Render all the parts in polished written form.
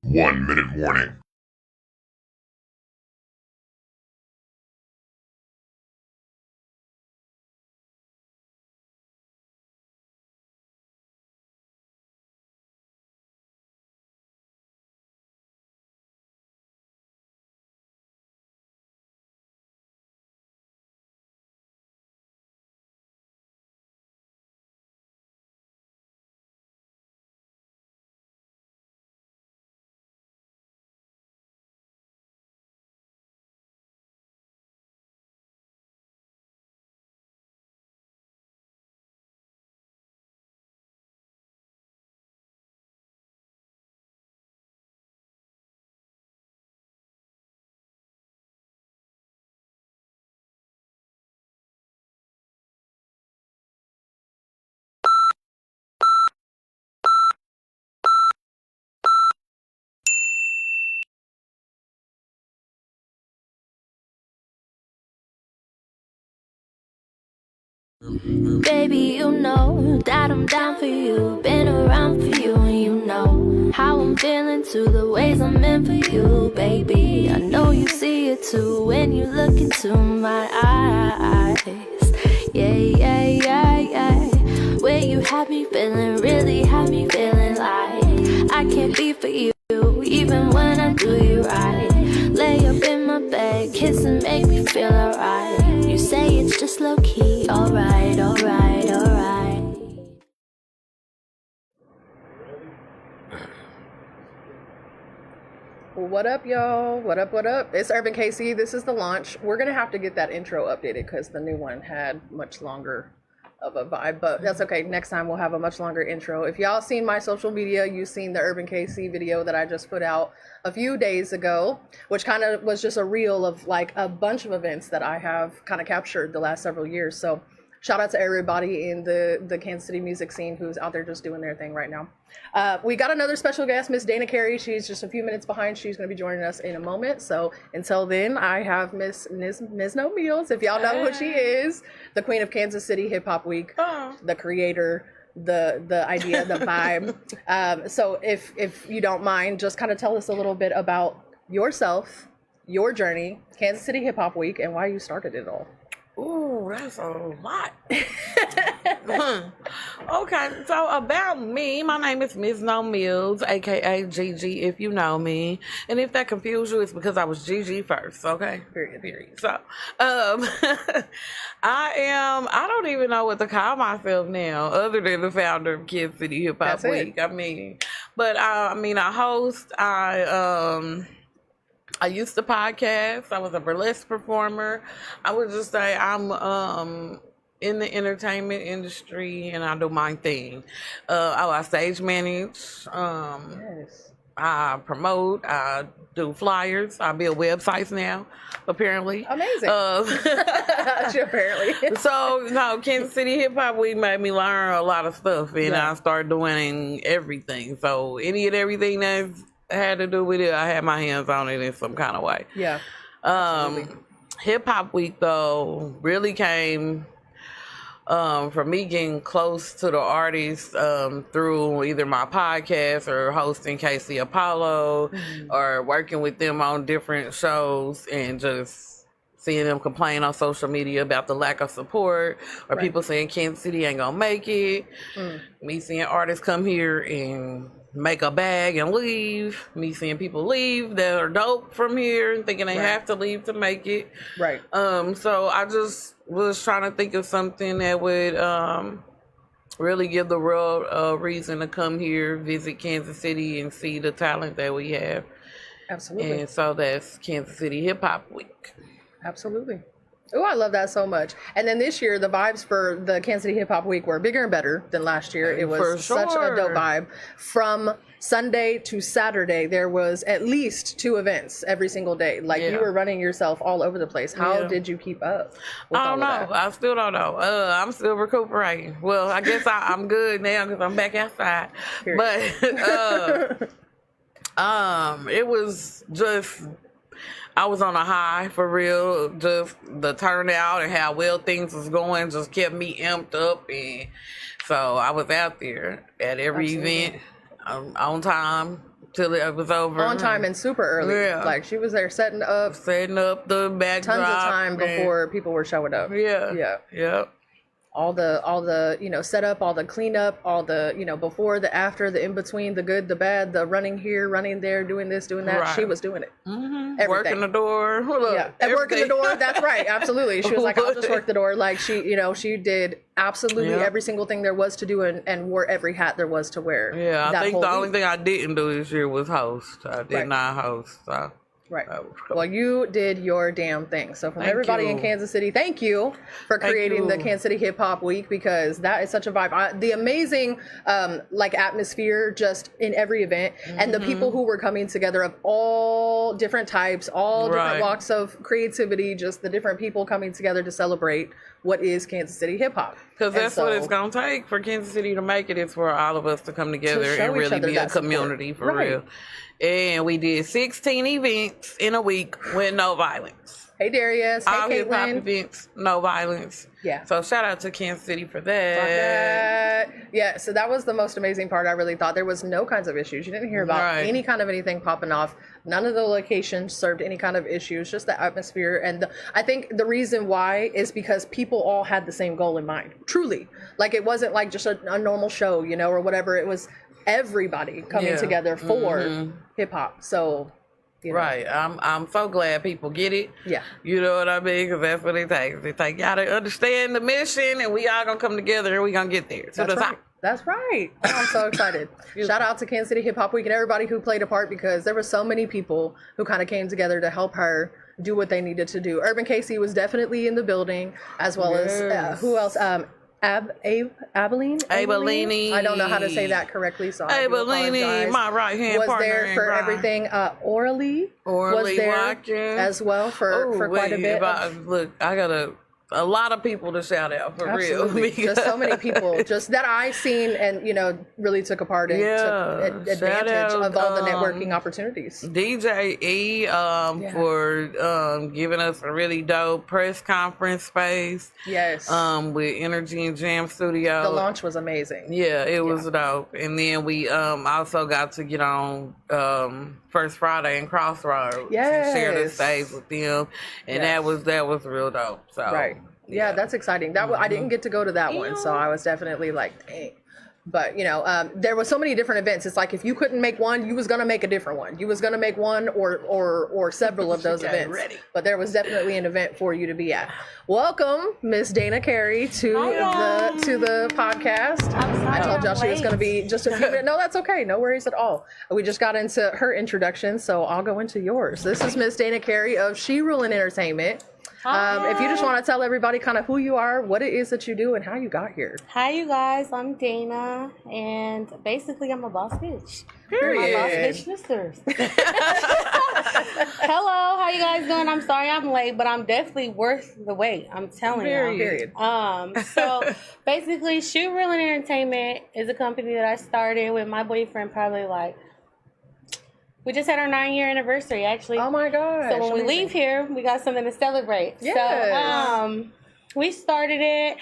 1 minute warning. Baby, you know that I'm down for you, been around for you, and you know how I'm feeling too, the ways I'm in for you, baby. I know you see it too when you look into my eyes. Yeah, yeah, yeah, yeah. Where you have me feeling, really have me feeling like I can't be for you, even when I do you right. Lay up in my bed, kiss and make me feel alright. You say it's just low key, alright, alright, alright. What up, y'all? What up, what up? It's URBNKC. This is the launch. We're going to have to get that intro updated because the new one had much longer of a vibe, but that's okay. Next time we'll have a much longer intro. If y'all seen my social media, you've seen the URBNKC video that I just put out a few days ago, which kind of was just a reel of like a bunch of events that I have kind of captured the last several years. So shout out to everybody in the Kansas City music scene who's out there just doing their thing right now. We got another special guest, Miss Dana Carey. She's just a few minutes behind. She's going to be joining us in a moment. So until then, I have Miss Mizno Meals. If y'all know who she is, the queen of Kansas City Hip Hop Week, the creator, the idea, the vibe. So if you don't mind, just kind of tell us a little bit about yourself, your journey, Kansas City Hip Hop Week, and why you started it all. Ooh, that's a lot. Okay, so about me, my name is Mizno Mills, aka Gigi, if you know me. And if that confused you, it's because I was Gigi first, okay? Period. So, I don't even know what to call myself now, other than the founder of Kansas City Hip Hop Week. I host, I used to podcast. I was a burlesque performer. I would just say I'm in the entertainment industry and I do my thing. I stage manage. Yes. I promote. I do flyers. I build websites now, apparently. Amazing. Apparently. So, no, Kansas City Hip Hop Week made me learn a lot of stuff, and I started doing everything. So, any and everything that's had to do with it, I had my hands on it in some kind of way. Yeah. Hip Hop Week though really came from me getting close to the artists through either my podcast or hosting KC Apollo or working with them on different shows and just seeing them complain on social media about the lack of support or people saying Kansas City ain't gonna make it. Me seeing artists come here and make a bag and leave. Me seeing people leave that are dope from here and thinking they have to leave to make it. Right. So I just was trying to think of something that would really give the world a reason to come here, visit Kansas City, and see the talent that we have. Absolutely. And so that's Kansas City Hip Hop Week. Absolutely. Oh, I love that so much. And then this year, the vibes for the Kansas City Hip Hop Week were bigger and better than last year. It was such a dope vibe. From Sunday to Saturday, there was at least 2 events every single day. Like you were running yourself all over the place. How did you keep up with I don't know. I still don't know. I'm still recuperating. Well, I guess I'm good now because I'm back outside. Period. But it was just, I was on a high for real. Just the turnout and how well things was going just kept me amped up, and so I was out there at every event on time, till it was over. On time and super early. Yeah. Like she was there setting up the backdrop. tons of time before people were showing up. Yeah. All the setup, all the cleanup, all the before, the after, the in between, the good, the bad, the running here, running there, doing this, doing that. Right. She was doing it. Mm-hmm. Working the door. And working the door. That's right. Absolutely. She was like, I'll just work the door. Like she did absolutely every single thing there was to do and wore every hat there was to wear. Yeah, I think the only thing I didn't do this year was host. I did not host. So. Right. Well, you did your damn thing. So from everybody in Kansas City, thank you for creating the Kansas City Hip Hop Week, because that is such a vibe. The amazing atmosphere just in every event, and the people who were coming together of all different types, all different walks of creativity, just the different people coming together to celebrate what is Kansas City hip hop. Because that's what it's going to take for Kansas City to make it, is for all of us to come together and really be a community for real. And we did 16 events in a week with no violence. Hey, Darius. All hey, hip hop Caitlin. events, no violence. Yeah. So shout out to Kansas City for that. Yeah, so that was the most amazing part. I really thought there was no kinds of issues. You didn't hear about any kind of anything popping off. None of the locations served any kind of issues, just the atmosphere. And I think the reason why is because people all had the same goal in mind. Truly. Like, it wasn't like just a normal show, or whatever. It was everybody coming together for hip hop. So, Right. I'm so glad people get it. Yeah. You know what I mean? Because that's what it takes. It takes y'all to understand the mission, and we all going to come together, and we going to get there. So that's right. That's right. I'm so excited. Shout out to Kansas City Hip Hop Week and everybody who played a part, because there were so many people who kind of came together to help her do what they needed to do. UrbanKC was definitely in the building, as well as who else? Abilene? I don't know how to say that correctly, so Abilene, my right hand was partner there for everything. Orly was there Watkins. as well for quite a bit. I got a lot of people to shout out for real. Just so many people, just that I seen and really took a part and took advantage of all the networking opportunities. DJ E for giving us a really dope press conference space. Yes. With Energy and Jam Studio. The launch was amazing. Yeah, it was dope. And then we also got to get on First Friday and Crossroads. Yes. Share the stage with them, and that was real dope. So right. Yeah, that's exciting. I didn't get to go to that one, so I was definitely like, dang. But there was so many different events. It's like if you couldn't make one, you was gonna make a different one. You was gonna make one or several of those events. Ready. But there was definitely an event for you to be at. Welcome, Miss Dana Carey, to the podcast. I told y'all she was gonna be just a few minutes. No, that's okay. No worries at all. We just got into her introduction, so I'll go into yours. This is Miss Dana Carey of She Rulin' Entertainment. If you just want to tell everybody kind of who you are, what it is that you do, and how you got here. Hi, you guys. I'm Dana, and basically, I'm a boss bitch. Period. I'm a boss bitch sisters. Hello, how you guys doing? I'm sorry I'm late, but I'm definitely worth the wait. I'm telling you. Period. So basically, She Rulin' Entertainment is a company that I started with my boyfriend probably we just had our 9-year anniversary, actually. Oh, my gosh. So when we leave here, we got something to celebrate. Yes. So we started it.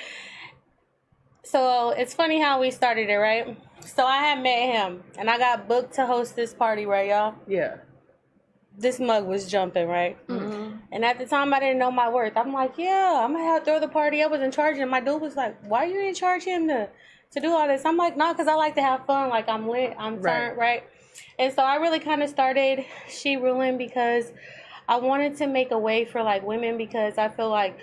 So it's funny how we started it, right? So I had met him, and I got booked to host this party, right, y'all? Yeah. This mug was jumping, right? Mm-hmm. And at the time, I didn't know my worth. I'm like, yeah, I'm going to have to throw the party. I was in charge, and my dude was like, why you in charge him to do all this? I'm like, no, because I like to have fun. Like, I'm lit. I'm turned, right? And so I really kind of started She Rulin' because I wanted to make a way for women, because I feel like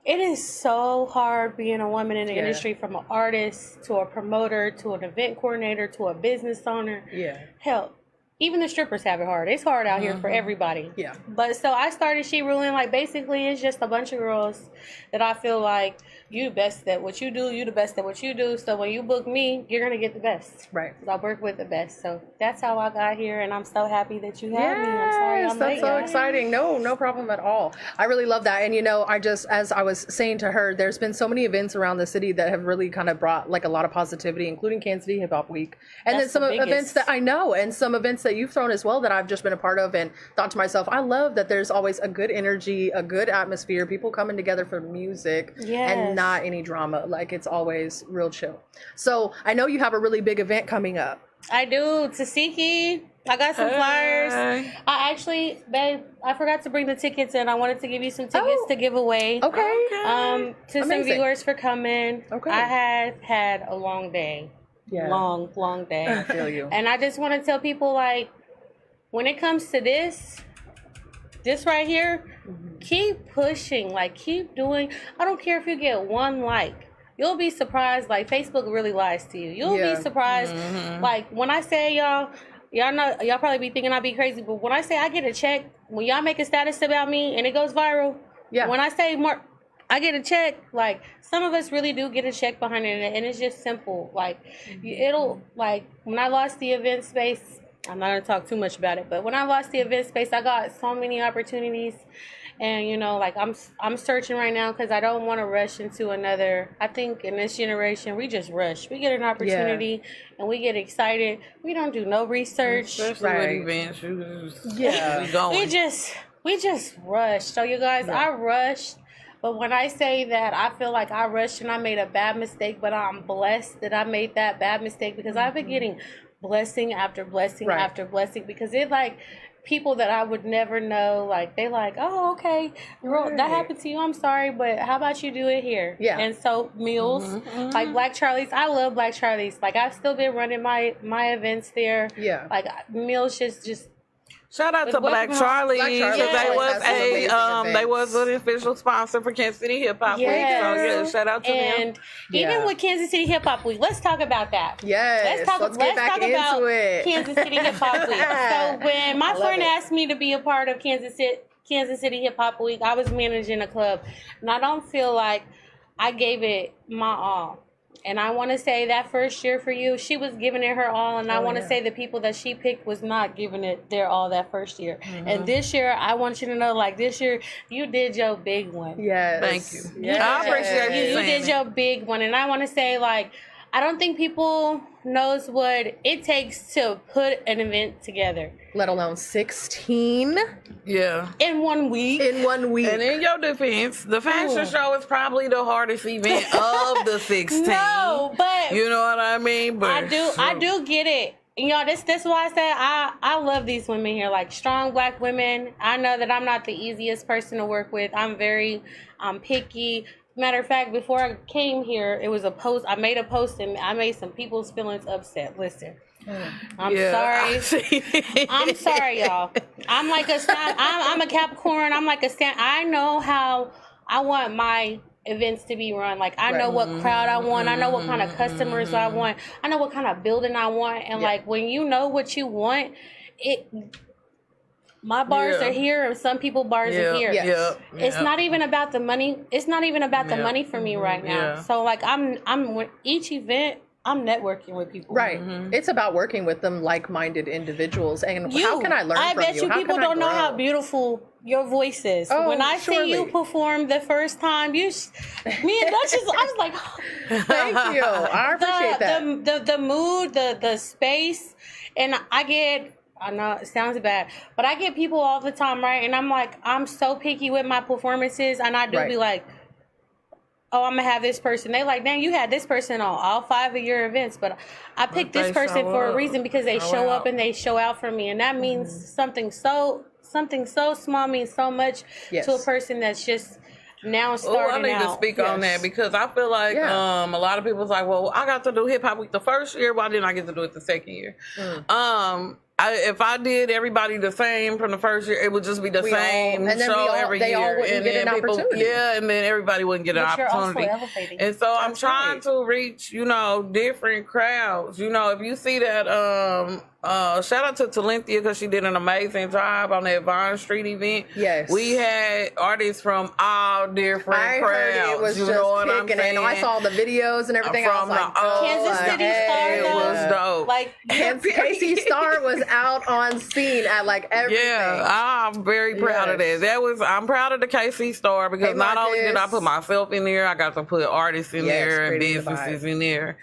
it is so hard being a woman in the industry, from an artist to a promoter to an event coordinator to a business owner. Yeah. Hell, even the strippers have it hard. It's hard out here for everybody. Yeah. But so I started She Rulin', basically it's just a bunch of girls that I feel like you the best at what you do, you the best at what you do. So when you book me, you're going to get the best. Right. Because I work with the best. So that's how I got here, and I'm so happy that you have me. I'm sorry I'm that's late. so exciting. No problem at all. I really love that. And, as I was saying to her, there's been so many events around the city that have really kind of brought a lot of positivity, including Kansas City Hip Hop Week. And that's then some events that I know, and some events that you've thrown as well that I've just been a part of, and thought to myself, I love that there's always a good energy, a good atmosphere, people coming together for music and not any drama. It's always real chill. So I know you have a really big event coming up. I do. Tasiki. I got some flyers. I actually, babe, I forgot to bring the tickets in. I wanted to give you some tickets to give away. Okay. To some viewers for coming. Okay. I have had a long day. Yeah. Long day. I feel you. And I just want to tell people, like, when it comes to this right here, keep pushing. Like, keep doing. I don't care if you get one like. You'll be surprised. Like, Facebook really lies to you. You'll be surprised. Like, when I say y'all know, y'all probably be thinking I be crazy, but when I say I get a check, when y'all make a status about me and it goes viral, when I say more, I get a check. Like, some of us really do get a check behind it, and it's just simple. Like, it'll, like, when I lost the event space, I'm not going to talk too much about it, but when I lost the event space, I got so many opportunities. And, you know, like, I'm searching right now because I don't want to rush into another. I think in this generation, we just rush. We get an opportunity and we get excited. We don't do no research. Especially with events. Yeah. We going. We just rushed. So, you guys, I rushed. But when I say that, I feel like I rushed and I made a bad mistake, but I'm blessed that I made that bad mistake because I've been getting blessing after blessing after blessing because it, like, people that I would never know, like, they like, oh, okay, that happened to you, I'm sorry, but how about you do it here? Yeah. And so meals, like Black Charlie's, I love Black Charlie's. Like, I've still been running my events there. Yeah. Like, meals just shout out to Black Charlie because they was an official sponsor for Kansas City Hip Hop Week. So yeah, shout out to them. And even with Kansas City Hip Hop Week, let's talk about that. Yes, let's get back into it. Kansas City Hip Hop Week. So when my friend asked me to be a part of Kansas City Hip Hop Week, I was managing a club, and I don't feel like I gave it my all. And I want to say that first year for you, she was giving it her all. And I want to say the people that she picked was not giving it their all that first year. And this year, I want you to know, like, this year, you did your big one. Yes. Thank you. Yes. I appreciate you. You did your big one. And I want to say, like, I don't think people knows what it takes to put an event together. Let alone 16. Yeah. In 1 week. And in your defense, the fashion show is probably the hardest event of the 16. No, but you know what I mean? But I do get it. You know, this why I say I love these women here, like strong Black women. I know that I'm not the easiest person to work with. I'm picky. Matter of fact, before I came here, it was a post. I made a post and I made some people's feelings upset. Listen, I'm sorry. I'm sorry, y'all. I'm like I'm a Capricorn. I'm like a stand. I know how I want my events to be run. Like, I know what crowd I want. I know what kind of customers I want. I know what kind of building I want. And like, when you know what you want, my bars are here, and some people bars are here. It's not even about the money. It's not even about the money for me right now. So like, I'm with each event, I'm networking with people. Right. It's about working with them like-minded indivials. And how can I learn from you? I bet you people don't know how beautiful your voice is. When I see you perform the first time, me and Duchess, I was like, thank you. I appreciate that. The mood, the space, and I know it sounds bad, but I get people all the time, right? And I'm like, I'm so picky with my performances, and I do be like, oh, I'm going to have this person. They like, dang, you had this person on all 5 of your events, but I picked this person for a reason because they show up and they show out for me, and that means something so small means so much to a person that's just now starting I need to speak on that because I feel like a lot of people's like, well, I got to do Hip Hop Week the first year. Why didn't I get to do it the second year? If I did everybody the same from the first year, it would just be the same show every year. All wouldn't get an opportunity. And then everybody wouldn't get an opportunity. And so I'm trying to reach, different crowds. If you see that, shout out to Talentia because she did an amazing job on that Vine Street event. Yes. We had artists from all different crowds. Heard it was just kicking it. I saw the videos and everything. I was like, Kansas City Star. It was dope. Like, KC Star was out on scene at like everything. Yeah, I'm very proud of that. I'm proud of the KC Star because not only did I put myself in there, I got to put artists in there and businesses in there.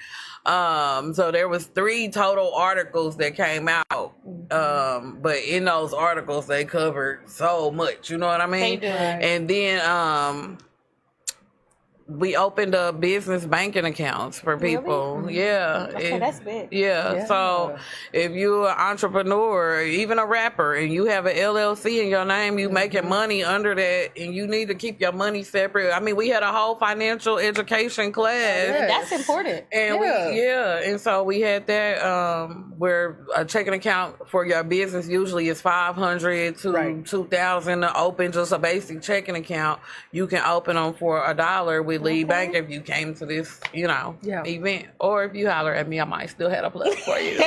So there was 3 total articles that came out. But in those articles they covered so much, you know what I mean? They do. And then we opened up business banking accounts for people. Really? Yeah. Okay, that's big. Yeah. So if you're an entrepreneur, or even a rapper, and you have an LLC in your name, you making money under that, and you need to keep your money separate. I mean, we had a whole financial education class. That's important. And and so we had that where a checking account for your business usually is $500 to $2,000 to open just a basic checking account. You can open them for $1 with Lead Bank if you came to this, event. Or if you holler at me, I might still have a plug for you.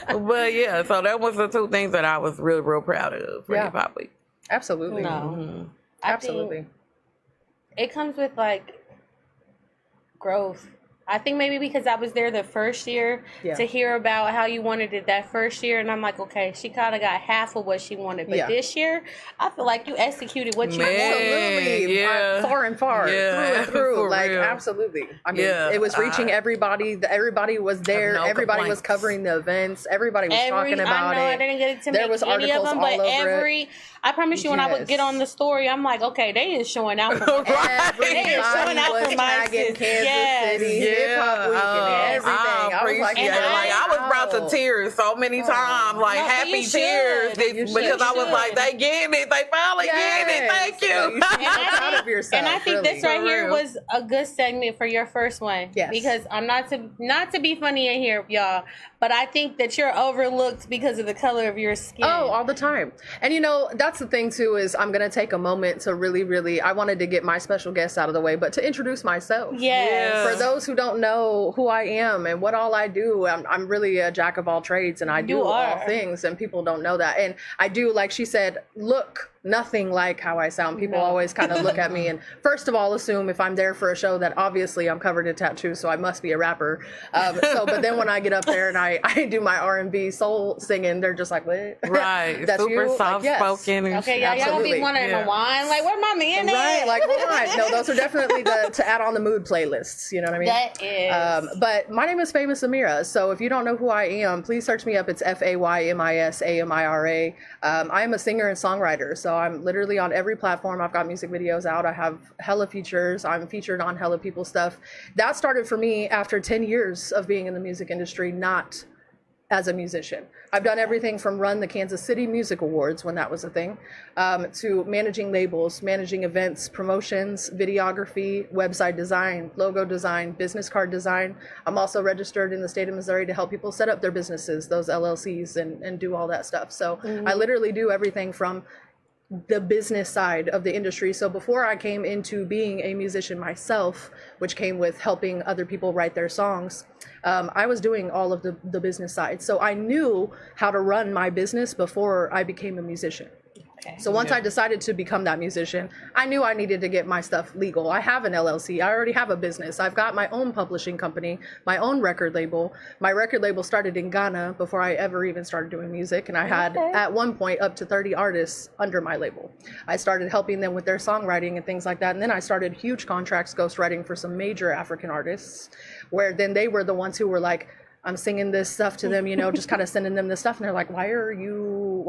But yeah, so that was the two things that I was real proud of for Hip Hop Week. Absolutely. No. Mm-hmm. Absolutely. It comes with like growth. I think maybe because I was there the first year to hear about how you wanted it that first year, and I'm like, okay, she kind of got half of what she wanted, but this year, I feel like you executed what you wanted. Absolutely, far and far, through and through, like real. Absolutely. I mean, it was reaching everybody. Everybody was there. Everybody was covering the events. Everybody was talking about it. I didn't get to there was any of them, but I promise you, when I would get on the story, I'm like, okay, they is showing out for They is showing out for my Kansas City. Hip Hop Week and everything. I was like, I was brought to tears so many times, like happy tears, because I was like, they getting it, they finally getting it. Thank you. And I think this right here was a good segment for your first one, because I'm not to be funny in here, y'all, but I think that you're overlooked because of the color of your skin. Oh, all the time. And that's the thing too, is I'm gonna take a moment to really, I wanted to get my special guest out of the way, but to introduce myself. Yes. For those who don't know who I am and what all I do, I'm really a jack of all trades, and I do all things, and people don't know that. And I do, like she said, look nothing like how I sound. People always kind of look at me and first of all assume if I'm there for a show that obviously I'm covered in tattoos, so I must be a rapper. But then when I get up there and I do my R&B soul singing, they're just like, what? Right. That's super you? soft spoken. Okay, y'all gonna be wondering wine. Like, where my man Right, like wine. No, those are definitely to add on the mood playlists. You know what I mean? That is. But my name is Faymis Amira. So if you don't know who I am, please search me up. It's Faymis Amira. I am a singer and songwriter. So I'm literally on every platform. I've got music videos out. I have hella features. I'm featured on hella people's stuff. That started for me after 10 years of being in the music industry, not as a musician. I've done everything from run the Kansas City Music Awards when that was a thing, to managing labels, managing events, promotions, videography, website design, logo design, business card design. I'm also registered in the state of Missouri to help people set up their businesses, those LLCs, and do all that stuff. So I literally do everything from the business side of the industry. So before I came into being a musician myself, which came with helping other people write their songs, I was doing all of the business side. So I knew how to run my business before I became a musician. So once I decided to become that musician, I knew I needed to get my stuff legal. I have an LLC. I already have a business. I've got my own publishing company, my own record label. My record label started in Ghana before I ever even started doing music. And I had at one point up to 30 artists under my label. I started helping them with their songwriting and things like that. And then I started huge contracts ghostwriting for some major African artists, where then they were the ones who were like, I'm singing this stuff to them, just kind of sending them this stuff. And they're like, why are you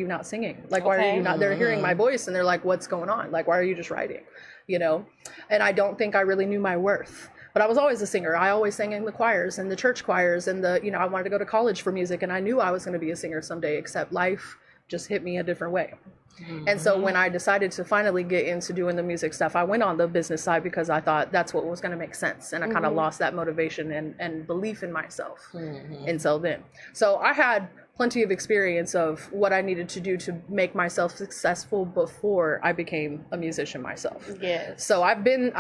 not singing? Like, why are you not, they're hearing my voice and they're like, what's going on? Like, why are you just writing? And I don't think I really knew my worth, but I was always a singer. I always sang in the choirs and the church choirs and I wanted to go to college for music, and I knew I was going to be a singer someday, except life just hit me a different way. And so when I decided to finally get into doing the music stuff, I went on the business side because I thought that's what was going to make sense. And I kind of lost that motivation and belief in myself until then. So I had plenty of experience of what I needed to do to make myself successful before I became a musician myself. Yes. So I've been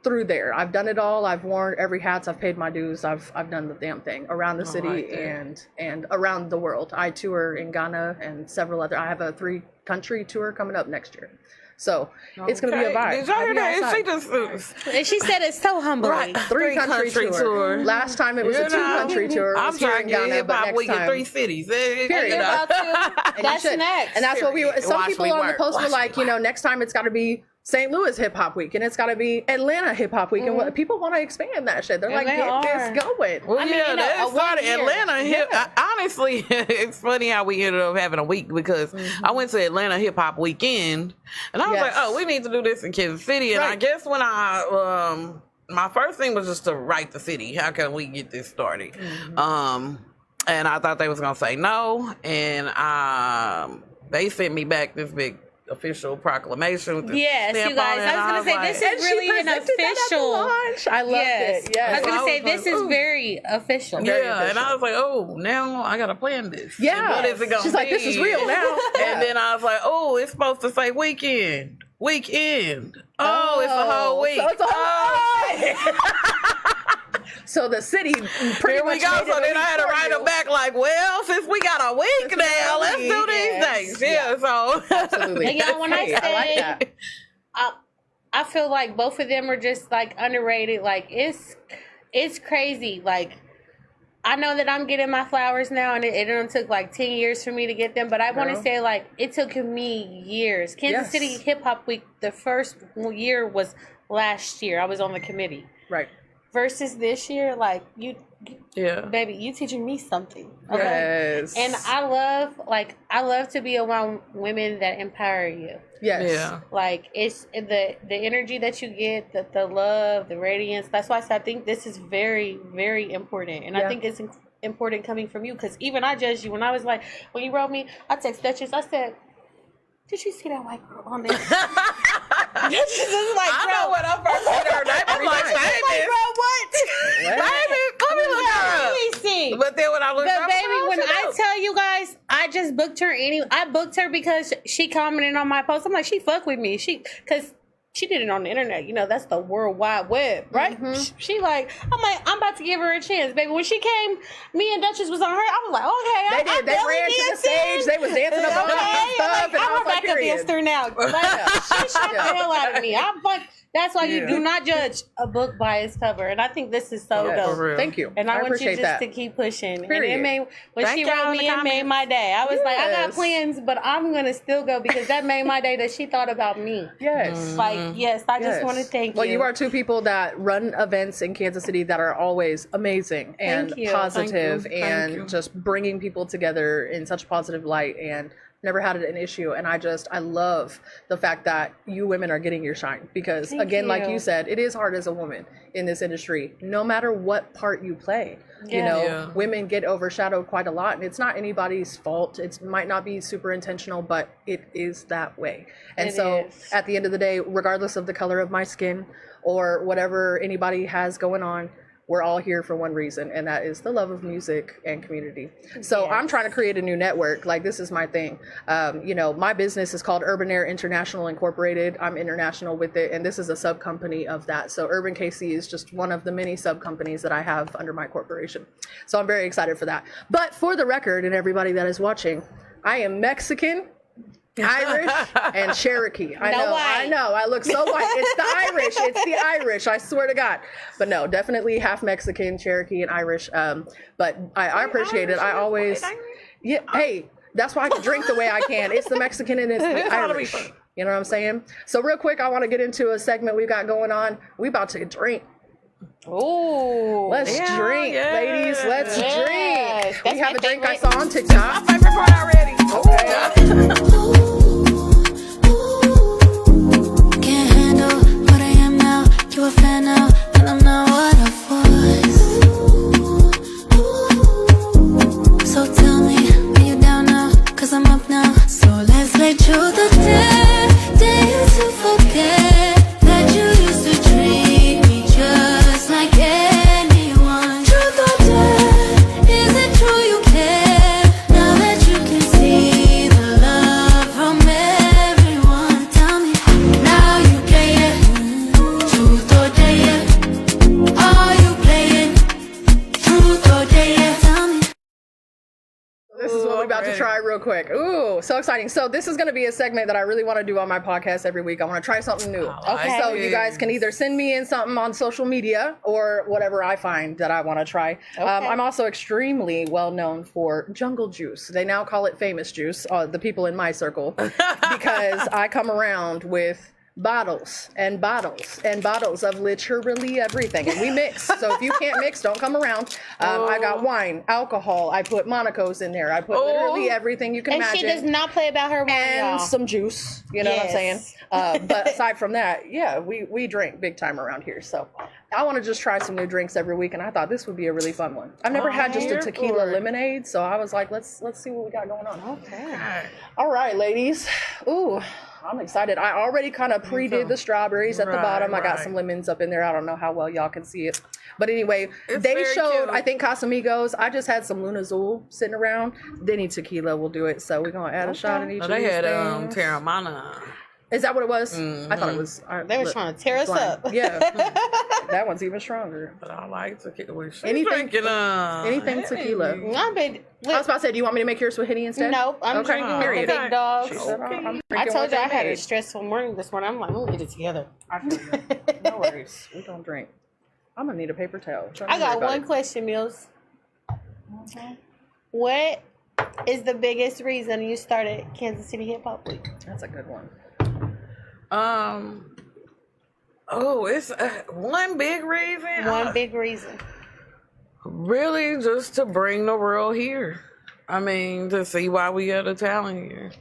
through there. I've done it all. I've worn every hat. I've paid my dues. I've done the damn thing around the city and around the world. I tour in Ghana and several other. I have a 3-country tour coming up next year. So it's going to be a vibe. Did y'all hear that? And she said it's so humbling. Right. 3-country tour. Last time it was a 2-country tour. I'm trying to get hip hop week in 3 cities. Period. That's next. And that's what some people on the post were like, next time it's got to be St. Louis Hip Hop Week, and it's got to be Atlanta Hip Hop Week, and people want to expand that shit. They're like, get this going. Well, that started Atlanta honestly, it's funny how we ended up having a week because I went to Atlanta Hip Hop Weekend, and I was like, "Oh, we need to do this in Kansas City." And I guess when I my first thing was just to write the city. How can we get this started? And I thought they was gonna say no, and they sent me back this big official proclamation with the yes, you guys. I was gonna say this is really an official launch. I loved it. Yes. I was gonna say this is very official. And I was like, oh, now I gotta plan this. Yeah, what is it gonna She's be? like, this is real now. And then I was like, oh, it's supposed to say weekend. Oh, it's a whole week. So it's a whole So the city pretty much go. So then I had to write them back like, well, since we got a week now, let's do these things. Yeah, so absolutely. And y'all, when I say, I like that. I feel like both of them are just like underrated. Like it's crazy. Like I know that I'm getting my flowers now, and it only took like 10 years for me to get them. But I want to say like it took me years. Kansas City Hip Hop Week, the first year was last year. I was on the committee. Right. Versus this year, like baby, you teaching me something. Okay? Yes. And I love to be around women that empower you. Yes. Yeah. Like it's the energy that you get, the love, the radiance. That's why I think this is very, very important. And I think it's important coming from you because even I judged you when I was like, when you wrote me, I text Duchess, I said, did you see that white girl on there? Duchess is like, I know when I first met her, I'm like, Faymis. bro, what? Faymis, let me look her up. But then when I looked up, baby, when I tell you guys, I just booked her I booked her because she commented on my post. I'm like, she fuck with me. Because she did it on the internet. You know, that's the World Wide Web, right? She like, I'm about to give her a chance, baby. When she came, me and Duchess was on her. I was like, okay. They ran to the stage. They was dancing up on and stuff. And I'm her backup dancer now. Like, she shot the hell out of me. I'm like, that's why you do not judge a book by its cover. And I think this is so dope. Thank you. And I want you just to keep pushing. Period. And when she wrote me, it made my day. I was like, I got plans, but I'm going to still go because that made my day that she thought about me. Yes. Like, I just want to thank you. Well, you are two people that run events in Kansas City that are always amazing and positive and just bringing people together in such positive light and never had an issue. And I love the fact that you women are getting your shine because again, like you said, it is hard as a woman in this industry, no matter what part you play. You know, women get overshadowed quite a lot and it's not anybody's fault. It might not be super intentional, but it is that way. And at the end of the day, regardless of the color of my skin or whatever anybody has going on, we're all here for one reason, and that is the love of music and community. So I'm trying to create a new network. Like, this is my thing. My business is called Urban Air International Incorporated. I'm international with it, and this is a sub company of that. So URBNKC is just one of the many sub companies that I have under my corporation. So I'm very excited for that. But for the record, and everybody that is watching, I am Mexican, Irish, and Cherokee. I know. I look so white. It's the Irish. I swear to God. But no, definitely half Mexican, Cherokee, and Irish. But I appreciate it. I always, hey, that's why I can drink the way I can. It's the Mexican and it's the Irish. You know what I'm saying? So real quick, I want to get into a segment we got going on. We about to drink. Oh, let's drink, ladies. Let's drink. That's we have a drink favorite. I saw on TikTok. my favorite part already. Okay. Can't handle what I am now. You a fan now, and I'm not what I was. So tell me, are you down now? 'Cause I'm up now. So let's lay through the day to forget that you used to treat me just like anyone. Truth or dare, is it true you care? Now that you can see the love from everyone, tell me, now you play it. Truth or dare, are you playing? Truth or dare, tell me. This is what we're about to try real quick. Ooh, so exciting. So this is going to be a segment that I really want to do on my podcast every week. I want to try something new. Okay. So you guys can either send me in something on social media or whatever I find that I want to try. Okay. I'm also extremely well known for jungle juice. They now call it Faymis juice, the people in my circle, because I come around with bottles and bottles and bottles of literally everything, and we mix. So if you can't mix, don't come around. I got wine, alcohol. I put Monaco's in there. I put literally everything you can and imagine. she does not play about her wine, and y'all. some juice. You know what I'm saying? But aside from that, yeah, we drink big time around here. So I want to just try some new drinks every week, and I thought this would be a really fun one. I've never had just a tequila lemonade, so I was like, let's see what we got going on. Okay. All right, ladies. Ooh, I'm excited. I already kind of pre-did the strawberries at the bottom. I got some lemons up in there. I don't know how well y'all can see it. But anyway, they showed, I think, Casamigos. I just had some Luna Azul sitting around. They need tequila. We'll do it. So we're going to add a shot in each of these They had things. Terramana. Is that what it was? I thought it was. They were trying to tear us up. Yeah. That one's even stronger. But I like tequila. Anything tequila. I was about to say, do you want me to make yours with Henny instead? Nope, I'm drinking with the big dogs. I told you I had a stressful morning this morning. I'm like, we'll get it together. I feel you. No worries. We don't drink. I'm going to need a paper towel. I got one question, Mills. What is the biggest reason you started Kansas City Hip Hop Week? That's a good one. It's one big reason. One big reason. Really, just to bring the world here. I mean, to see why we got the talent here.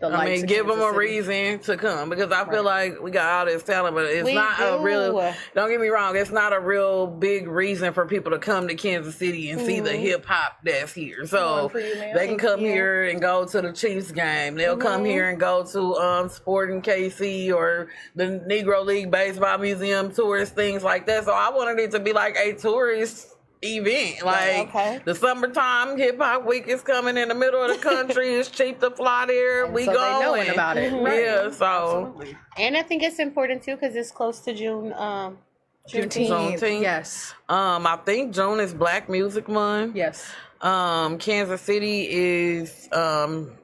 Give them a reason to come, because I feel like we got all this talent, but it's not a real, don't get me wrong, it's not a real big reason for people to come to Kansas City and see the hip hop that's here. So they can come here and go to the Chiefs game. They'll come here and go to Sporting KC or the Negro League Baseball Museum tours, things like that. So I wanted it to be like a tourist event. The summertime hip hop week is coming in the middle of the country. It's cheap to fly there. We going. They knowing about it. Yeah, so. Absolutely. And I think it's important too because it's close to June. Juneteenth. Yes. I think June is Black Music Month. Yes. Kansas City is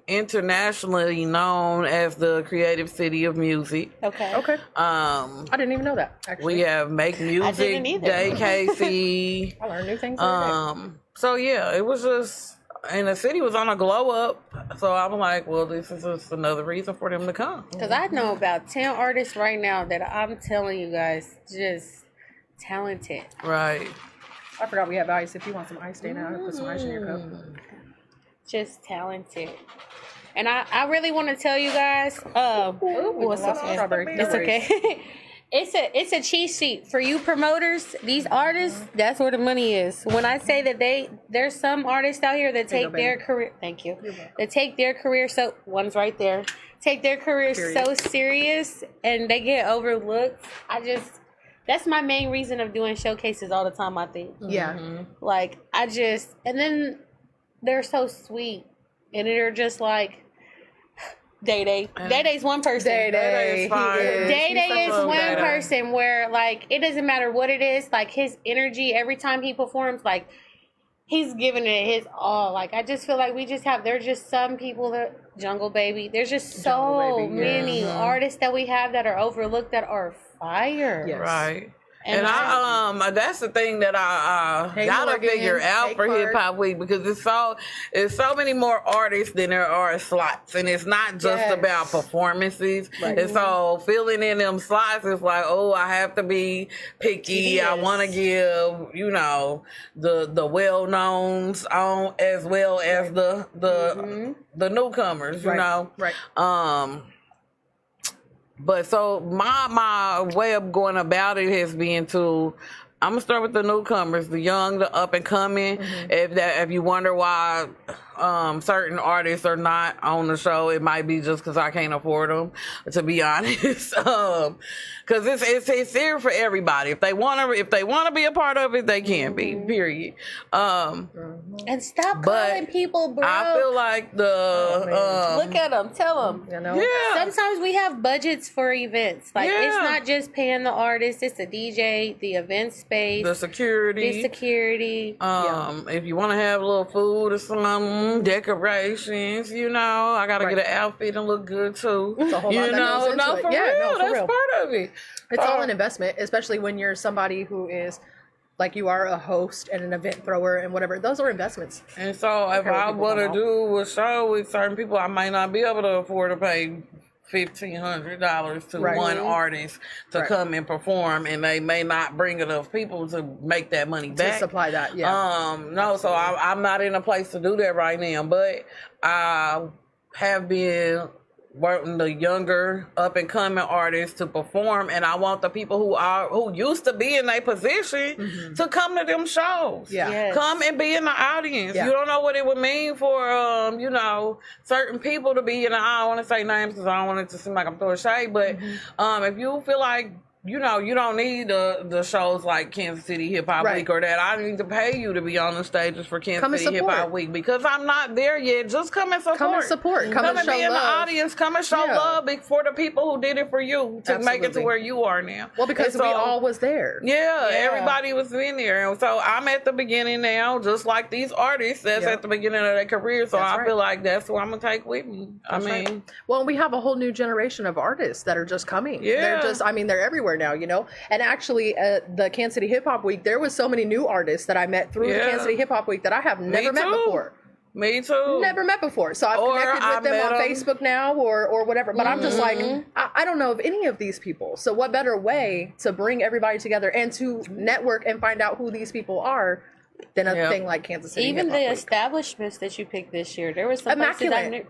internationally known as the creative city of music. Okay. I didn't even know that, actually. We have Make Music Day KC. I learned new things every day. So yeah, it was just, and the city was on a glow up. So I'm like, well, this is just another reason for them to come. Because I know about 10 artists right now that I'm telling you guys, just talented. Right. I forgot we have ice. If you want some ice, stay now. Put some ice in your cup. Just talented. And I really want to tell you guys, what's up? It's okay. It's a cheat sheet for you promoters. These artists, that's where the money is. When I say that there's some artists out here that take their career. Thank you. They take their career one's right there. Take their career so serious, and they get overlooked. That's my main reason of doing showcases all the time, I think. Yeah. And then they're so sweet. And they're just like, Day. Day's one person. Day is one person where, like, it doesn't matter what it is. Like, his energy, every time he performs, like, he's giving it his all. Like, I just feel like there's just some people that, Jungle Baby, there's just so many artists that we have that are overlooked that are fire. Yes. Right. And I that's the thing that I gotta figure out for Hip Hop Week, because it's so many more artists than there are slots, and it's not just about performances. Right. And so filling in them slots is like, oh, I have to be picky. Yes. I want to give the well knowns on as well as the newcomers. You know. Right. But so my way of going about it has been I'm gonna start with the newcomers, the young, the up and coming. If you wonder why certain artists are not on the show, it might be just because I can't afford them, to be honest. Because it's here for everybody. If they want to be a part of it, they can be. Period. And stop calling people broke. I feel like look at them, tell them. Yeah. Sometimes we have budgets for events. Like it's not just paying the artist; it's the DJ, the event space, the security. If you want to have a little food or something, decorations, I gotta get an outfit and look good too. It's a whole lot that goes into it. For real, that's real. part of it. It's all an investment, especially when you're somebody who is like you are a host and an event thrower and whatever. Those are investments. And so if I want to do a show with certain people, I might not be able to afford to pay $1,500 to Right. one artist to Right. come and perform, and they may not bring enough people to make that money To back. supply that, No, so I'm not in a place to do that right now, but I have been working the younger up and coming artists to perform, and I want the people who used to be in their position to come to them shows. Yeah. Yes. Come and be in the audience. Yeah. You don't know what it would mean for certain people to be in the I don't want to say names because I don't want it to seem like I'm throwing shade, but if you feel like you don't need the shows like Kansas City Hip Hop Right. Week or that. I need to pay you to be on the stages for Come Kansas and City Hip support. Hop Week because I'm not there yet. Just come and support. Come and support. Come and and show be in love. the audience. Come and show Yeah. love for the people who did it for you to make it to Absolutely. where you are now. Well, because And we so- all was there. Yeah, Yeah. everybody was in there. And so I'm at the beginning now, just like these artists that's Yep. at the beginning of their career. So That's I right. feel like that's what I'm going to take with me. That's I mean, right. Well, we have a whole new generation of artists that are just coming. Yeah. They're everywhere now, And actually, the Kansas City Hip Hop Week, there was so many new artists that I met through the Yeah. Kansas City Hip Hop Week that I have never met too. before. Me too. Never met before. So I've Or connected I with them met on 'em. Facebook now or whatever. But I'm just like, I don't know of any of these people. So what better way to bring everybody together and to network and find out who these people are than a Yep. thing like Kansas City Even Hip Hop the Week. establishments that you picked this year, there was some places I Immaculate. knew.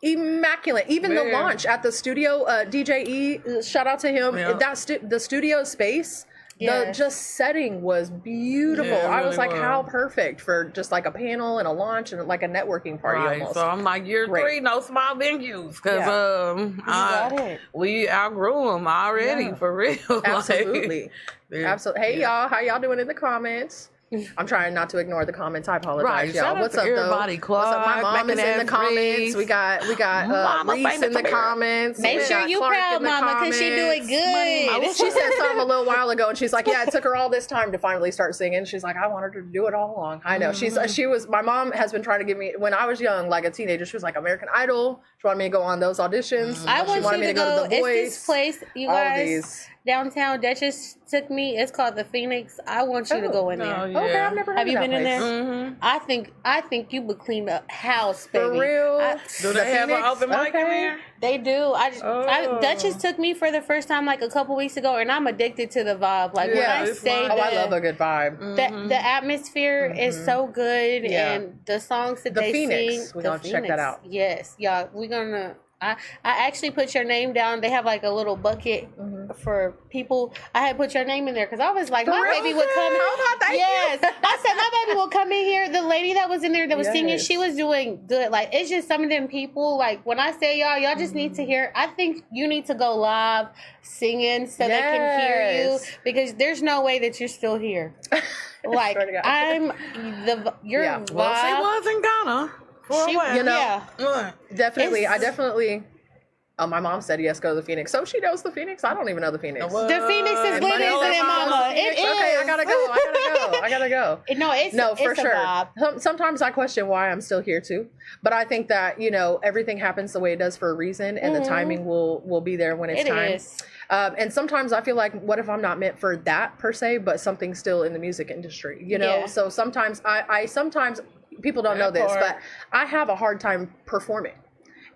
Immaculate. Even the Man. launch at the studio, DJE, shout out to him. Yeah. The studio space, the Yes. just setting was beautiful. Yeah, it I was really like, was. how perfect for just like a panel and a launch and like a networking party Right, almost. so I'm like year Great. 3, no small venues, cause got it. we outgrew them already Yeah. for real. Like, Absolutely. yeah. Absolutely. Hey y'all, how y'all doing in the comments? I'm trying not to ignore the comments. I apologize, Right, y'all. shout out What's to up, everybody. though? What's up? My Clark, mom is making in the that comments. Reese. We got Mama, Reese in Faymis the Amira. comments. Make We sure got you Clark proud, in the mama, because she doing comments. good. She said something a little while ago, and she's like, "Yeah, it took her all this time to finally start singing." She's like, "I wanted her to do it all along." I know. She was. My mom has been trying to give me when I was young, like a teenager. She was like American Idol. She wanted me to go on those auditions. I She want wanted you me to to go go. to The It's Voice. this place, you all of guys. these. Downtown Duchess took me. It's called the Phoenix. I want you to go in there. Oh, yeah. Okay, I've never heard Have of you that been in place. there? Mhm. I think you would clean the house, baby. For real? Do The they have an Phoenix? open mic in Okay. there? They do. Oh. Duchess took me for the first time like a couple weeks ago, and I'm addicted to the vibe. Like when Yeah, I it's say fun. Oh, I love a good vibe. the atmosphere is so good, Yeah. and the songs that The they Phoenix. sing. We're the gonna check that Phoenix. out. Yes, y'all. We're gonna. I actually put your name down. They have like a little bucket for people. I had put your name in there because I was like, my real? baby would come in. Oh, my, thank you. Yes, I said my baby will come in here. The lady that was in there that was singing, Yes. she was doing good. Like it's just some of them people. Like when I say y'all just need to hear. I think you need to go live singing so they can hear you Yes. because there's no way that you're still here. Like Swear to God. your Yeah. vibe. Well, she was in Ghana for She- a while. You know, yeah. Definitely. It's- I definitely. Oh, my mom said yes, go to the Phoenix. So she knows the Phoenix. I don't even know the Phoenix. Well, The Phoenix is lit, My name isn't it, is Mama? Phoenix. It is. Okay, I gotta go. I gotta go. No, it's No, for it's a sure. vibe. Sometimes I question why I'm still here too, but I think that everything happens the way it does for a reason, and the timing will be there when it's It time. is. And sometimes I feel like, what if I'm not meant for that per se, but something still in the music industry, Yeah. So sometimes I sometimes people don't know That this, part. but I have a hard time performing.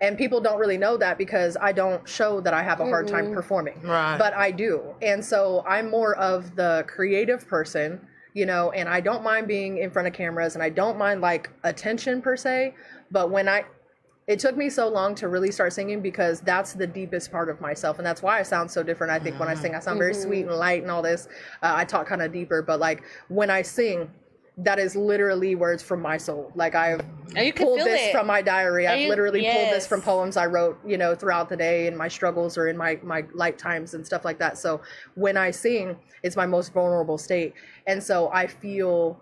And people don't really know that because I don't show that I have a hard time performing. Right. But I do. And so I'm more of the creative person, and I don't mind being in front of cameras and I don't mind like attention per se. But it took me so long to really start singing because that's the deepest part of myself. And that's why I sound so different. I think when I sing, I sound very sweet and light and all this. I talk kind of deeper, but like when I sing, that is literally words from my soul. Like I've And you can pulled feel this it. from my diary. I've literally pulled this yes. from poems I wrote, throughout the day in my struggles or in my lifetimes and stuff like that. So when I sing, it's my most vulnerable state. And so I feel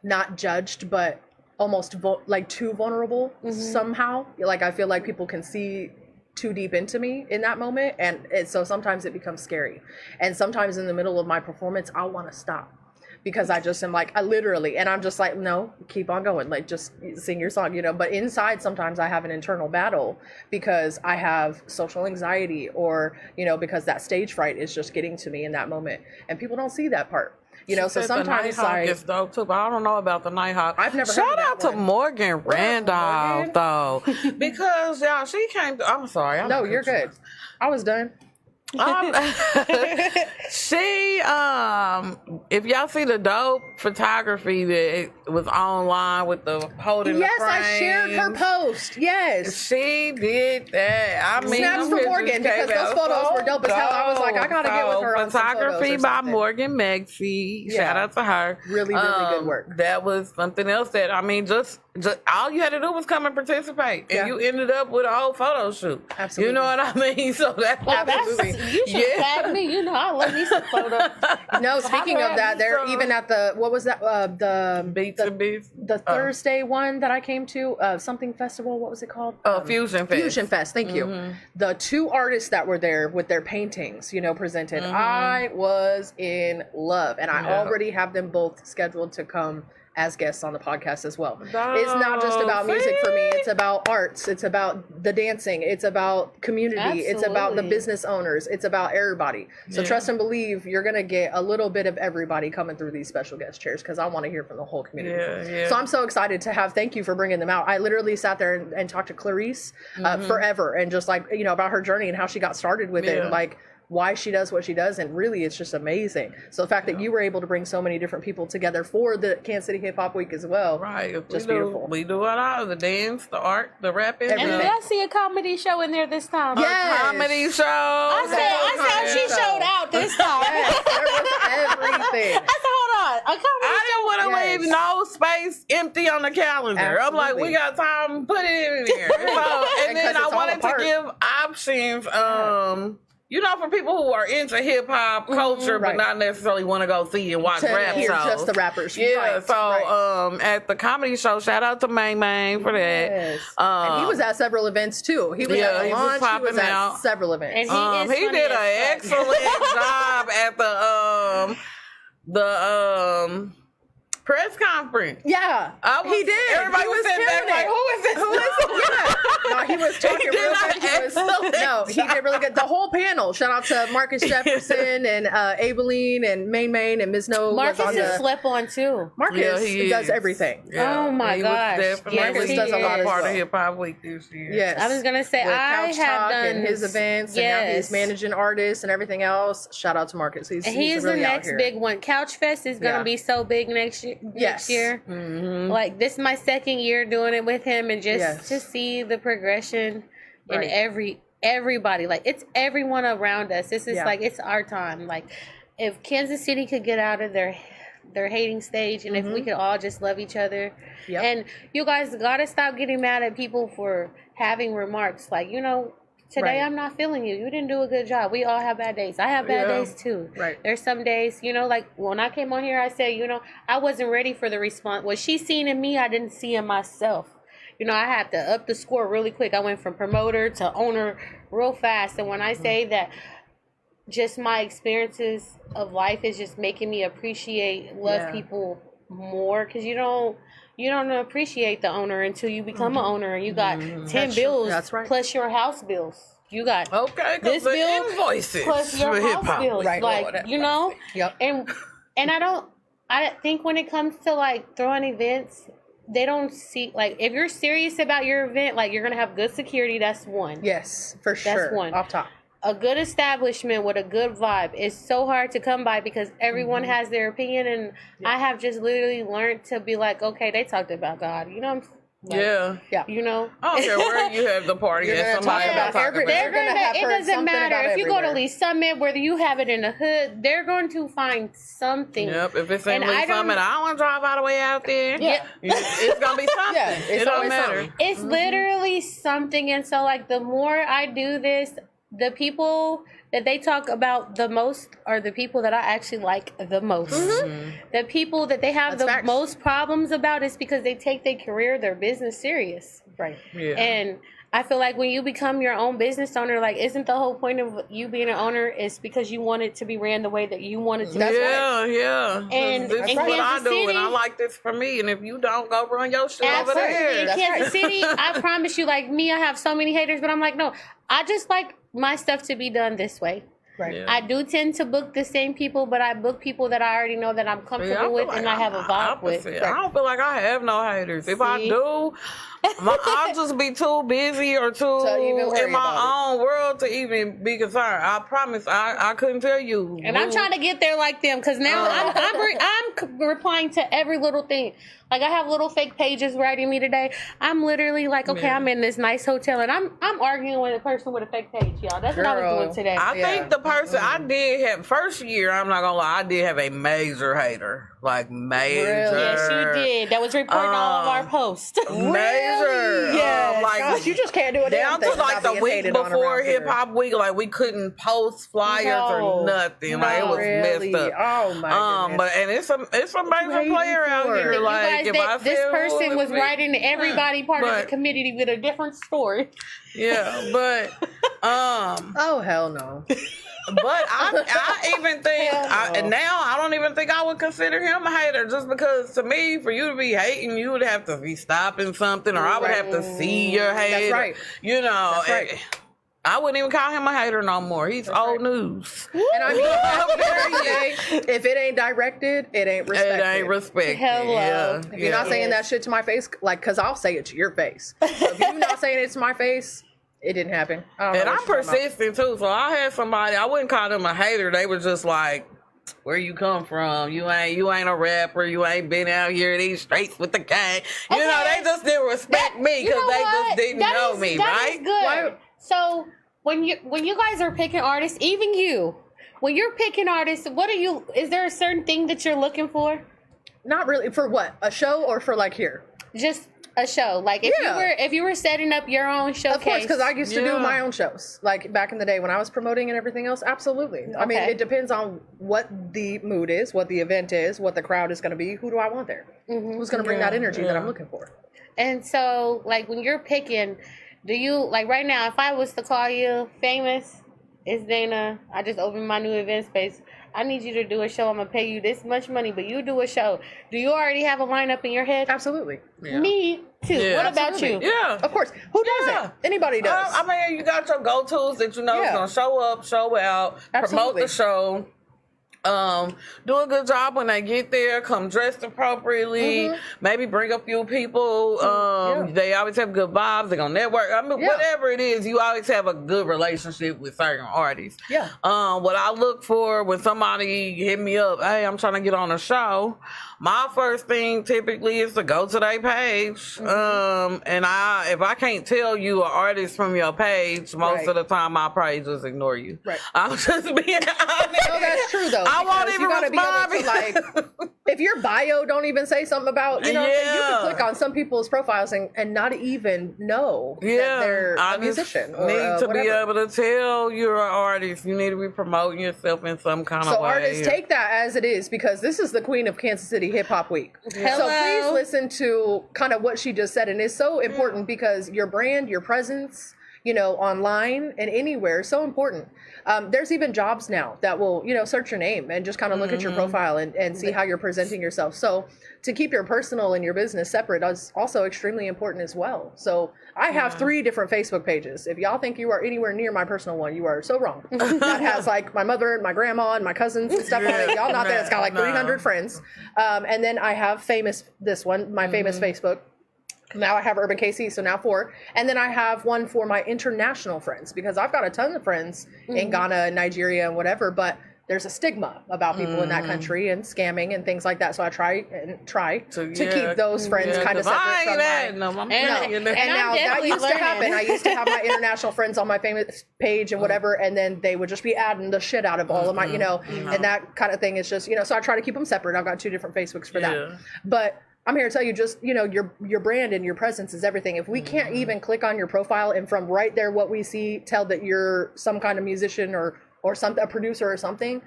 not judged, but almost like too vulnerable somehow. Like I feel like people can see too deep into me in that moment. And so sometimes it becomes scary. And sometimes in the middle of my performance, I want to stop. Because I just am like, and I'm just like, no, keep on going. Like, just sing your song, But inside, sometimes I have an internal battle because I have social anxiety or, because that stage fright is just getting to me in that moment. And people don't see that part, You know, so sometimes the Nighthawk is dope too, but I don't know about the Nighthawk. I've never Shout heard of out that to one. Morgan Randolph though, because y'all, she came. I'm sorry. No, you're good. I was done. She if y'all see the dope photography that was online with the holding Yes, the frames, I shared her post. Yes. she did that. I mean, Snaps them for Morgan, pictures because came those out photos so were dope as hell. I was like, I gotta get with her on some photos photography or by something. Morgan Meggsy. Yeah. Shout out to her. Really, really good work. That was something else that, I mean, just all you had to do was come and participate, and Yeah. you ended up with a whole photo shoot. Absolutely. You know what I mean? So that's Absolutely. You should tag me. You know, I love me some photos. No, speaking of that, they're So- even at the, what was that? Beats and beats. The Thursday one that I came to, something festival. What was it called? Fusion Fest. Fusion Fest. Thank you. The two artists that were there with their paintings, you know, presented. I was in love, and I already have them both scheduled to come as guests on the podcast as well. It's not just about music for me. It's about arts. It's about the dancing. It's about community. It's about the Absolutely. business owners. It's about everybody. So trust and believe you're going to get a little bit of everybody coming through these special guest chairs, because I want to hear from the whole community. Yeah. So I'm so excited to have, thank you for bringing them out. I literally sat there and talked to Clarice forever, and just like, you know, about her journey and how she got started with it, and like why she does what she does, and really it's just amazing. So the fact that you were able to bring so many different people together for the Kansas City Hip Hop Week as well, Right. just we beautiful. We do it all: the dance, the art, the rapping, And Everything. did I see a comedy show in there this time? Yes. comedy show. I said she showed out this time. Yes, there was everything. I said, hold on. A comedy I didn't want to Yes. leave no space empty on the calendar. I'm like, Absolutely. we got time, put it in there. So, and then Because I it's all wanted a part. to give options. You know, for people who are into hip hop culture, right. but not necessarily want to go see and watch To rap hear shows. just the rappers. Yeah, Right, so right. at the comedy show, shout out to Mang Mang for that. Yes. And he was at several events too. He was yeah, at he the was launch. He was popping at out. several events. And he is He funny did as an fuck. excellent job at the press conference. Yeah, he did. Everybody He was sitting back killing like, it. who is this? Who is it? Yeah. No, he was talking He did real an good. He excellent did really good. The whole panel. Shout out to Marcus Jefferson and Aileen and Main and Mizno. Marcus was on is the, slept on too. Marcus Yeah, he does is. everything. Oh my he gosh. Was definitely Yes, he does a lot as part well. of Hip Hop Week this year. Yes. I was gonna say With I Couch have Talk done and his events, and now he's managing artists and everything else. Shout out to Marcus. He's He's really the out next here. big one. Couch Fest is gonna Yeah. be so big next year. Yes. Like this is my second year doing it with him, and just Yes. to see the progression Right. in everybody. Like it's everyone around us. This is Yeah. like it's our time. Like if Kansas City could get out of their hating stage, and if we could all just love each other. Yep. And you guys gotta stop getting mad at people for having remarks like, you know, today Right. I'm not feeling you. You didn't do a good job. We all have bad days. I have bad Yeah. days too. Right. There's some days, you know, like when I came on here, I said, you know, I wasn't ready for the response. What she seen in me, I didn't see in myself. You know, I had to up the score really quick. I went from promoter to owner real fast. And when I say that, just my experiences of life is just making me appreciate, love Yeah. people more, because you don't appreciate the owner until you become an owner and you got 10 That's true. bills That's right. plus your house bills. You got Okay, this because the bill invoices plus your for house hip-hop. bills. Right. Like, you know? Yep. And I think when it comes to like throwing events, they don't see, like, if you're serious about your event, like you're gonna have good security. That's one. Yes, for sure. one. Off top. A good establishment with a good vibe is so hard to come by because everyone has their opinion, and I have just literally learned to be like, okay, they talked about God, you know. Yeah. Yeah. You know. I don't care where you have the party You're at. gonna Somebody talk gonna about talk every- about they're it. gonna have it heard doesn't something matter about if you go to everywhere. Lee Summit, whether you have it in the hood, they're going to find something. Yep, if it's in And I Lee don't- Summit, I don't want to drive all the way out there. Yeah. It's going to be something. Yeah, it's it don't always matter. something. It's literally something. And so, like, the more I do this, the people that they talk about the most are the people that I actually like the most. The people that they have That's the facts. most problems about is because they take their career, their business serious. Right. Yeah. And I feel like when you become your own business owner, like, isn't the whole point of you being an owner is because you want it to be ran the way that you want it to That's be? right. Yeah. And this is in what I Kansas do, and I City- like this for me. And if you don't, go run your shit over Absolutely. there. In That's Kansas right. City, I promise you, like me, I have so many haters, but I'm like, no, I just like my stuff to be done this way. Right. Yeah. I do tend to book the same people, but I book people that I already know that I'm comfortable with and I have a vibe with. I don't feel like I have no haters. If I do, I'll just be too busy or too in my own world to even be concerned. I promise, I couldn't tell you. And I'm trying to get there like them, because now I'm replying to every little thing. Like, I have little fake pages writing me today. I'm literally like, okay, I'm in this nice hotel, and I'm arguing with a person with a fake page, y'all. That's what I was doing today. I think the person I did have, first year, I'm not going to lie, I did have a major hater. Like, major. Really? Yes, you did. That was reporting all of our posts. Major. Yeah. Like, gosh, you just can't do it. Down to like the week before Hip Hop Week, like, we couldn't post flyers or nothing. Like, it was messed up. Oh, my goodness. But, and it's a major player out here. Like, you guys, this person was writing to everybody part of the community with a different story. Yeah, but oh, hell no. But I even think now I don't even think I would consider him a hater, just because to me, for you to be hating, you would have to be stopping something, or I would have to see your hate. That's right. You know, That's right. I wouldn't even call him a hater no more. He's old news. And I mean, if it ain't directed, it ain't respected. It ain't respected. Hello. Yeah. If you're not saying that shit to my face, like, because I'll say it to your face. So if you're not saying it to my face, it didn't happen. And I'm persistent too. So I had somebody, I wouldn't call them a hater. They were just like, where you come from? You ain't a rapper. You ain't been out here in these streets with the gang. You know, they just didn't respect me because they just didn't know me, right? Is good. So when you guys are picking artists, even you, when you're picking artists, is there a certain thing that you're looking for? Not really. For what? A show or for like here? Just a show. Like if you were setting up your own showcase. Of course, because I used to do my own shows. Like back in the day when I was promoting and everything else, absolutely. I mean, it depends on what the mood is, what the event is, what the crowd is going to be. Who do I want there? Mm-hmm. Who's going to bring that energy that I'm looking for? And so, like, when you're picking, do you, like, right now, if I was to call you Faymis, it's Dana, I just opened my new event space, I need you to do a show, I'm going to pay you this much money, but you do a show. Do you already have a lineup in your head? Absolutely. Yeah. Me too. Yeah, what about you? Yeah. Of course. Who doesn't? Anybody does. I mean, you got your go-tos that you know is going to show up, show out, promote the show. Do a good job when they get there, come dressed appropriately, maybe bring a few people. They always have good vibes, they're gonna network. I mean, whatever it is, you always have a good relationship with certain artists. Yeah. What I look for when somebody hit me up, hey, I'm trying to get on a show, my first thing typically is to go to their page. And if I can't tell you an artist from your page, most of the time I probably just ignore you. Right. I'm just being honest. No, that's true though. I won't even respond. Be able to, like, if your bio don't even say something about, you know, you can click on some people's profiles and not even know that they're a musician. Or, need to be able to tell you're an artist. You need to be promoting yourself in some kind of way. So artists, take that as it is, because this is the queen of Kansas City Hip Hop Week. Hello. So please listen to kind of what she just said, and it's so important because your brand, your presence, you know, online and anywhere is so important. There's even jobs now that will, you know, search your name and just kind of look at your profile and see how you're presenting yourself. So to keep your personal and your business separate is also extremely important as well. So I have 3 different Facebook pages. If y'all think you are anywhere near my personal one, you are so wrong. That has like my mother and my grandma and my cousins and stuff on it. Y'all not there. It's got like 300 friends. And then I have Faymis, this one, my Faymis Facebook. Now I have Urban KC, so now 4. And then I have one for my international friends, because I've got a ton of friends in Ghana and Nigeria and whatever, but there's a stigma about people in that country and scamming and things like that. So I try to keep those friends kind of separate from mine. And now that used to happen. I used to have my international friends on my Faymis page and whatever, and then they would just be adding the shit out of all of my, you know, and that kind of thing is just, you know, so I try to keep them separate. I've got 2 different Facebooks for that. But I'm here to tell you, just, you know, your brand and your presence is everything. If we can't even click on your profile and from right there what we see tell that you're some kind of musician or something, a producer or something,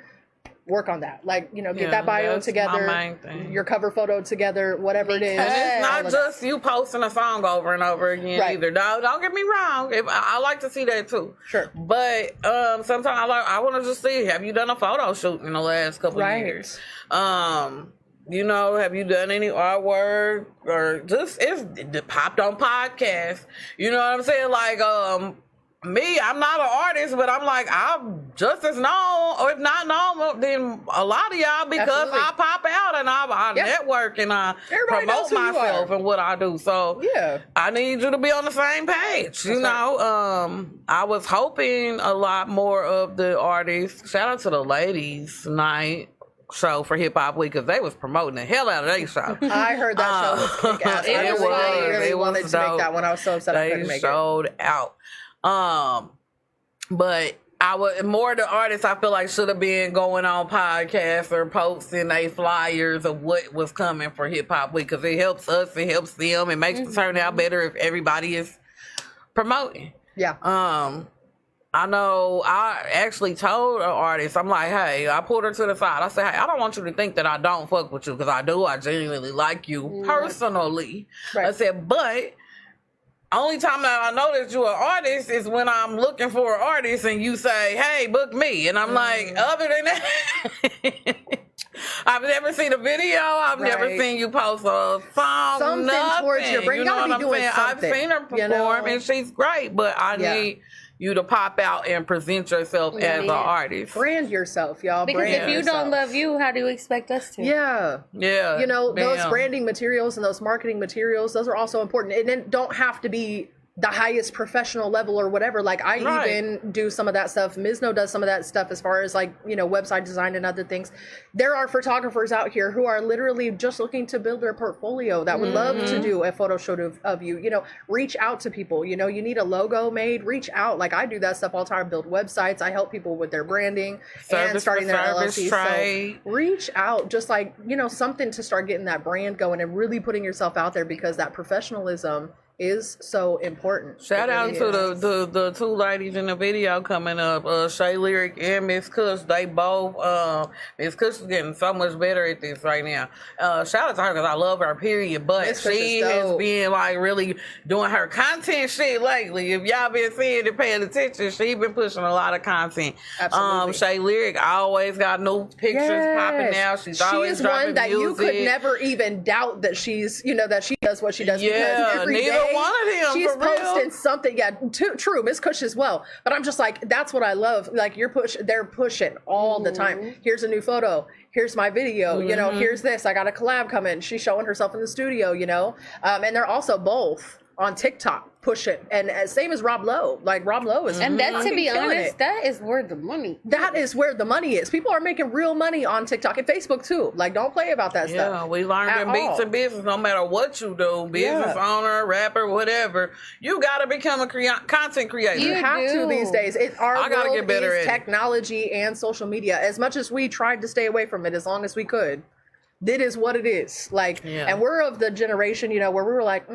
work on that. Like, you know, get that bio together, your cover photo together, whatever it is. And it's not just you posting a song over and over again either. No, don't get me wrong. I like to see that too. Sure. But sometimes I want to just see, have you done a photo shoot in the last couple of years? You know, have you done any artwork or just it's popped on podcasts? You know what I'm saying? Like, me, I'm not an artist, but I'm like, I'm just as known, or if not known, than a lot of y'all because Absolutely. I pop out and I network and I Everybody knows promote who you myself are. and what I do. So I need you to be on the same page. You know, I was hoping a lot more of the artists. Shout out to the ladies' night show for Hip Hop Week because they was promoting the hell out of their show. I heard that show was kick-ass. I really wanted to make that one. I was so upset I couldn't make it. They showed out. But I would more the artists I feel like should have been going on podcasts or posting they flyers of what was coming for Hip Hop Week because it helps us, it helps them, it makes it turn out better if everybody is promoting. Yeah. I know I actually told an artist, I'm like, hey, I pulled her to the side. I said, hey, I don't want you to think that I don't fuck with you because I do. I genuinely like you personally. Right. I said, but only time that I know that you're an artist is when I'm looking for an artist and you say, hey, book me. And I'm like, other than that, I've never seen a video. I've never seen you post a song. Something towards your brain. You know what I'm saying? I've seen her perform and she's great, but I need you to pop out and present yourself as an artist. Brand yourself, y'all. Because brand if you don't love you, how do you expect us to? Yeah. You know, those branding materials and those marketing materials, those are also important. And it don't have to be the highest professional level or whatever. Like I even do some of that stuff. Mizno does some of that stuff as far as like, you know, website design and other things. There are photographers out here who are literally just looking to build their portfolio that would love to do a photo shoot of you. You know, reach out to people. You know, you need a logo made, reach out. Like I do that stuff all the time, build websites. I help people with their branding and starting their LLC. So reach out, just like, you know, something to start getting that brand going and really putting yourself out there because that professionalism is so important. Shout out to the two ladies in the video coming up, Shay Lyric and Miss Kush. They both, Miss Kush is getting so much better at this right now. Shout out to her because I love her, period. But she has been like really doing her content shit lately. If y'all been seeing it, paying attention, she been pushing a lot of content. Absolutely. Shay Lyric always got new pictures popping out. She's always dropping one that music. You could never even doubt that she's, you know, that she does what she does because every day one of them, she's posting something. Yeah, true. Miss Kush as well. But I'm just like, that's what I love. Like they're pushing all the time. Here's a new photo. Here's my video. You know, here's this. I got a collab coming. She's showing herself in the studio. You know, and they're also both on TikTok pushing, and same as Rob Lowe. Like Rob Lowe is, and that, to be honest, that is where the money. That is where the money is. People are making real money on TikTok and Facebook too. Like, don't play about that stuff. Yeah, we learned in beats and business. No matter what you do, business owner, rapper, whatever, you gotta become a content creator. You have to these days. Our world is technology and social media. As much as we tried to stay away from it, as long as we could, it is what it is. Like, and we're of the generation, you know, where we were like.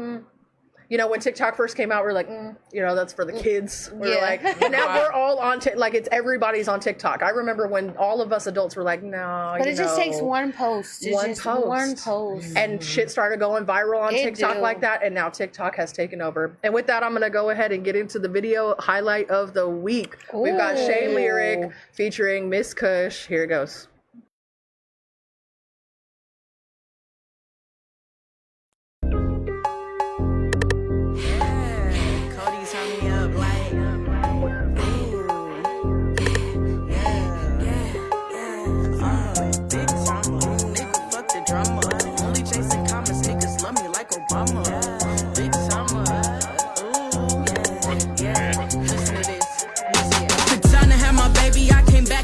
You know, when TikTok first came out, we were like, you know, that's for the kids. We're like, and now we're all on like it's everybody's on TikTok. I remember when all of us adults were like, no, but it just takes one post. One post. And shit started going viral on TikTok like that. And now TikTok has taken over. And with that, I'm going to go ahead and get into the video highlight of the week. Ooh. We've got Shay Lyric featuring Miss Kush. Here it goes.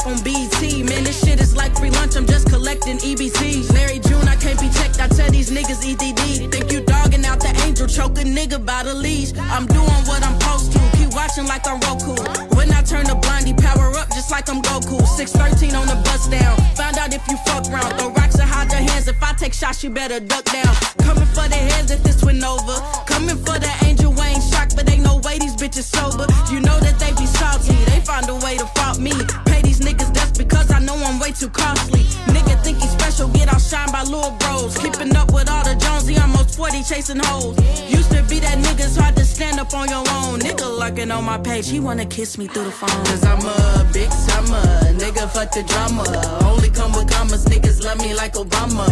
On BT, man, this shit is like free lunch. I'm just collecting EBTs. Larry June, I can't be checked. I tell these niggas EDD. Think you dogging out the angel, choke a nigga by the leash. I'm doing what I'm supposed to. Keep watching like I'm Roku. When I turn the blindie, power up just like I'm Goku. 613 on the bus down. Find out if you fuck round. Throw rocks and hide your hands. If I take shots, you better duck down. Coming for the heads if this went over. Coming for the angel, we ain't shocked, but ain't no way these bitches sober. You know that they be salty. They find a way to fault me. Pay these niggas, that's because I know I'm way too costly. Nigga think he's special, get outshined by little bros. Keeping up with all the Jonesy, almost 40 chasing hoes. Used to be that nigga's hard to stand up on your own. Nigga lurking on my page, he wanna kiss me through the phone. Cause I'm a big summer, nigga fuck the drama. Only come with commas, niggas love me like Obama.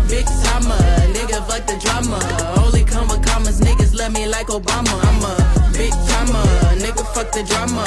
Big summer, nigga fuck the drama. Only come with commas, niggas love me like Obama. I'm a big big timer, nigga, fuck the drama.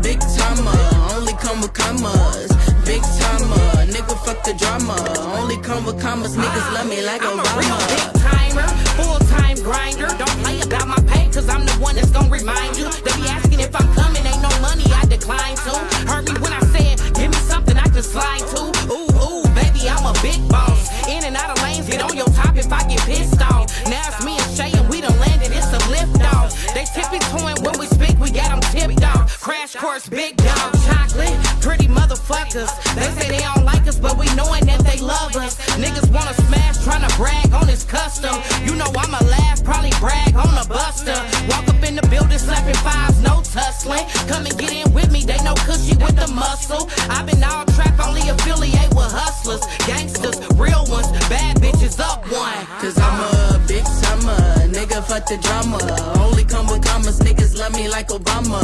Big timer, only come with commas. Big timer, nigga, fuck the drama. Only come with commas, niggas love me like Obama. I'm a real big timer, full-time grinder. Don't play about my pay, cause I'm the one that's gonna remind you. They be asking if I'm coming, ain't no money, I decline to. Heard me when I said, give me something I can slide to. Ooh, baby, I'm a big boss. In and out of lanes, get on your top if I get pissed off. Now it's me and Shay and we done landed, it's a lift off. They tippy-toeing when we speak, we got them tipped off. Crash course, big dog, chocolate, pretty motherfuckers. They say they don't like us, but we knowing that they love us. Niggas wanna smash, tryna brag on this custom. You know I'ma laugh, probably brag on a buster. Walk up in the building, slapping fives, no tussling. Come and get in with me, they know cushy with the muscle. I've been all trap, only affiliate with hustlers. Gangsters, real ones, bad bitches up one. Cause I'm a big timer, nigga, fuck the drama. Only come with commas, niggas love me like Obama.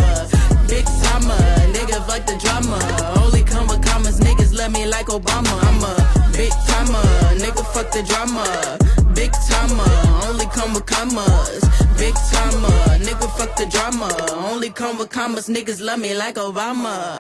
Big timer, nigga, fuck the drama. Only come with commas, niggas love me like Obama. I'm a big timer, nigga, fuck the drama. Big timer, only come with commas. Big timer, nigga, fuck the drama. Only come with commas, niggas love me like Obama.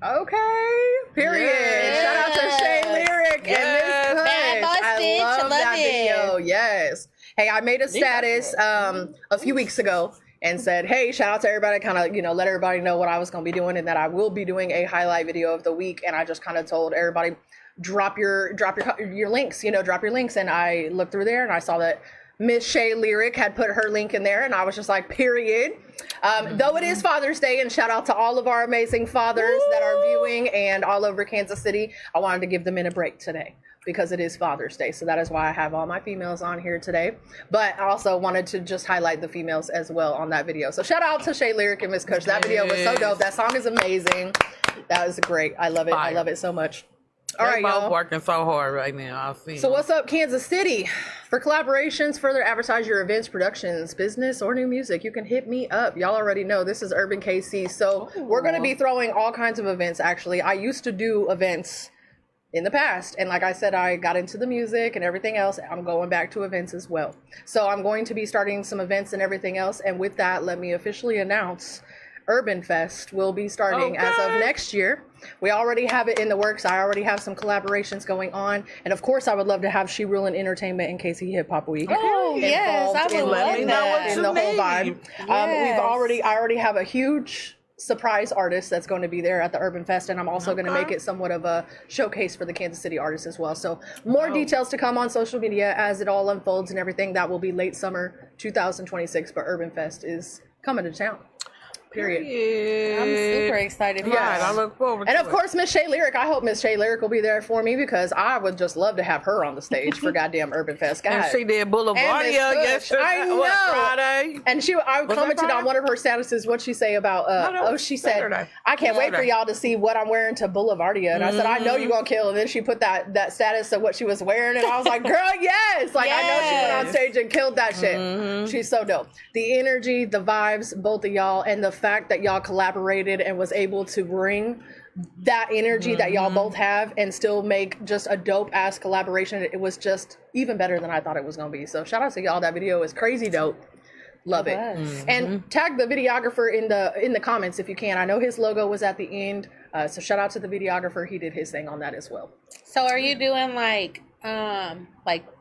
Okay, period. Yes. Shout out to Shay Lyric and Miss Bad boss Kush. I bitch, love I that love it. video. Yes. Hey, I made a status a few weeks ago and said, hey, shout out to everybody, kind of, let everybody know what I was going to be doing and that I will be doing a highlight video of the week. And I just kind of told everybody, drop your links, drop your links. And I looked through there and I saw that Miss Shay Lyric had put her link in there, and I was just like, period. Though it is Father's Day, and shout out to all of our amazing fathers that are viewing and all over Kansas City, I wanted to give them a break today because it is Father's Day. So that is why I have all my females on here today. But I also wanted to just highlight the females as well on that video. So shout out to Shay Lyric and Miss Kush. That video was so dope. That song is amazing. That was great. I love it. Fire. I love it so much. All They're right, both y'all. working so hard right now. I see. So what's up, Kansas City? For collaborations, further advertise your events, productions, business, or new music, you can hit me up. Y'all already know this is Urban KC. So we're going to be throwing all kinds of events, actually. I used to do events in the past. And like I said, I got into the music and everything else. I'm going back to events as well. So I'm going to be starting some events and everything else. And with that, let me officially announce Urban Fest will be starting as of next year. We already have it in the works. I already have some collaborations going on. And of course, I would love to have She Rulin' Entertainment and KC Hip Hop Week Oh, yes, I would love that. in the whole vibe. I already have a huge surprise artist that's going to be there at the Urban Fest, and I'm also going to make it somewhat of a showcase for the Kansas City artists as well. So more details to come on social media as it all unfolds and everything. That will be late summer 2026, but Urban Fest is coming to town. Period. I'm super excited. Right, I look forward to And it. of course, Miss Shay Lyric. I hope Miss Shay Lyric will be there for me because I would just love to have her on the stage for goddamn Urban Fest. God. And she did Boulevardia yesterday. I know. Friday. And I commented Friday? on one of her statuses. What'd she say about? She said, Saturday. "I can't wait for y'all to see what I'm wearing to Boulevardia." And I said, "I know you're gonna kill." And then she put that status of what she was wearing, and I was like, "Girl, yes!" Like I know she went on stage and killed that shit. She's so dope. The energy, the vibes, both of y'all, and the fact that y'all collaborated and was able to bring that energy that y'all both have and still make just a dope ass collaboration. It was just even better than I thought it was gonna be. So shout out to y'all. That video is crazy dope. Love it. And tag the videographer in the comments if you can. I know his logo was at the end. So shout out to the videographer. He did his thing on that as well. So are you doing like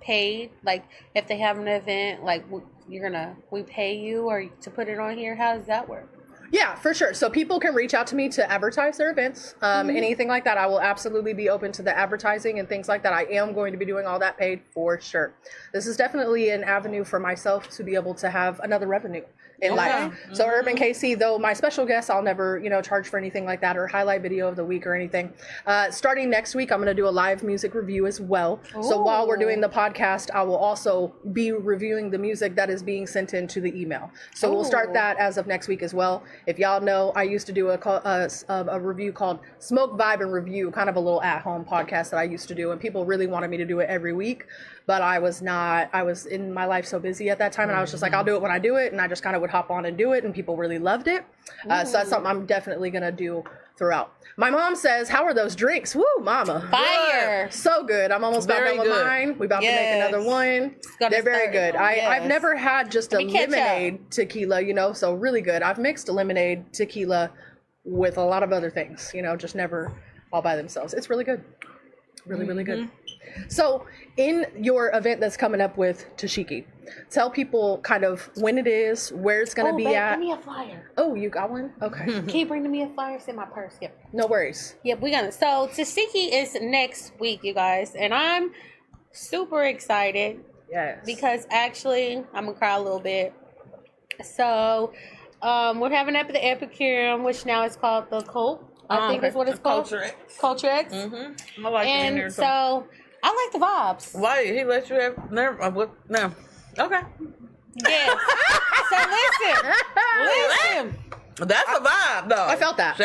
paid, like if they have an event, like we pay you or to put it on here? How does that work? Yeah, for sure. So people can reach out to me to advertise their events, anything like that. I will absolutely be open to the advertising and things like that. I am going to be doing all that paid for sure. This is definitely an avenue for myself to be able to have another revenue in life. So Urban KC, though my special guest, I'll never, charge for anything like that or highlight video of the week or anything. Starting next week, I'm going to do a live music review as well. So while we're doing the podcast, I will also be reviewing the music that is being sent into the email. So we'll start that as of next week as well. If y'all know, I used to do a review called Smoke, Vibe, and Review, kind of a little at-home podcast that I used to do, and people really wanted me to do it every week. but I was in my life so busy at that time, and I was just like, I'll do it when I do it, and I just kind of would hop on and do it, and people really loved it. So that's something I'm definitely gonna do throughout. My mom says, how are those drinks? Woo, mama. Fire. So good. I'm almost about done with mine. We're about to make another one. They're very good. I've never had just a lemonade tequila, you know, so really good. I've mixed a lemonade tequila with a lot of other things, you know, just never all by themselves. It's really good. Really, really good. So in your event that's coming up with Tashiki, tell people kind of when it is, where it's going to be at. Give me a flyer. Oh, you got one? Okay. Can you bring me a flyer? It's in my purse. Yep. No worries. Yep, we're gonna. So Tashiki is next week, you guys, and I'm super excited. Yes. Because actually, I'm gonna cry a little bit. So, we're having up at the Epicureum, which now is called the Cult. I think is what it's called. Culture X. I like and it in there, so I like the vibes. Why he let you have no? Okay. Yes. So listen. That's a vibe, though. I felt that.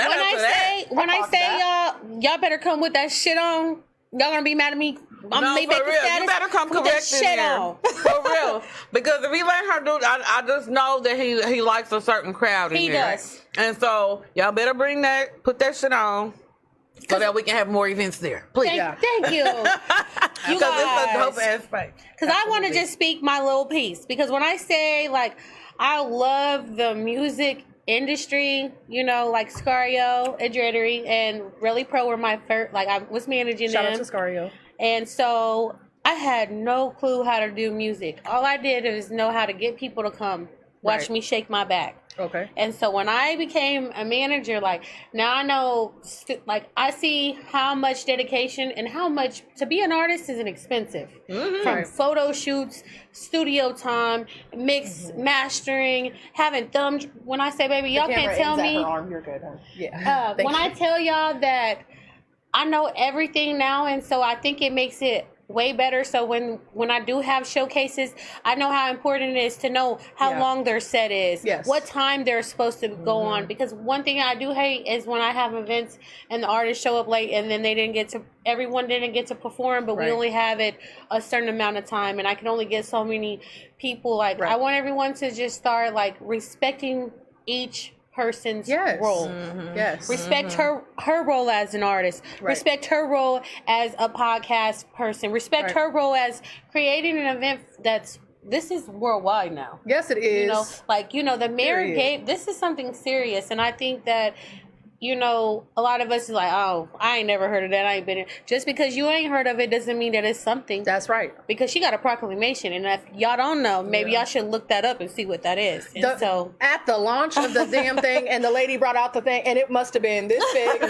When I say y'all better come with that shit on. Y'all gonna be mad at me? I'm no, gonna for real. You better come correct in here. For real. Because if he let her do, I just know that he likes a certain crowd in here. He does. And so y'all better put that shit on, so that we can have more events there. Please. Thank you. You guys. It's a dope aspect. Because I want to just speak my little piece. Because when I say, like, I love the music industry, you know, like Scario and Dreddery and Really Pro were my first, like, I was managing them. Shout out to Scario. And so I had no clue how to do music. All I did is know how to get people to come watch me shake my back. Okay. And so when I became a manager, like, now I know, like, I see how much dedication and how much to be an artist is expensive. From photo shoots, studio time, mastering, having when I say, baby, y'all can't tell me. Her arm. You're good, huh? Yeah. When I tell y'all that I know everything now, and so I think it makes it way better. So when I do have showcases, I know how important it is to know how long their set is, what time they're supposed to go on. Because one thing I do hate is when I have events and the artists show up late and then everyone didn't get to perform, but we only have it a certain amount of time, and I can only get so many people. Like, I want everyone to just start, like, respecting each person's role. Respect her role as an artist. Respect her role as a podcast person. Respect her role as creating an event this is worldwide now. Yes, it is. You know, like, you know, the mayor gave, this is something serious, and I think that, you know, a lot of us is like, oh, I ain't never heard of that. I ain't been in. Just because you ain't heard of it doesn't mean that it's something. That's right. Because she got a proclamation, and if y'all don't know, maybe y'all should look that up and see what that is. And so at the launch of the damn thing, and the lady brought out the thing, and it must have been this big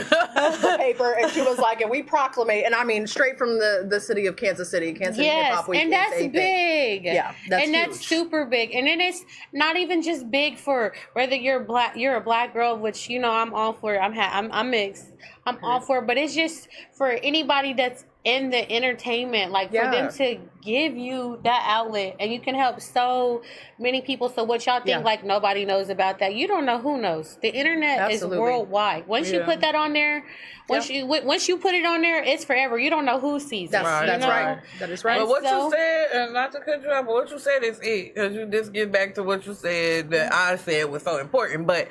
paper, and she was like, and we proclamate, and I mean, straight from the city of Kansas City Hip Hop Week. And that's big. Yeah, that's huge. That's super big. And it is not even just big for whether you're a black girl, which, you know, I'm all for. I'm mixed. I'm all for it, but it's just for anybody that's in the entertainment, like for them to give you that outlet, and you can help so many people. So what y'all think, like, nobody knows about that? You don't know who knows. The internet is worldwide. Once you put that on there, once you put it on there, it's forever. You don't know who sees it. That's right. That is right. But what you said, and not to cut you off, but what you said is it, because you just get back to what you said that I said was so important. But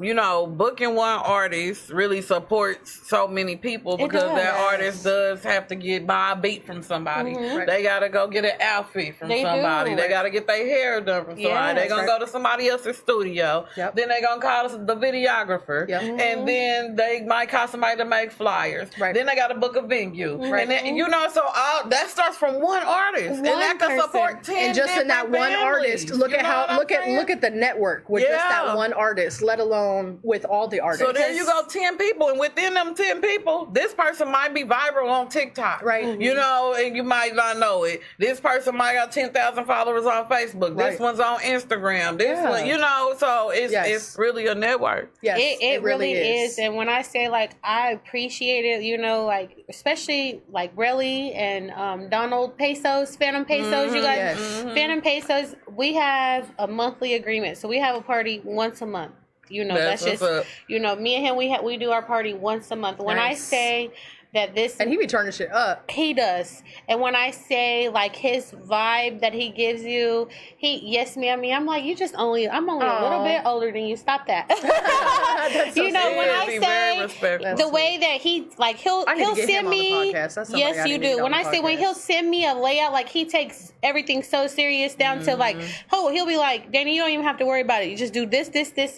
you know, booking one artist really supports so many people, because that artist does have to buy a beat from somebody. They gotta go get an outfit from somebody. They gotta get their hair done from somebody. They gonna go to somebody else's studio. Then they gonna call the videographer, and then they might call somebody to make flyers. Then they gotta book a venue, and then, you know, so all that starts from one artist, and that can support 10. And just in that one artist, look at the network with just that one artist, let alone with all the artists. So there you go, 10 people, and within them 10 people, this person might be viral on TikTok, you know, and you might not know it. This person might got 10,000 followers on Facebook. This one's on Instagram. This one, you know, so it's really a network. Yes, it really is. And when I say, like, I appreciate it, you know, like, especially like Relly and Donald Pesos, Phantom Pesos, you guys. Phantom Pesos, we have a monthly agreement, so we have a party once a month. You know, that's just, you know, me and him, we do our party once a month. When I say that this And he be turning shit up. he does. And when I say like his vibe that he gives you, yes ma'am, I'm like, I'm only a little bit older than you. Stop that. That's so you know, sweet. when Be I very say respectful. the way that he like he'll get him send on the me podcast. That's somebody I yes you need to get do. on When the I say when podcast. he'll send me a layout, like he takes everything so serious down to like he'll be like, Danny, you don't even have to worry about it. You just do this,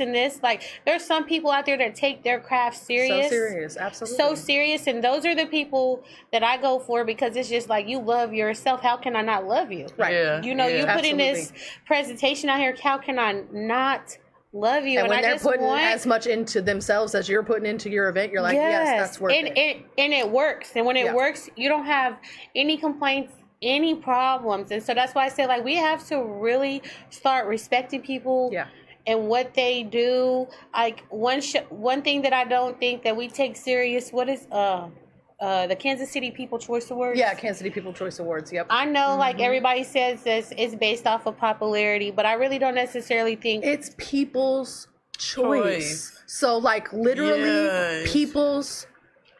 and this. Like there's some people out there that take their craft serious. So serious, absolutely. So serious, and those are the people that I go for because it's just like you love yourself. How can I not love you? Right. Yeah. You know, you put in this presentation out here. How can I not love you? And when I they're just putting want, as much into themselves as you're putting into your event, you're like, yes, that's worth it. And it works. And when it Yeah. works, you don't have any complaints, any problems. And so that's why I say like we have to really start respecting people. Yeah. And what they do, like one thing that I don't think that we take serious. What is the Kansas City People Choice Awards? Yeah, Kansas City People Choice Awards. Yep. I know, like everybody says this is based off of popularity, but I really don't necessarily think It's people's choice. So, like, literally, Yes. people's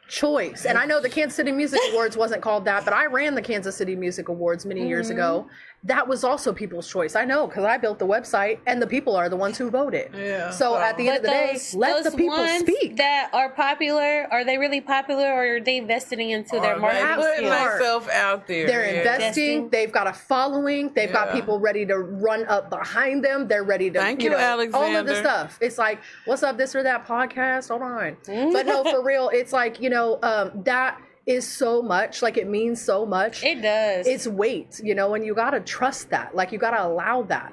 choice. And I know the Kansas City Music Awards wasn't called that, but I ran the Kansas City Music Awards many years ago. That was also people's choice. I know, because I built the website, and the people are the ones who voted. Yeah. So at the end of the day, let the people ones speak. that are popular, are they really popular, or are they investing into their Or marketing? they putting skills? themselves out there. They're yeah. investing. They've got a following. They've got Yeah. people ready to run up behind them. They're ready to, Thank you, know, all of the Alexander. stuff. It's like, what's up, this or that podcast? Hold on. But no, for real, it's like, that is so much. Like, it means so much. It does. It's weight, and you got to trust that. Like, you got to allow that,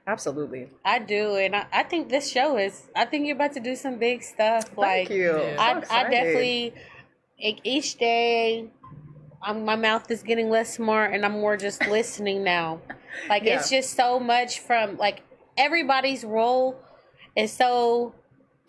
Absolutely. I do, and I think this show I think you're about to do some big stuff. Thank you. So I excited. definitely, each day, my mouth is getting less smart, and I'm more just listening now. Like, Yeah. it's just so much from, like, everybody's role is so,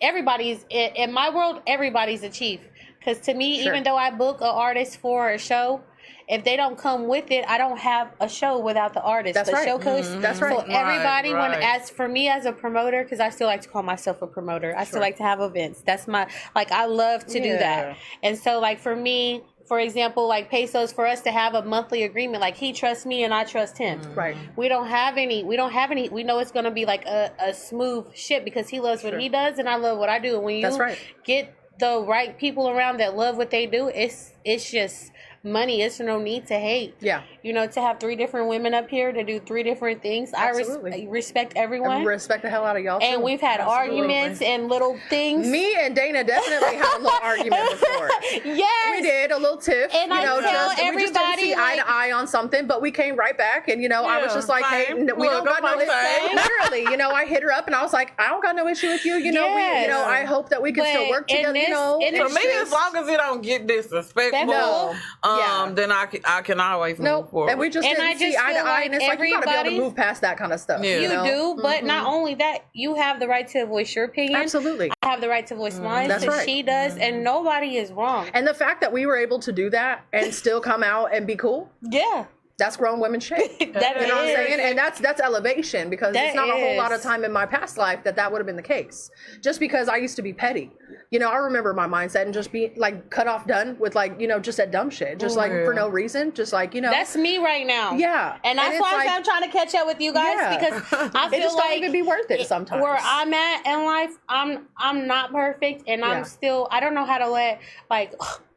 everybody's, in my world, everybody's a chief. Because to me, Sure. even though I book an artist for a show, if they don't come with it, I don't have a show without the artist. That's the right. show coach. That's right. So everybody, Right. as for me as a promoter, because I still like to call myself a promoter. I still like to have events. That's my, like, I love to do Yeah. that. And so, like, for me, for example, like Pesos, for us to have a monthly agreement, like he trusts me and I trust him. Right. We don't have any, we know it's going to be like a smooth ship because he loves what he does and I love what I do. And when you That's right. get the right people around that love what they do, it's just money. It's no need to hate. Yeah. To have 3 different women up here to do 3 different things. Absolutely. I respect everyone. I respect the hell out of y'all. And too. we've had Absolutely. arguments and little things. Me and Dana definitely had a little argument before. Yes. We did a little tiff. And I tell we just didn't everybody, see eye to eye on something, but we came right back. And I was just like, hey, same. we don't Look, got no I'm issue. same. Literally, I hit her up and I was like, I don't got no issue with you. Yes. I hope that we can still But work in together. this- in For it's me, as long as it don't get disrespectful, No. Yeah. then I can always move forward. And we just And didn't I see just eye to feel eye. like And it's like, you got to be able to everybody- move past that kind of stuff. Yeah. You do, but not only that, you have the right to voice your opinion. Absolutely. I have the right to voice mine. That's so right. she does, and nobody is wrong. And the fact that we were able to do that and still come out and be cool, Yeah. that's grown women shit. That You know what I'm is. saying? And that's elevation, because That it's not a whole lot of is. time in my past life that would have been the case. Just because I used to be petty. I remember my mindset and just be like cut off done with just that dumb shit. Just like for no reason. Just like, That's me right now. Yeah. And that's it's why like- I'm trying to catch up with you guys Yeah. because I it feel just like don't even be worth it sometimes. where I'm at in life, I'm not perfect, and Yeah. I'm still, I don't know how to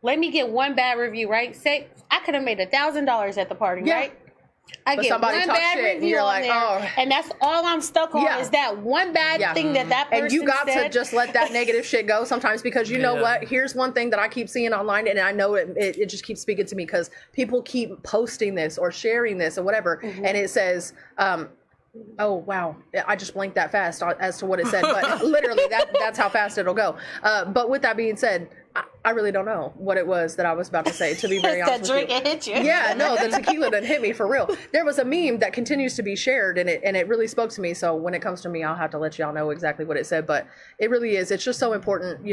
let me get one bad review, right? Say I could have made $1,000 at the party, Yeah. right? I But get somebody one talk bad shit and review you're on like, there, oh. and that's all I'm stuck on Yeah. is that one bad Yeah. thing that person and you got said. to just let that negative shit go sometimes, because you know Yeah. what? Here's one thing that I keep seeing online, and I know it just keeps speaking to me, because people keep posting this or sharing this or whatever, and it says, oh wow, I just blinked that fast as to what it said, but literally that's how fast it'll go. But with that being said, I really don't know what it was that I was about to say, to be very that honest with drink you. and hit you. Yeah, no, the tequila done hit me for real. There was a meme that continues to be shared, and it really spoke to me. So when it comes to me, I'll have to let y'all know exactly what it said. But it really is. It's just so important,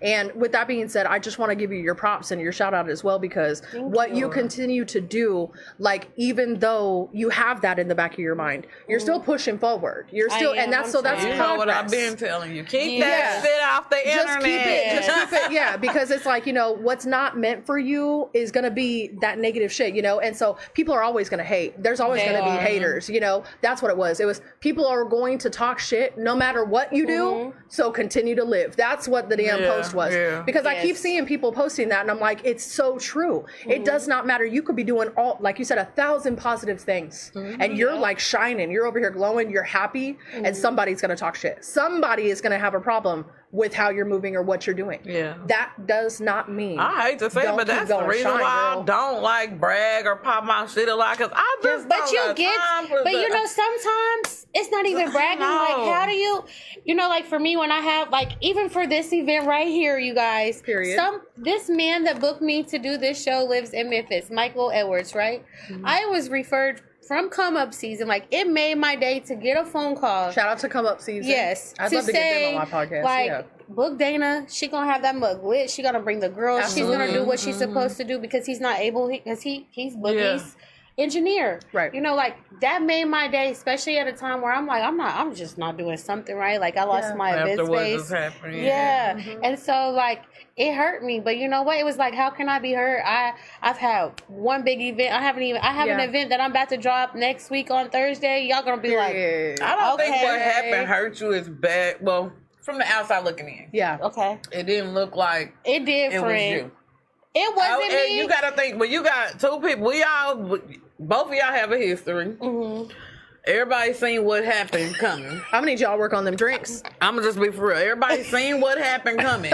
And with that being said, I just want to give you your props and your shout out as well, because what you continue to do, like, even though you have that in the back of your mind, you're still pushing forward. You're still, I am, and that's I'm so that's trying. You know what I've progress. been telling you. Keep Yeah. that shit off the Just internet. keep it. Just keep it. Yeah. Yeah, because it's like, what's not meant for you is going to be that negative shit, and so people are always going to hate. There's always going to be haters, that's what it was. It was people are going to talk shit no matter what you do, so continue to live. That's what the damn post was. Because I keep seeing people posting that and I'm like, it's so true. It does not matter. You could be doing all, like you said, 1,000 positive things and you're like shining. You're over here glowing. You're happy and somebody's going to talk shit. Somebody is going to have a problem with how you're moving or what you're doing. Yeah. That does not mean. I hate to say it, but that's the reason why I don't like brag or pop my shit a lot, because I just but sometimes it's not even bragging. Like, how do you like for me, when I have, like, even for this event right here, you guys, this man that booked me to do this show lives in Memphis, Michael Edwards, right? I was referred from Come Up Season. Like, it made my day to get a phone call. Shout out to Come Up Season. Yes. I'd love to get them on my podcast. Like, book Dana. She gonna have that mug lit. She gonna bring the girls. Absolutely. She's gonna do what she's supposed to do because he's not able, because he's Boogie's engineer. Right. Like, that made my day, especially at a time where I'm like, I'm just not doing something right. Like, I lost my event space. And so, like, it hurt me, but you know what? It was like, how can I be hurt? I've had one big event. I have an event that I'm about to drop next week on Thursday. Y'all gonna be like, I don't think what happened hurt you is bad. Well, from the outside looking in. Yeah. Okay. It didn't look like it did, it friend. was you. It wasn't me. You gotta think, when you got two people, both of y'all have a history. Everybody seen what happened coming. I'm gonna need y'all work on them drinks. I'm gonna just be for real. Everybody seen what happened coming.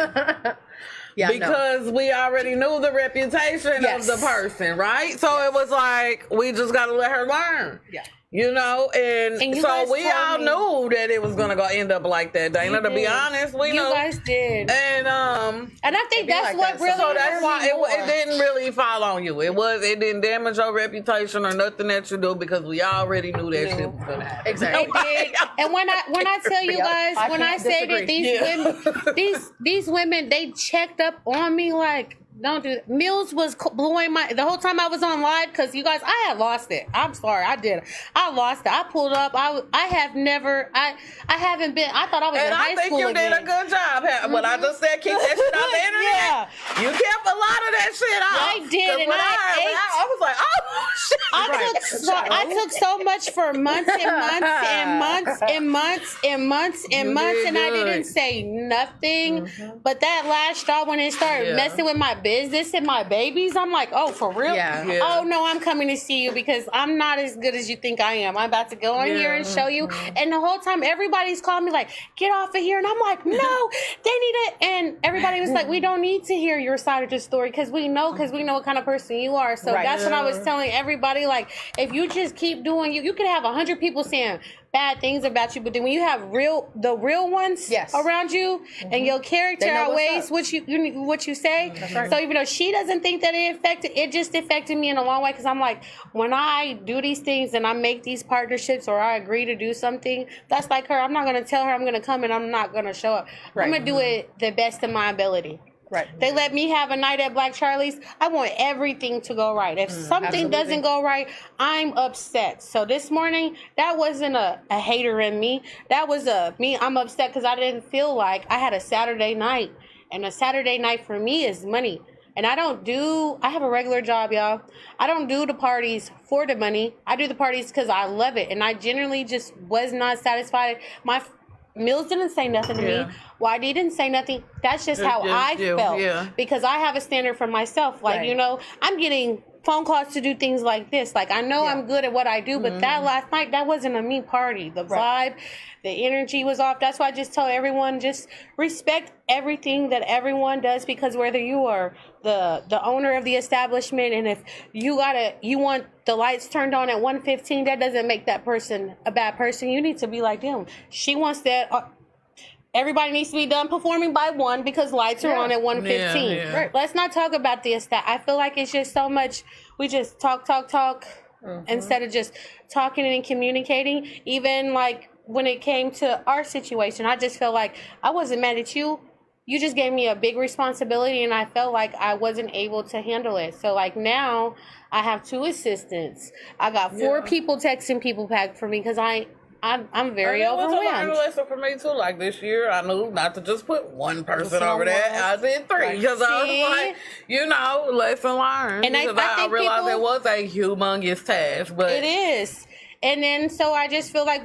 Because we already knew the reputation of the person, right? So it was like, we just gotta let her learn. Yeah. And so we all knew that it was gonna end up like that, Dana. To be honest, we knew. You guys did. And I think that's what really. So that's why it didn't really fall on you. It didn't damage your reputation or nothing that you do, because we already knew that shit was gonna happen. Exactly. It did. And when I tell you guys, when I say that these women, they checked up on me like. Don't do that. Mills was blowing the whole time I was on live, because you guys, I had lost it. I'm sorry, I did. I lost it. I pulled up. I haven't been. I thought I was in high school. And I think you did a good job. What I just said, keep that shit on the internet. You kept a lot of that shit off. I did, and I was like, oh shit. I took so much for months and months and months and months and months and months, and I didn't say nothing. But that last straw, when it started messing with my business and my babies, I'm like, oh, for real? Oh no, I'm coming to see you because I'm not as good as you think I am. I'm about to go in here and show you. And the whole time everybody's calling me like, get off of here, and I'm like, no, they need it. And everybody was like, we don't need to hear your side of the story, because we know what kind of person you are. So that's what I was telling everybody, like, if you just keep doing you could have 100 people saying bad things about you, but then when you have the real ones around you, and your character outweighs what you say. So even though she doesn't think that it just affected me in a long way, because I'm like, when I do these things and I make these partnerships or I agree to do something, that's like her. I'm not going to tell her I'm going to come and I'm not going to show up. I'm going to do it the best of my ability. Right. They let me have a night at Black Charlie's. I want everything to go right. If something doesn't go right, I'm upset. So this morning, that wasn't a hater in me. That was me. I'm upset because I didn't feel like I had a Saturday night. And a Saturday night for me is money. And I have a regular job, y'all. I don't do the parties for the money. I do the parties because I love it. And I generally just was not satisfied. Mills didn't say nothing to me. YD didn't say nothing. That's just how I felt. Because I have a standard for myself. Like, I'm getting phone calls to do things like this. Like, I know I'm good at what I do, but that last night, that wasn't a me party. The vibe, the energy was off. That's why I just tell everyone, just respect everything that everyone does, because whether you are the owner of the establishment, and if you want the lights turned on at 1:15, that doesn't make that person a bad person. You need to be like them. She wants that. Everybody needs to be done performing by 1 because lights are on at 1:15. Right. Let's not talk about this. I feel like it's just so much. We just talk instead of just talking and communicating. Even like when it came to our situation, I just felt like I wasn't mad at you. You just gave me a big responsibility, and I felt like I wasn't able to handle it. So like now I have 2 assistants. I got 4 people texting people back for me because I'm very It was a learning overwhelmed. lesson for me too. Like this year, I knew not to just put one person Someone. over there. I did 3 because I See? was like, lesson learned. And I because I think realized people- it was a humongous task, but It is. And then so I just feel like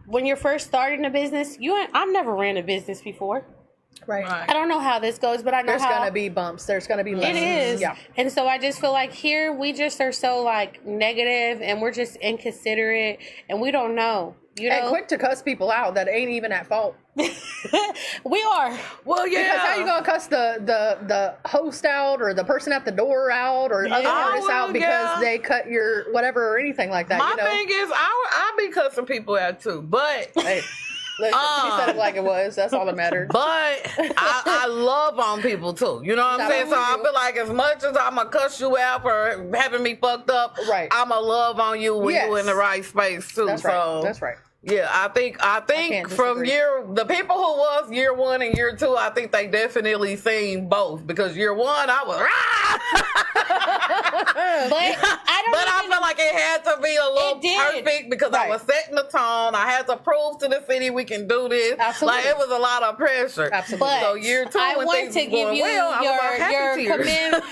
when you're first starting a business, I've never ran a business before. Right. Right. I don't know how this goes, but I know There's how gonna be bumps. There's gonna be it lessons. is. Yeah. And so I just feel like here we just are so like negative and we're just inconsiderate and we don't know. You know, And quick to cuss people out that ain't even at fault. we are. well, yeah. Because how you gonna cuss the host out or the person at the door out or other artists well, out because yeah. they cut your whatever or anything like that? My you know? thing is, I be cussing people out too, but. Hey, listen, she said it like it was. That's all that mattered. But I love on people too. You know what I'm That's saying? So what we I do. feel like as much as I'm going to cuss you out for having me fucked up, Right. I'm going to love on you when Yes. you in the right space too. That's so right. That's right. Yeah, I think can't from disagree. the people who was year 1 and year 2, I think they definitely seen both because year 1 I was But I don't but I felt like it had to be a little It did. perfect because I Right. was setting the tone. I had to prove to the city we can do this. Absolutely. Like it was a lot of pressure. Absolutely. But So year 2, I when want things to was give going you well, I was like, happy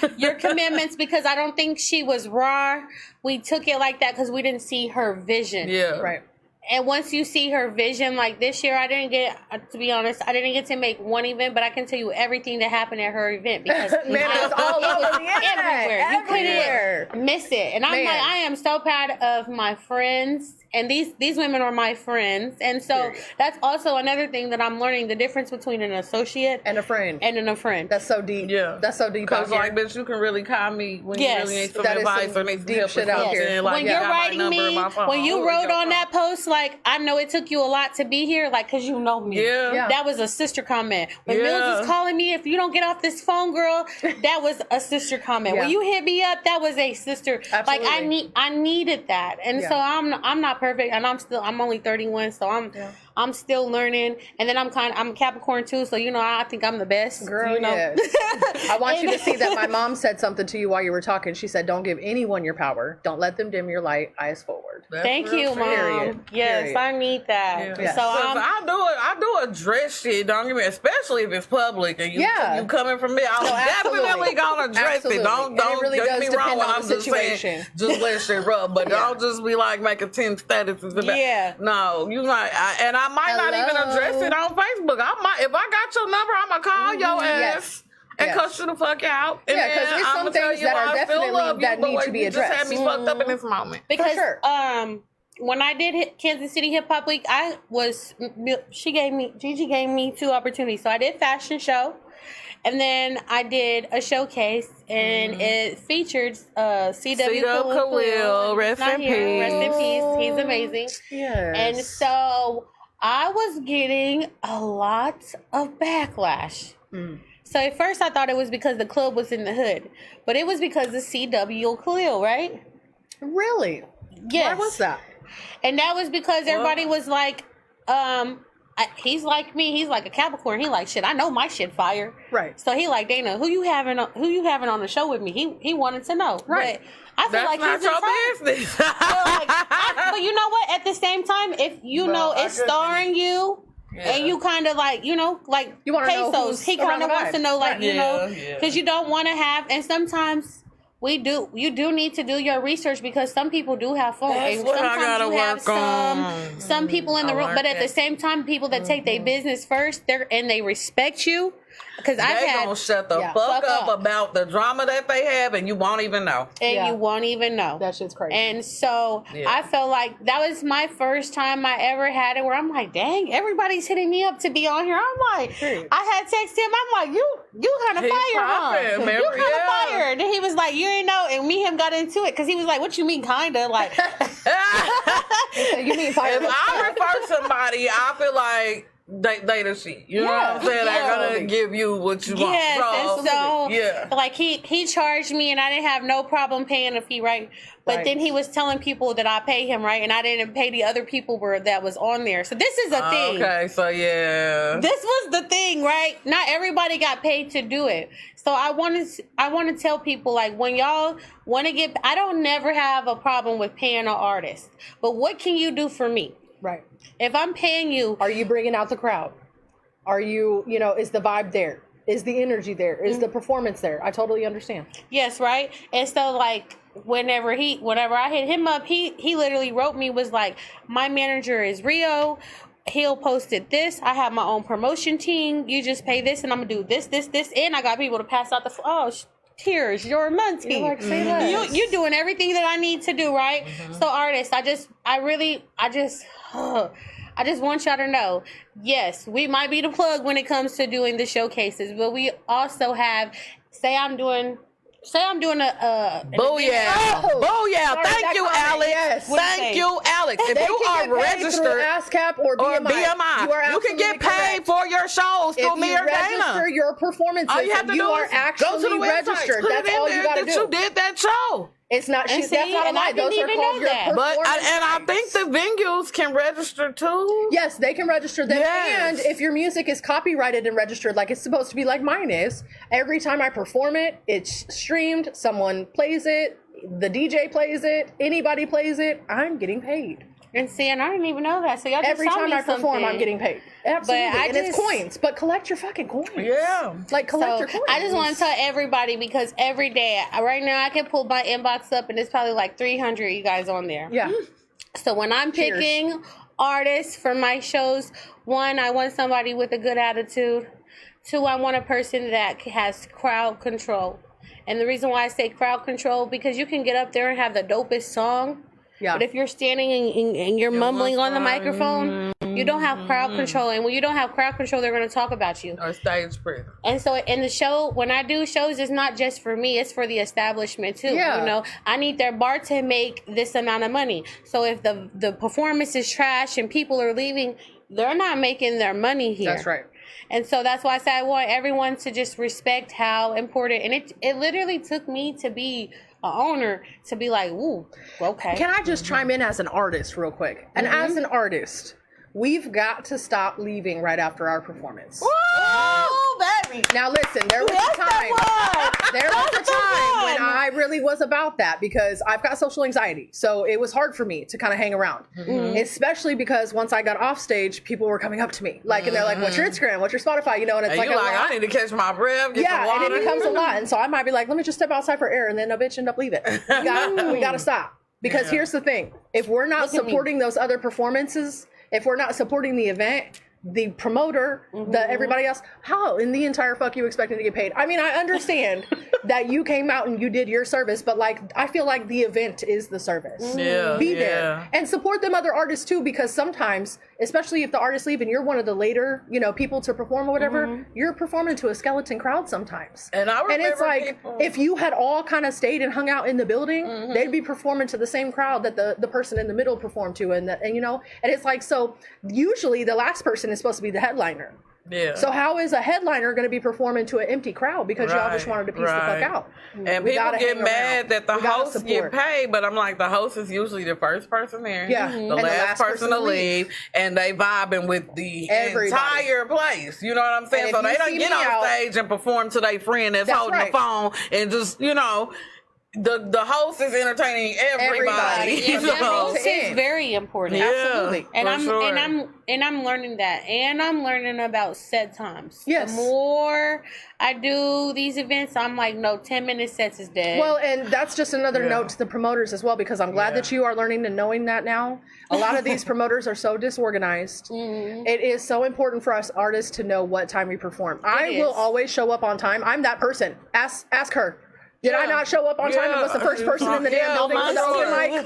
tears. your commitments because I don't think she was raw. We took it like that because we didn't see her vision. Yeah. Right. And once you see her vision, like this year, I didn't get, to be honest, I didn't get to make one event, but I can tell you everything that happened at her event because Man, it was all over the internet. everywhere. You Everywhere. couldn't miss it. And I'm Man. like, I am so proud of my friends. And these women are my friends. And so Period. that's also another thing that I'm learning, the difference between an associate And a friend. and a friend. That's so deep. Yeah. That's so deep out Because, here. like, bitch, you can really call me when Yes. you really need some That is advice some or need some deep help shit or out something. here. Like, When you you're got my writing number in me, my phone. when you Oh, wrote your on phone. that post, like, I know it took you a lot to be here, like, because you know me. Yeah. Yeah. That was a sister comment. When Yeah. Mills was calling me, if you don't get off this phone, girl, that was a sister comment. Yeah. When you hit me up, that was a sister. Absolutely. Like, I needed that. And Yeah. so I'm not perfect, and I'm only 31, so I'm still learning. And then I'm a Capricorn too, so I think I'm the best. Girl, you know? yes. I want you to see that my mom said something to you while you were talking. She said, don't give anyone your power. Don't let them dim your light. Eyes forward. That's Thank real you, shit. Mom. Period. Yes, Period. I need that. Yeah. Yes. So I do address shit. Don't get me, especially if it's public and you coming from me. I'm absolutely. definitely gonna address Absolutely. it. Don't And it really get does me depend wrong when on I'm the just situation. saying just let shit rub. But don't just be like making 10 statuses about. Yeah. No, you like, and I might not even Hello. address it on Facebook. I might, if I got your number, I'ma call your ass. Yes. And Yes. cuss you the fuck out. And Yeah, 'cause then it's some I'ma tell things you that why are I still definitely love you, that but need like, to be you just addressed. had me fucked up in this moment. because sure. when I did Kansas City Hip Hop Week, Gigi gave me 2 opportunities. So I did fashion show, and then I did a showcase, and it featured C.W. Khalil, rest Not in here. peace. Rest in peace. He's amazing. Yes. And so I was getting a lot of backlash. So at first I thought it was because the club was in the hood, but it was because of C.W. Khalil, right? Really? Yes. Why was that? And that was because everybody was like, he's like me. He's like a Capricorn. He like, shit, I know my shit fire. Right. So he like, Dana, who you having on the show with me? He wanted to know. Right. But I feel That's like not he's your entitled. business. But you know what? At the same time, if you No, know I it's get starring you, Yeah. and you kind of like, like You wanna know pesos, who's he around kind of the wants to vibe. know, like, Right. Yeah. because you don't want to have, and sometimes you do need to do your research because some people do have fun. That's And what I sometimes gotta you have work on. some people in the I room, learned but at the that. same time, people that take their business first, they respect you. Because I've They had, gonna shut the Yeah. fuck Fuck up up. about the drama that they have, and you won't even know. and Yeah. you won't even know. That shit's crazy. And so Yeah. I felt like that was my first time I ever had it where I'm like, dang, everybody's hitting me up to be on here. I'm like, Period. I had texted him. I'm like, you kind of He's fired, huh? popping, You remember? kind of Yeah. fired. And he was like, you ain't know. And me and him got into it because he was like, what you mean, kind of? Like, You mean fire? If I refer somebody, I feel like they the shit. You know what I'm saying? Yeah. They're gonna give you what you want. yes. And so, yeah. like, he charged me and I didn't have no problem paying a fee, right? But Right. then he was telling people that I pay him, right? And I didn't pay the other people that was on there. So this is a thing. Okay, so yeah. This was the thing, right? Not everybody got paid to do it. So I want to tell people, like, when y'all want to I don't never have a problem with paying an artist. But what can you do for me? Right. If I'm paying you, Are you bringing out the crowd? Are you, is the vibe there? Is the energy there? Is the performance there? I totally understand. yes, right? And so, like, whenever I hit him up, he literally wrote me, was like, my manager is Rio. He'll posted this. I have my own promotion team. You just pay this, and I'm gonna do this, and I got people to pass out the here's your money. You're like, say less. You're doing everything that I need to do, right? So, artists, I just want y'all to know, yes, we might be the plug when it comes to doing the showcases, but we also have, say I'm doing a Booyah. Booyah. Sorry, Thank you, comment, Alex. yes. Thank you, Alex. If They you can are get paid registered through ASCAP or BMI. you can get paid for your shows through me or If you register Dana. your performances, All you have to you do are is actually go to the website, registered. put That's it in all there you got to that do. you did that show. It's not. And That's see, not a and I lie. Those didn't are even called know your that. performance. But I think the venues can register too. Yes, they can register them. Yes. And if your music is copyrighted and registered like it's supposed to be, like mine is, every time I perform it, it's streamed, someone plays it, the DJ plays it, anybody plays it, I'm getting paid. And see, and I didn't even know that. So y'all just Every taught time me I perform, something. I'm getting paid. Absolutely. I and it's just- coins, but collect your fucking coins. Yeah. Like, collect So your coins. I just want to tell everybody, because every day, right now, I can pull my inbox up and it's probably like 300 you guys on there. Yeah. So when I'm Cheers. picking artists for my shows, 1, I want somebody with a good attitude. 2, I want a person that has crowd control. And the reason why I say crowd control, because you can get up there and have the dopest song, Yeah. but if you're standing and you're mumbling on the microphone, you don't have crowd control. And when you don't have crowd control, they're going to talk about you. Or stage presence. And so in the show, when I do shows, it's not just for me, it's for the establishment too. Yeah. I need their bar to make this amount of money. So if the performance is trash and people are leaving, they're not making their money here. That's right. And so that's why I say I want everyone to just respect how important, and it literally took me to be an owner to be like, ooh, okay. Can I just chime in as an artist real quick? And as an artist, we've got to stop leaving right after our performance. Oh, baby. Now listen, there was a time. There was a time when I really was about that, because I've got social anxiety. So it was hard for me to kind of hang around. Especially because once I got off stage, people were coming up to me. Like, and they're like, what's your Instagram? What's your Spotify? And it's And like, you like, I need to catch my breath, get some yeah, water. and it becomes a lot. And so I might be like, let me just step outside for air, and then a bitch end up leaving. We got to stop. Because here's the thing. If we're not supporting those other performances, if we're not supporting the event, the promoter, the everybody else, how in the entire fuck you expecting to get paid? I mean, I understand that you came out and you did your service, but like, I feel like the event is the service. Yeah, Be there and support them other artists too, because sometimes, especially if the artists leave and you're one of the later, people to perform or whatever, you're performing to a skeleton crowd sometimes. And I remember it's like, people- if you had all kind of stayed and hung out in the building, they'd be performing to the same crowd that the person in the middle performed to, and it's like, so usually the last person is supposed to be the headliner. Yeah. So how is a headliner going to be performing to an empty crowd because y'all just wanted to piece the fuck out? And We people gotta get hang mad around. that the We gotta host get support. paid, but I'm like, the host is usually the first person there. Yeah. The And the last person to leave, and they vibing with the Everybody. entire place. You know what I'm saying? And So if they you don't see get me on out- stage and perform to their friend that's That's holding right. the phone and just, the host is entertaining everybody. Everybody. So- Yeah. Host is very important. Yeah, Absolutely. And for I'm sure. and I'm learning that, and I'm learning about set times. Yes. The more I do these events, I'm like, no, 10-minute sets is dead. Well, and that's just another note to the promoters as well, because I'm glad that you are learning and knowing that now. A lot of these promoters are so disorganized. It is so important for us artists to know what time we perform. I will always show up on time. I'm that person. Ask her. Did I not show up on time and was the first person in the damn building for the open mic?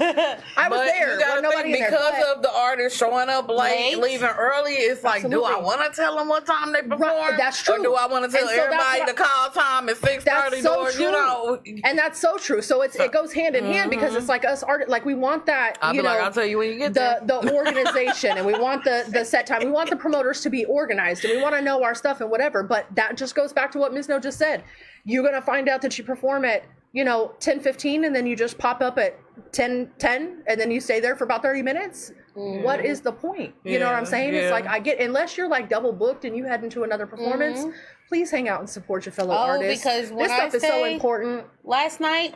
I was But there. you gotta Wasn't nobody think, in there. because of the artist showing up late, leaving early, it's like, do I Absolutely. want to tell them what time they perform? that's true. Or do I want to tell And so that's everybody what to call time at 6:30? That's so or, true. And that's so true. So it goes hand in hand, because it's like us art, like we want that, I'll be like, I'll tell you when you get there. the organization, and we want the set time. We want the promoters to be organized, and we want to know our stuff and whatever. But that just goes back to what Mizno just said. You're going to find out that you perform at 10:15, and then you just pop up at 10:10, and then you stay there for about 30 minutes. What is the point? You know what I'm saying? It's like, unless you're like double booked and you head into another performance, please hang out and support your fellow artists. because when this stuff is so important. last night,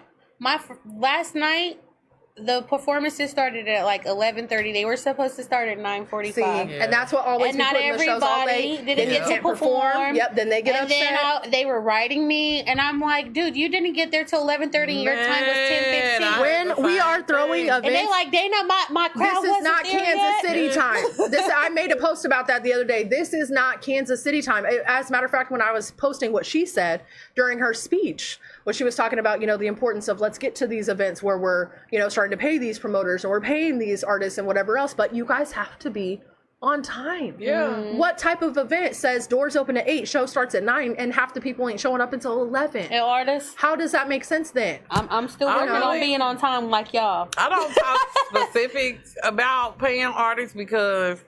the performances started at like 11:30. They were supposed to start at 9:45. See, and that's what always And be not put in the shows all day. everybody didn't get to can't perform. Yep, then they get and upset. then they were writing me, and I'm like, dude, you didn't get there till 11:30. And your time was 10:15. When we are throwing events, And they like, Dana, my crowd this is wasn't not there Kansas yet. City time. I made a post about that the other day. This is not Kansas City time. As a matter of fact, when I was posting what she said during her speech, what she was talking about, the importance of let's get to these events where we're, starting to pay these promoters and we're paying these artists and whatever else, but you guys have to be on time. Yeah. What type of event says doors open at 8, show starts at 9, and half the people ain't showing up until 11? And artists, How does that make sense then? I'm still working on being on time like y'all. I don't talk specifics about paying artists because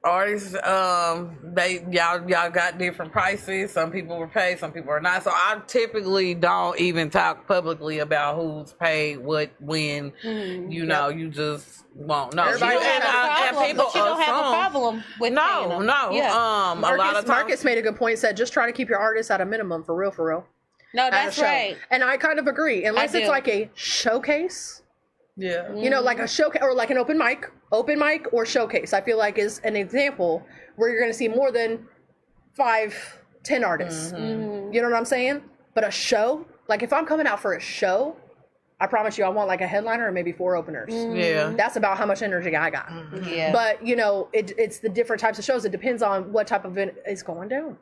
artists, y'all got different prices. Some people were paid, some people are not. So I typically don't even talk publicly about who's paid, what, when. You just won't know. Everybody You don't have a problem, but you don't have a problem with paying them. Yeah. A lot of times, Marcus made a good point. Said just try to keep your artists at a minimum for real. No, at a that's show. right. And I kind of agree, unless I it's do. like a showcase. yeah. Like a showcase or like an open mic or showcase. I feel like is an example where you're going to see more than 5-10 artists. Mm-hmm. You know what I'm saying? But a show, like if I'm coming out for a show, I promise you I want like a headliner and maybe 4 openers. Yeah. That's about how much energy I got. Yeah. But it's the different types of shows. It depends on what type of event is going down.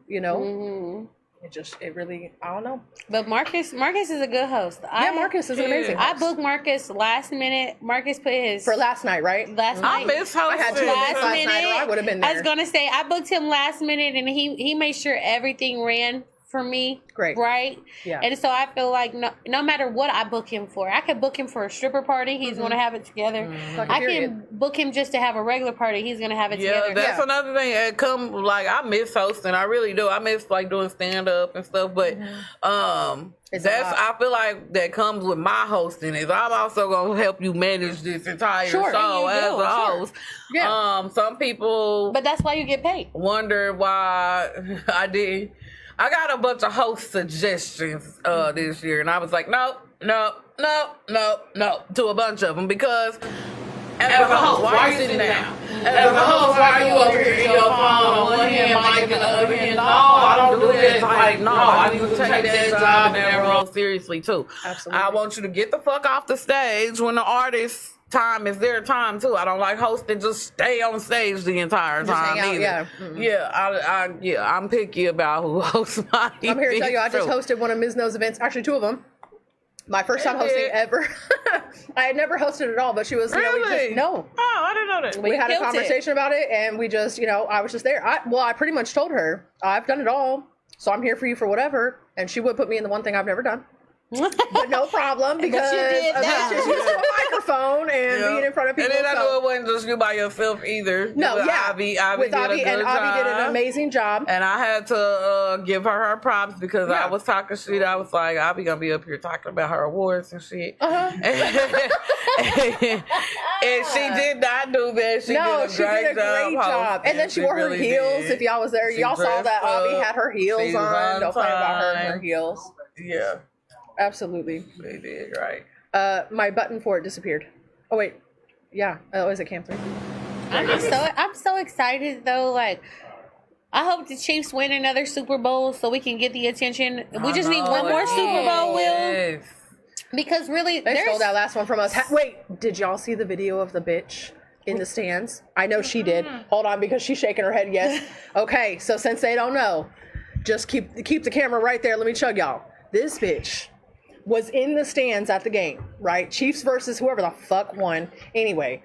It really, I don't know. But Marcus is a good host. Marcus is an amazing host. I booked Marcus last minute. Marcus put his For last night, right? last I night. miss hosting. I had 2 events last night or I would have been there. I was gonna say I booked him last minute, and he made sure everything ran for me. Great. Right? Yeah. And so I feel like no matter what I book him for, I could book him for a stripper party. He's gonna have it together. I can book him just to have a regular party. He's gonna have it Yeah, together. that's another thing. I miss hosting. I really do. I miss like doing stand up and stuff. But It's a lot. I feel like that comes with my hosting is I'm also gonna help you manage this entire Sure. show And you as do, a sure. host. Yeah. Some people But that's why you get paid. wonder why I got a bunch of host suggestions this year, and I was like, no, to a bunch of them because as a host, why are you sitting down? As a host, why are you up here in your phone on one hand, mic in the other hand? No, I don't do that. Like, no, I need to take that job and that role seriously too. Absolutely. I want you to get the fuck off the stage when the artist time is their time too. I don't like hosting just stay on stage the entire time hang out, either. yeah. I'm picky about who hosts my I'm here to tell you, I just too. hosted one of Mizno's events, actually 2 of them. My first time hosting ever. I had never hosted at all, but she was, Really? no. Oh, I didn't know that. We had a killed it. conversation about it, and we just, I was just there. I pretty much told her, I've done it all, so I'm here for you for whatever. And she would put me in the one thing I've never done. But no problem, because did of that. just using a microphone and being in front of people. And then I so- knew it wasn't just you by yourself either. No, With yeah. Ivy with did a Ivy, good and Ivy did an job. amazing job. And I had to give her props because Yeah. I was talking shit. I was like, Ivy gonna be up here talking about her awards and shit. Uh-huh. And she did not do that. She did a great job. And then she wore her really heels. did. If y'all was there, She y'all saw that dressed Ivy up. had her heels She was on. Don't play about her and her time. heels. Yeah, Absolutely. they did right. My button for it disappeared. Oh wait, yeah. Oh, is it Camp 3? I'm so excited though. Like, I hope the Chiefs win another Super Bowl so we can get the attention. We just need one more Super Bowl, Will. Yes. Because really, They stole that last one from us. Wait, did y'all see the video of the bitch in the stands? I know she did. Hold on, because she's shaking her head. Yes. Okay, so since they don't know, just keep the camera right there. Let me chug y'all. This bitch was in the stands at the game, right? Chiefs versus whoever the fuck won. Anyway,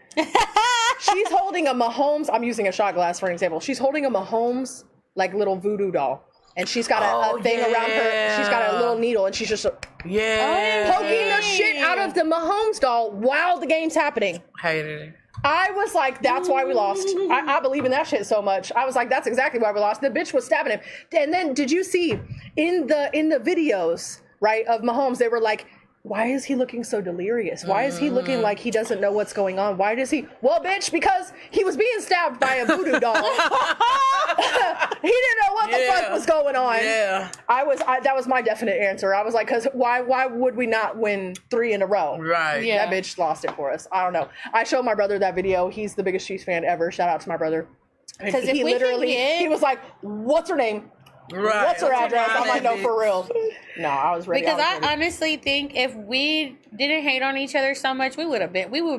she's holding a Mahomes. I'm using a shot glass for an example. She's holding a Mahomes like little voodoo doll, and she's got a thing around her. She's got a little needle, and she's just poking the shit out of the Mahomes doll while the game's happening. Hated it. I was like, that's why we lost. I believe in that shit so much. I was like, that's exactly why we lost. The bitch was stabbing him. And then did you see in the videos, right, of Mahomes, they were like, why is he looking so delirious? Why is he looking like he doesn't know what's going on? Why does he? Well, bitch, because he was being stabbed by a voodoo doll. He didn't know what the fuck was going on. Yeah. That was my definite answer. I was like, because why would we not win 3 in a row? Right. Yeah. That bitch lost it for us. I don't know. I showed my brother that video. He's the biggest Chiefs fan ever. Shout out to my brother. Because he literally, he was like, what's her name? Right. What's her address? I'm like, no, for real. No, I was ready. Because I honestly think if we didn't hate on each other so much, we would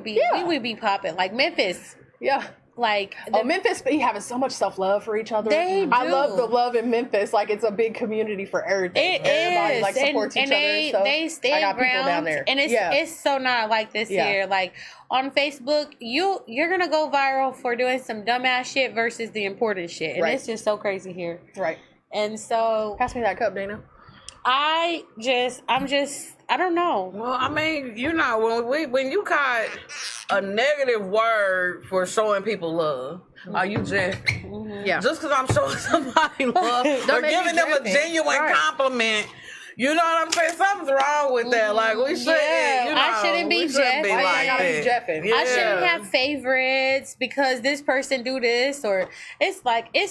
be popping. Like Memphis. Yeah. Like Memphis be having so much self-love for each other. They I do. love the love in Memphis. Like, it's a big community for everything. Everybody like supports each other. So they stand I got people ground, down there. and it's so not like this here. Like on Facebook, you're gonna go viral for doing some dumbass shit versus the important shit, and it's just so crazy here. Right. And so pass me that cup, Dana. I don't know. Well, I mean, you know, when you caught a negative word for showing people love, are you just just because I'm showing somebody love or giving them a genuine compliment? You know what I'm saying? Something's wrong with that. Like, we shouldn't. I shouldn't be Jeff. I shouldn't have favorites because this person do this, or it's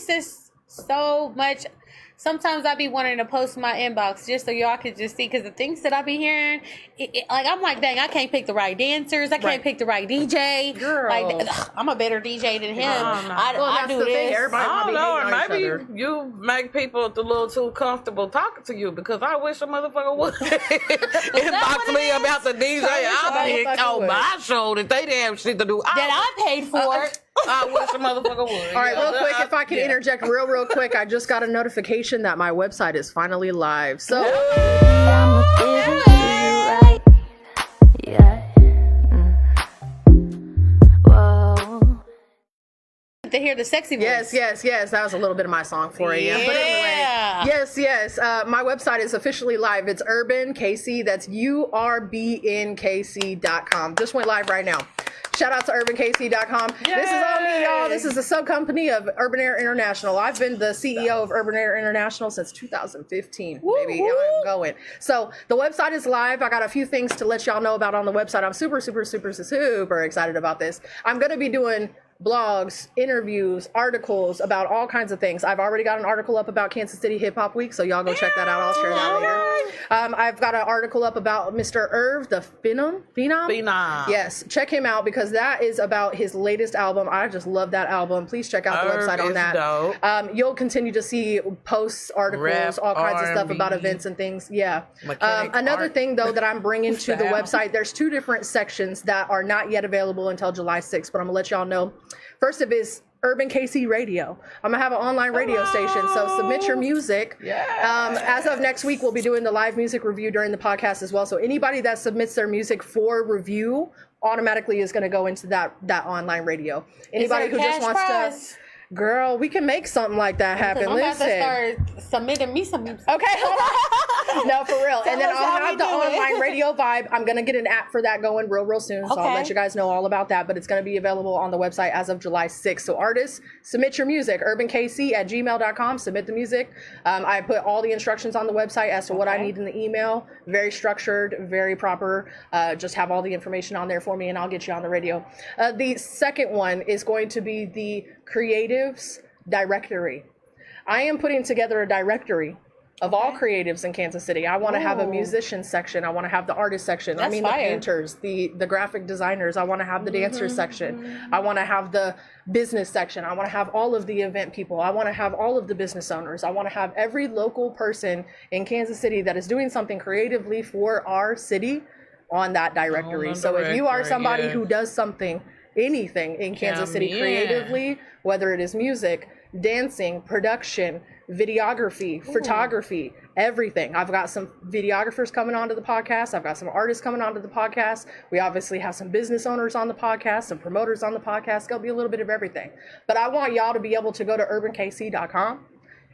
just so much. Sometimes I be wanting to post my inbox just so y'all could just see, because the things that I be hearing, like I'm like, dang, I can't pick the right dancers, I can't pick the right DJ. Girl. Like, I'm a better DJ than him. I do this. Everybody I don't know, or maybe other. you make people a little too comfortable talking to you, because I wish a motherfucker would inbox me about the DJ I picked on my show that they didn't have shit to do. That I paid for. I wish a motherfucker would. All right, real quick, if I can interject real quick, I just got a notification that my website is finally live. So I'ma give it to you right. Yeah. Whoa. To hear the sexy voice. yes. That was a little bit of my song for you. But anyway, yes. My website is officially live. It's URBNKC. That's URBNKC.com. Just went live right now. Shout out to URBNKC.com. This is all me, y'all. This is a sub-company of Urban Air International. I've been the CEO of Urban Air International since 2015, baby. I'm going. So the website is live. I got a few things to let y'all know about on the website. I'm super excited about this. I'm going to be doing blogs, interviews, articles about all kinds of things. I've already got an article up about Kansas City Hip Hop Week, so y'all go check that out. I'll share that later. I've got an article up about Mr. Irv, the Phenom. Yes, check him out because that is about his latest album. I just love that album. Please check out the website on that. Dope. You'll continue to see posts, articles, all kinds of stuff about events and things. Yeah. Another thing though that I'm bringing to the website, there's 2 different sections that are not yet available until July 6th, but I'm gonna let y'all know. First of is Urban KC Radio. I'm gonna have an online radio station, so submit your music. As of next week, we'll be doing the live music review during the podcast as well. So anybody that submits their music for review automatically is gonna go into that online radio. Anybody who just wants to. Girl, we can make something like that happen. I'm about to start submitting me some music. Okay, hold on. No, for real. And then I'll have the online radio vibe. I'm going to get an app for that going real soon. So I'll let you guys know all about that. But it's going to be available on the website as of July 6th. So artists, submit your music. urbankc@gmail.com. Submit the music. I put all the instructions on the website as to what I need in the email. Very structured, very proper. Just have all the information on there for me and I'll get you on the radio. The second one is going to be the Creatives Directory. I am putting together a directory of all creatives in Kansas City. I want to have a musician section. I want to have the artist section. The painters, the graphic designers. I want to have the dancers section. I want to have the business section. I want to have all of the event people. I want to have all of the business owners. I want to have every local person in Kansas City that is doing something creatively for our city on that directory. So if you are somebody who does something, anything in Kansas City creatively, whether it is music, dancing, production, videography, photography, everything. I've got some videographers coming onto the podcast. I've got some artists coming onto the podcast. We obviously have some business owners on the podcast, some promoters on the podcast. It's going to be a little bit of everything. But I want y'all to be able to go to urbankc.com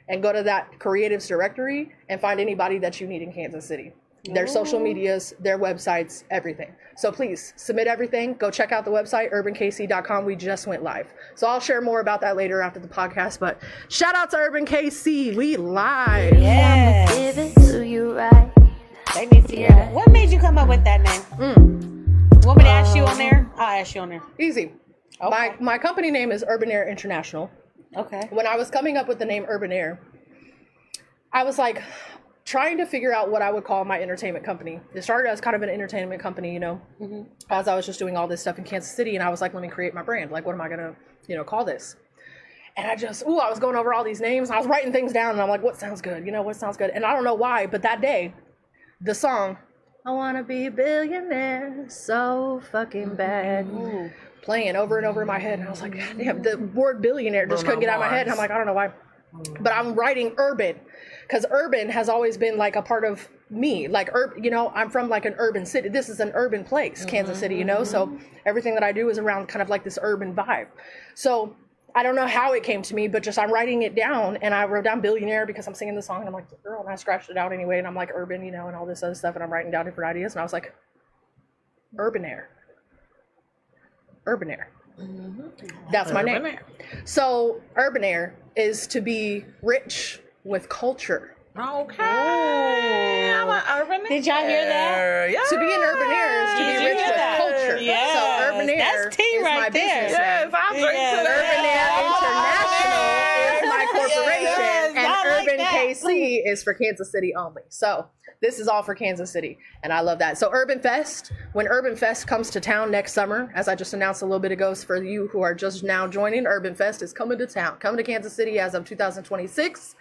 and go to that creatives directory and find anybody that you need in Kansas City. Their social medias, their websites, everything. So please submit everything. Go check out the website, urbankc.com. We just went live. So I'll share more about that later after the podcast. But shout out to Urban KC. We live. I'ma give it to you right. They need to hear that. What made you come up with that name? Want me to ask you on there? I'll ask you on there. Easy. Okay. My company name is Urban Air International. Okay. When I was coming up with the name Urban Air, I was like trying to figure out what I would call my entertainment company. It started as kind of an entertainment company, you know, as I was just doing all this stuff in Kansas City, and I was like, let me create my brand. Like, what am I gonna, call this? And I was going over all these names, and I was writing things down, and I'm like, what sounds good? What sounds good? And I don't know why, but that day, the song, I wanna be a billionaire so fucking bad, playing over and over in my head, and I was like, God damn, the word billionaire just couldn't get out of my head, and I'm like, I don't know why. But I'm writing urban, because urban has always been like a part of me. Like, I'm from like an urban city. This is an urban place, Kansas City, so everything that I do is around kind of like this urban vibe. So I don't know how it came to me, but just I'm writing it down, and I wrote down billionaire because I'm singing the song, and I'm like, girl, and I scratched it out anyway, and I'm like urban, and all this other stuff, and I'm writing down different ideas, and I was like, urban air. That's my name. So urban air is to be rich with culture. Okay. I'm an urban air. Did y'all hear that? Yeah. To be an urban air is to be rich with culture. Yes. So urban air That's tea is right my there. business. Yes, I'll drink to Urban Air that. International is my corporation, Yes, I like and Urban that. KC is for Kansas City only. So this is all for Kansas City, and I love that. So Urban Fest, when Urban Fest comes to town next summer, as I just announced a little bit ago, for you who are just now joining, Urban Fest is coming to town, coming to Kansas City as of 2026.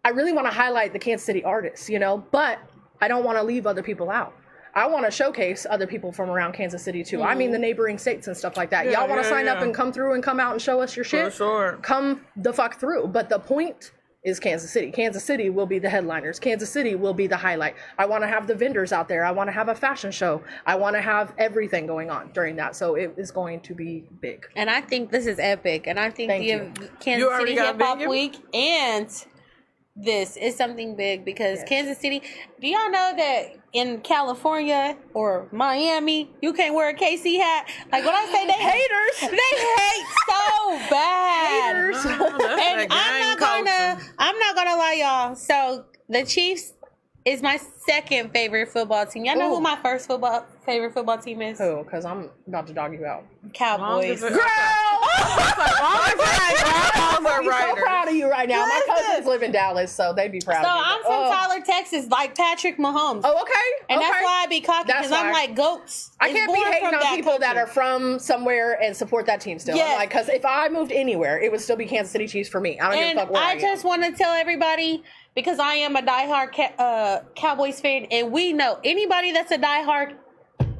I really want to highlight the Kansas City artists, but I don't want to leave other people out. I want to showcase other people from around Kansas City too. I mean the neighboring states and stuff like that. Y'all want to sign up and come through and come out and show us your shit? For sure. Come the fuck through. But the point is Kansas City. Kansas City will be the headliners. Kansas City will be the highlight. I want to have the vendors out there. I want to have a fashion show. I want to have everything going on during that. So it is going to be big. And I think this is epic. And I think Kansas City Hip Hop Week and this is something big because Kansas City, do y'all know that in California or Miami, you can't wear a KC hat? Like when I say they haters, they hate so bad. Haters. And I'm not gonna lie, y'all. So the Chiefs is my second favorite football team. Y'all know who my first favorite football team is? Who? Because I'm about to dog you out. Cowboys. Girl! I'm so proud of you right now. My cousins live in Dallas, so they'd be proud of you. So I'm from Tyler, Texas, like Patrick Mahomes. Oh, okay. And that's why I be cocky, because I'm like, goats. I can't be hating on people that are from somewhere and support that team still. Yes. Like, because if I moved anywhere, it would still be Kansas City Chiefs for me. I don't give a fuck where I am. I just want to tell everybody, because I am a diehard Cowboys fan, and we know anybody that's a diehard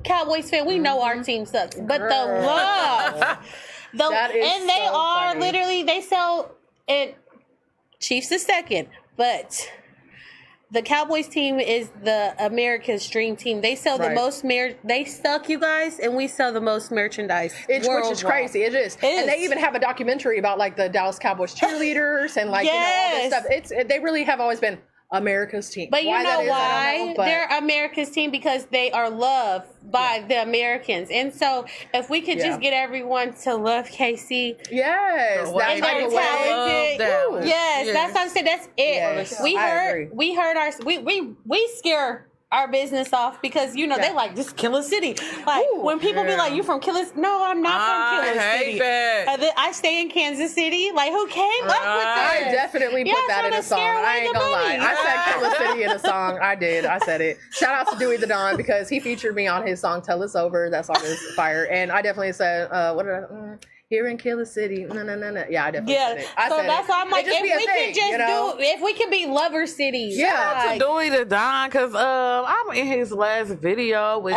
Cowboys fan, we know our team sucks. But the love, and they are funny. Literally, they sell it. Chiefs is second, but the Cowboys team is the America's dream team. They sell the most they suck, you guys, and we sell the most merchandise. Which is crazy. It is. And they even have a documentary about like the Dallas Cowboys cheerleaders and like all this stuff. They really have always been America's team. But you know why? They're America's team because they are loved by the Americans. And so if we could just get everyone to love KC. Yes. That's talented. Yes, that's what I'm saying. That's it. Yes, we heard we scare our business off because they like just Killer City. Like when people be like, "You from Killer?" No, I'm not from Killer City. I stay in Kansas City. Like who came up with that? I definitely put that in a song. I ain't gonna lie. I said Killer City in a song. I did. I said it. Shout out to Dewey the Don because he featured me on his song "Tell Us Over." That song is fire, and I definitely said, "What did I?" Here in Killer City, no. Yeah, I definitely said it. So that's why I'm like, if we could be Lover City. Yeah, to Dewey the Don, because I'm in his last video with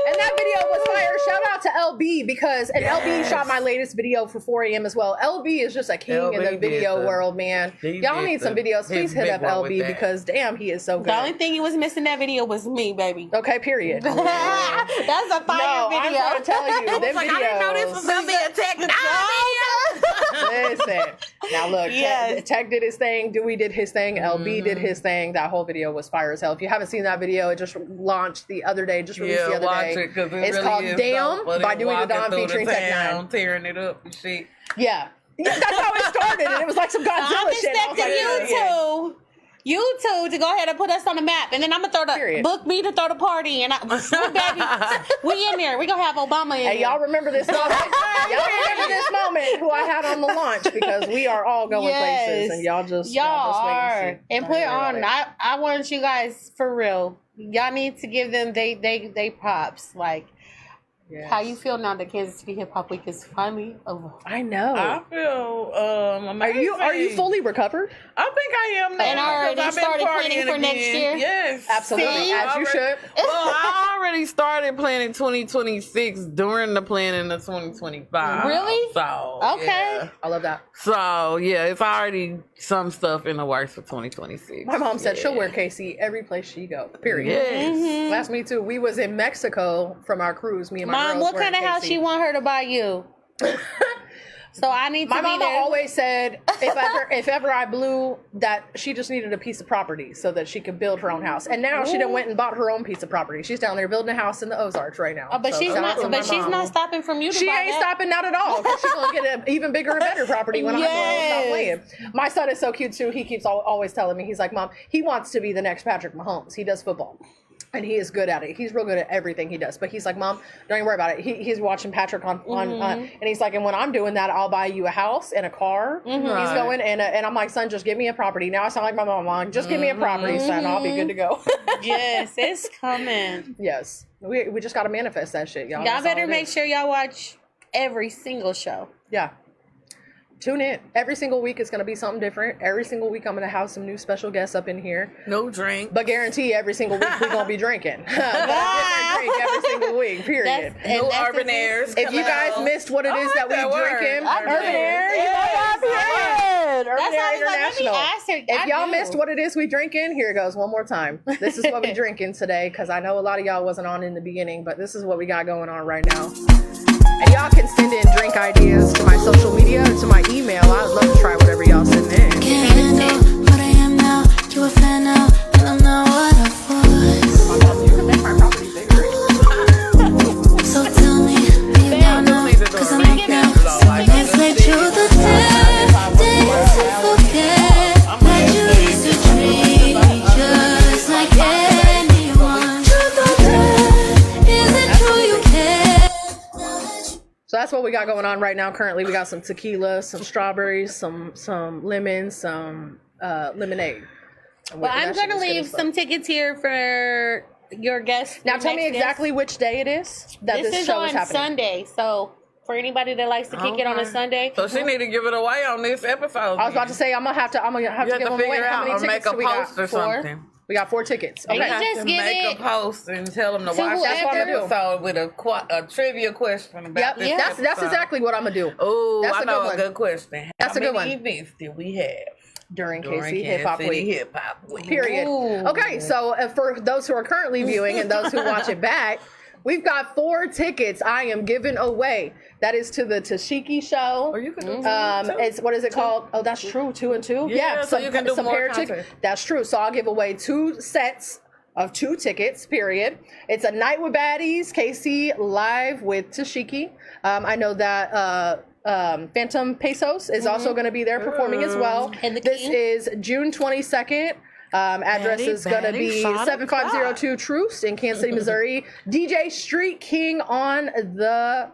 And that video was fire. Shout out to LB because LB shot my latest video for 4 a.m. as well. LB is just a king in the video world, man. Y'all need some videos. Please hit up LB because damn, he is so good. The only thing he was missing that video was me, baby. Okay, period. That's a fire video. I'm trying to tell you, them videos. I didn't know this was gonna be a technical Listen, now look, Tech did his thing, Dewey did his thing, LB did his thing. That whole video was fire as hell. If you haven't seen that video, it just launched the other day, just released the other day. It's called Damn by Dewey the Don featuring Tech Nine. Tearing it up and shit. Yeah. That's how it started, and it was like some Godzilla shit. I'm expecting you two to go ahead and put us on the map, and then I'm gonna book me to throw the party, and we in there. We gonna have Obama in there. Hey, y'all remember this moment? Y'all remember this moment? Who I had on the launch, because we are all going places, and y'all just wait and see. And put on. I want you guys for real. Y'all need to give them they props. Like, how you feel now that Kansas City Hip Hop Week is finally over? I know. I feel amazing. Are you fully recovered? I think I am now. And already started planning for next year? Yes. Absolutely. As you should. Well, I already started planning 2026 during the planning of 2025. Really? So, okay. Yeah. I love that. So, yeah, it's already some stuff in the works for 2026. My mom said she'll wear KC every place she go. Period. Yes. That's me too. We was in Mexico from our cruise. Me and my Mom, girls what were in kind of house KC. she want her to buy you? So I need to My be mama there. always said if ever I blew, that she just needed a piece of property so that she could build her own house. And now she done went and bought her own piece of property. She's down there building a house in the Ozarks right now. But So she's shout out not. to my But she's mom. not stopping from you to She buy ain't that. stopping, not at all. 'Cause she's gonna get an even bigger and better property when I stop playing. My son is so cute too. He keeps always telling me, he's like, Mom, he wants to be the next Patrick Mahomes. He does football. And he is good at it. He's real good at everything he does. But he's like, Mom, don't even worry about it. He's watching Patrick on and he's like, and when I'm doing that, I'll buy you a house and a car. He's going and I'm like, son, just give me a property. Now I sound like my mom. Like, just give me a property, son. I'll be good to go. Yes, it's coming. Yes, we just gotta manifest that shit, y'all. Y'all That's all better it make is. sure y'all watch every single show. Yeah. Tune in. Every single week is going to be something different. Every single week I'm going to have some new special guests up in here. No drink. But guarantee every single week we're going to be drinking. But a different drink every single week, period. No urban airs. If you guys missed what it is that we drinking, Urban Air. Urban Air International. If If y'all missed what it is we drinking, here it goes one more time. This is what we drinking today, because I know a lot of y'all wasn't on in the beginning, but this is what we got going on right now. And y'all can send in drink ideas to my social media or to my email. I'd love to try whatever y'all send in. Can't handle what I am now. You a fan now, and I'm not what I was. You can make my property bigger. So tell me, do you now know? 'Cause I'm making let's let you the dance to forget that you used to dream just like anyone. Truth or dare, is it true you care? So that's what we got going on right now. Currently, we got some tequila, some strawberries, some lemons, some lemonade. Well, I'm going to leave some tickets here for your guests. Now, tell me exactly which day it is that This this is show on is happening. Sunday, so for anybody that likes to kick it on a Sunday. So she need to give it away on this episode. I was about to say I'm gonna have to you give have them to away. figure How out many or make tickets a do we got? post or 4? something. We got 4 tickets. You Okay. just To give make it a post and tell them to to watch this whoever- episode with a trivia question about Yep, this that's episode. exactly what I'm gonna do. Oh, That's I a know good a one. good question. That's How a good many one. events did we have During during KC Hip Hop Kansas City Week. Hip Hop Week? Period. Ooh. Okay, so for those who are currently viewing and those who watch it back, we've got 4 tickets I am giving away. That is to the Tashiki show. Or you can do It's what is it called? Oh, that's true. 2 and 2. Yeah, so you can do more pair content. That's true. So I'll give away 2 sets of 2 tickets. Period. It's a night with baddies. KC live with Tashiki. I know that. Phantom Pesos is also going to be there performing as well. And the This King? is June 22nd. Address is going to be 7502 Truce in Kansas City, Missouri. DJ Street King on the...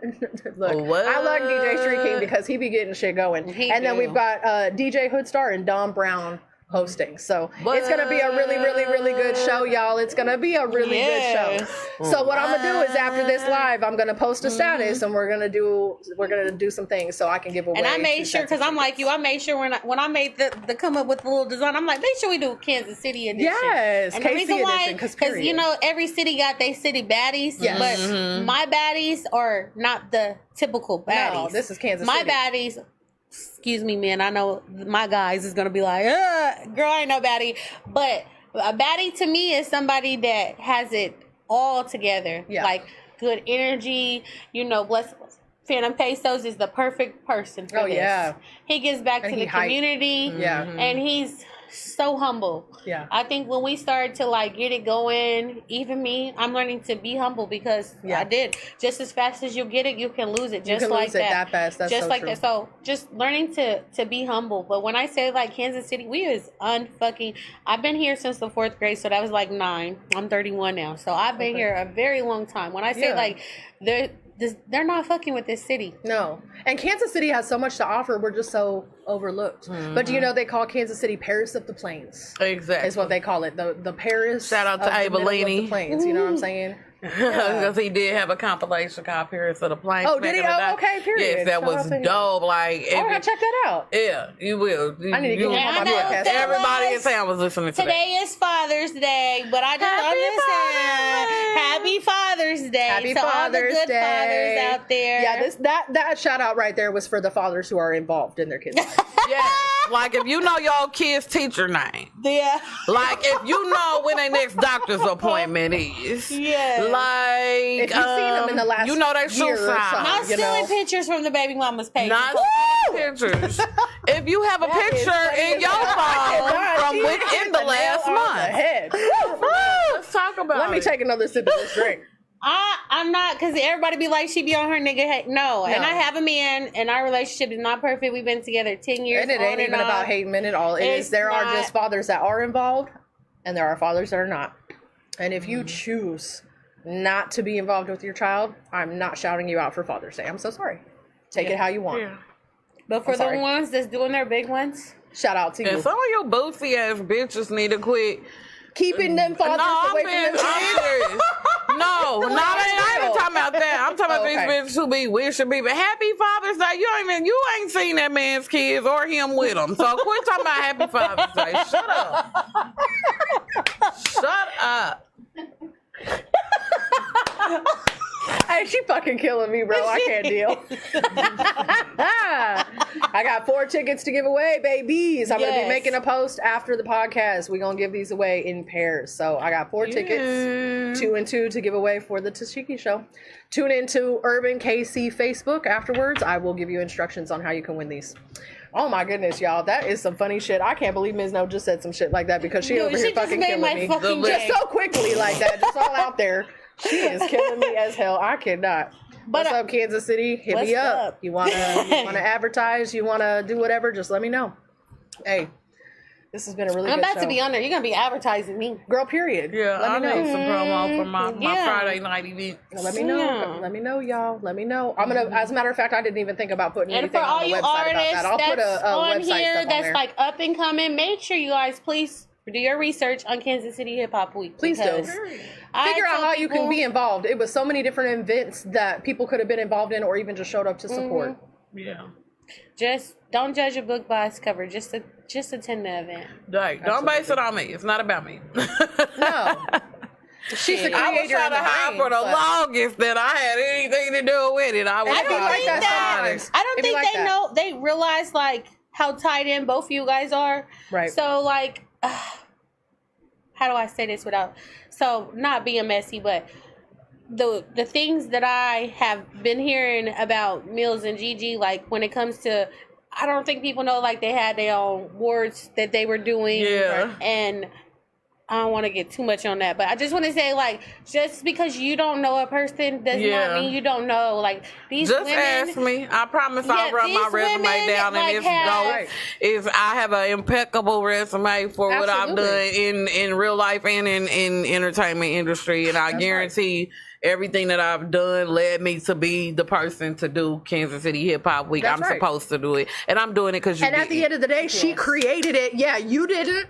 Look, What? I like DJ Street King because he be getting shit going. And then we've got DJ Hoodstar and Dom Brown hosting. So it's going to be a really, really, really good show, y'all. It's going to be a really good show. So what I'm going to do is after this live, I'm going to post a status and we're going to do some things so I can give away. And I made 2 sure, sets of because I'm like tickets. you, I made sure when I made the come up with the little design, I'm like, make sure we do Kansas City edition. Yes, and the KC reason why, edition, because you know, every city got their city baddies, Yes. but my baddies are not the typical baddies. No, this is Kansas my City. baddies, excuse me, man, I know my guys is gonna be like, girl, I ain't no baddie, but a baddie to me is somebody that has it all together, Yeah. like good energy, you know, Phantom Pesos is the perfect person for this. Yeah. He gives back to the community. Yeah. And he's so humble. Yeah. I think when we started to like get it going, even me, I'm learning to be humble because I did. Just as fast as you get it, you can lose it. Just like that. Fast. That's just so like true. that. So just learning to be humble. But when I say like Kansas City, we is unfucking. I've been here since the 4th grade, so that was like 9. I'm 31 now, so I've been here a very long time. When I say like they're not fucking with this city. No. And Kansas City has so much to offer. We're just so overlooked. But do you know they call Kansas City Paris of the Plains? Exactly. Is what they call it. The Paris. Shout out to of the middle of Abellini. the Plains. You know what I'm saying? Because he did have a compilation called Paris of the Plains. Oh, did he? Oh, okay, period. Yes, that Shout out was to him. dope. Like, I gotta check that out. Yeah, you will. I need to get him on my podcast. Everybody in town was listening to Today is Father's Day, but I just Happy Father's Day. Happy to all the Father's good Day. fathers out there. Yeah, that shout out right there was for the fathers who are involved in their kids' lives. Yeah, like if you know your kid's teacher name. Yeah. Like if you know when their next doctor's appointment is. Yeah. Like If you've seen them in the last you know they year shoe or size. something. Not you stealing know. pictures from the baby mama's page. Not pictures. If you have a picture in your phone from within the last month. Let's talk about Let me take another sip of this drink. I'm not, because everybody be like, she be on her nigga. Hey, no. And I have a man, and our relationship is not perfect. We've been together 10 years. And it ain't even about hating men at all. There are just fathers that are involved, and there are fathers that are not. And if you choose not to be involved with your child, I'm not shouting you out for Father's Day. I'm so sorry. Take it how you want. Yeah. But for the ones that's doing their big ones, shout out to you. And some of your bootsy ass bitches need to quit keeping them fathers away from them I'm serious. No, I ain't even talking about that. I'm talking about these bitches who be wishing people Happy Father's Day. You ain't seen that man's kids or him with them. So quit talking about Happy Father's Day. Shut up. Shut up. Hey, she fucking killing me, bro. I can't deal. I got 4 tickets to give away, babies. I'm going to be making a post after the podcast. We're going to give these away in pairs. So I got 4 tickets, 2 and 2 to give away for the Tashiki Show. Tune into UrbanKC Facebook afterwards. I will give you instructions on how you can win these. Oh my goodness, y'all. That is some funny shit. I can't believe Mizno just said some shit like that because she over here fucking killing me. Just so quickly like that. Just all out there. She is killing me as hell. I cannot. What's up, Kansas City? Hit me up. You wanna advertise? You wanna do whatever? Just let me know. Hey, this has been a really good show. I'm about to be on there. You're gonna be advertising me, girl. Period. Yeah, let me know. Need some promo for my Friday night event. Let me know. Yeah. Let me know, y'all. Let me know. I'm gonna. As a matter of fact, I didn't even think about putting anything on the website about that. I'll put a website here stuff on that's there. like up and coming. Make sure you guys please do your research on Kansas City Hip Hop Week. Please do. Figure out how you can be involved. It was so many different events that people could have been involved in or even just showed up to support. Yeah. Just don't judge a book by its cover. Just attend the event. Like, don't base it on me. It's not about me. No. She's the creator. I was trying to hide for the longest that I had anything to do with it. I don't think they realize like how tied in both of you guys are. Right. So like how do I say this without not being messy, but the things that I have been hearing about Mills and Gigi, like when it comes to, I don't think people know like they had their own awards that they were doing. Yeah. And I don't want to get too much on that, but I just want to say, like, just because you don't know a person does not mean you don't know. Like, these just women... ask me. I promise I'll run my resume down, and it's dope. I have an impeccable resume for what I've done in real life and in entertainment industry, and I guarantee everything that I've done led me to be the person to do Kansas City Hip Hop Week. I'm supposed to do it, and I'm doing it because you. And at the end of the day, she created it. Yeah, you didn't.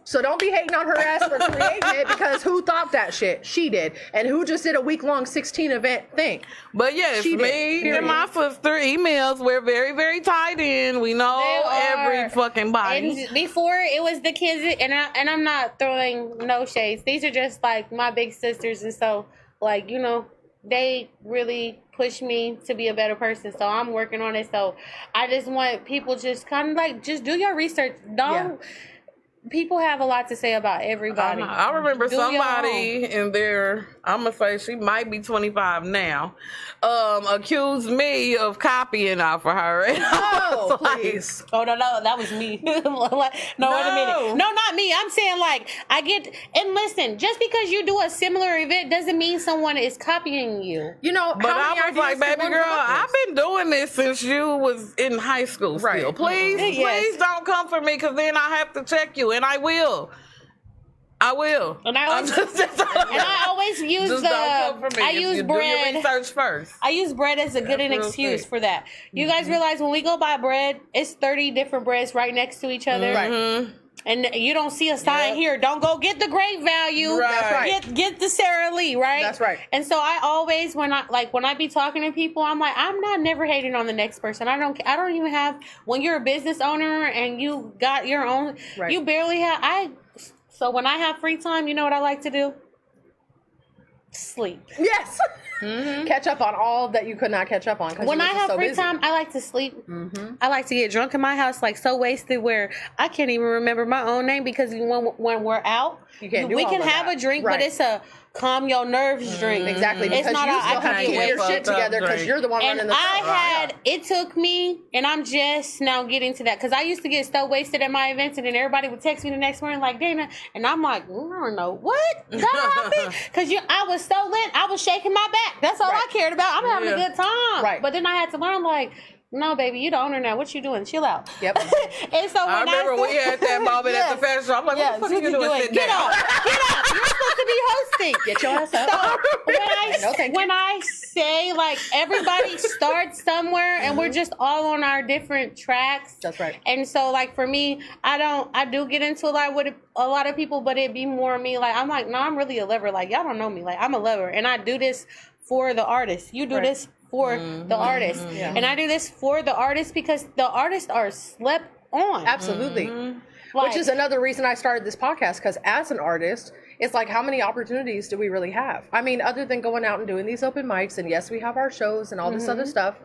So don't be hating on her ass for creating it, because who thought that shit? She did. And who just did a week-long 16 event thing? But yes, me and my sister emails, we're very, very tied in. We know every fucking body. And before it was the kids, and I'm not throwing no shades. These are just like my big sisters, and so like, you know, they really push me to be a better person. So I'm working on it. So I just want people just kind of like, just do your research. Don't. People have a lot to say about everybody. I remember somebody in their I'm going to say she might be 25 now, accused me of copying off of her. And Oh, please. Oh, no, that was me. Wait a minute. No, not me. I'm saying, like, and listen, just because you do a similar event doesn't mean someone is copying you. You know, But I was like, baby girl, I've been doing this since you was in high school still. Right. Please don't come for me, because then I have to check you, and I will. And I always use just don't come for me. I use bread. Do your research first. I use bread as a good excuse for that. You guys realize when we go buy bread, it's 30 different breads right next to each other. Right. And you don't see a sign here. Don't go get the great value. Right. That's right. Get the Sara Lee, right? That's right. And so I always, when I be talking to people, I'm like, I'm not never hating on the next person. I don't even have, when you're a business owner and you got your own, right. you barely have, so when I have free time, you know what I like to do? Sleep. Yes. Catch up on all that you could not catch up on. When I have free time, I like to sleep. I like to get drunk in my house, like so wasted where I can't even remember my own name, because when we're out, we can have a drink, but it's a calm your nerves drink. Exactly. It's Because not you still have to get your shit together because you're the one running the show. It took me, and I'm just now getting to that, because I used to get so wasted at my events, and then everybody would text me the next morning like, Dana, and I'm like, I don't know what happened, because I was so lit, I was shaking my back. That's all I cared about. I'm having a good time. Right. But then I had to learn, like, no, baby, you the owner now. What you doing? Chill out. Yep. And so when I remember we had that moment at the fashion show. I'm like, what the fuck are you doing? Get up. You're supposed to be hosting. Get your ass up. So when I say, like, everybody starts somewhere and we're just all on our different tracks. That's right. And so, like, for me, I do get into a lot of people, but it be more me. Like, I'm like, no, I'm really a lover. Like, y'all don't know me. Like, I'm a lover. And I do this for the artist. You do this for the artist. And I do this for the artist because the artists are slept on. Absolutely. Which is another reason I started this podcast, because as an artist, it's like, how many opportunities do we really have? I mean, other than going out and doing these open mics, and yes, we have our shows and all this other stuff,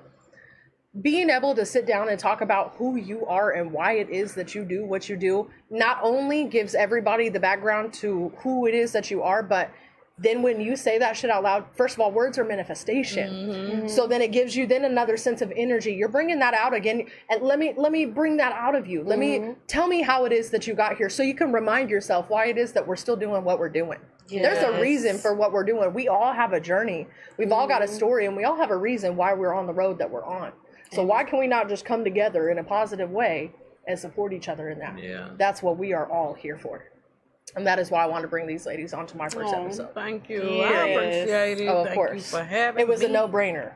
being able to sit down and talk about who you are and why it is that you do what you do, not only gives everybody the background to who it is that you are, but then when you say that shit out loud, first of all, words are manifestation. So then it gives you then another sense of energy. You're bringing that out again. And let me bring that out of you. Let me tell me how it is that you got here, so you can remind yourself why it is that we're still doing what we're doing. There's a reason for what we're doing. We all have a journey. We've all got a story, and we all have a reason why we're on the road that we're on. So why can we not just come together in a positive way and support each other in that? Yeah. That's what we are all here for. And that is why I wanted to bring these ladies onto my first episode. Thank you. I appreciate it. Of Thank course. you for having it was me. a no-brainer.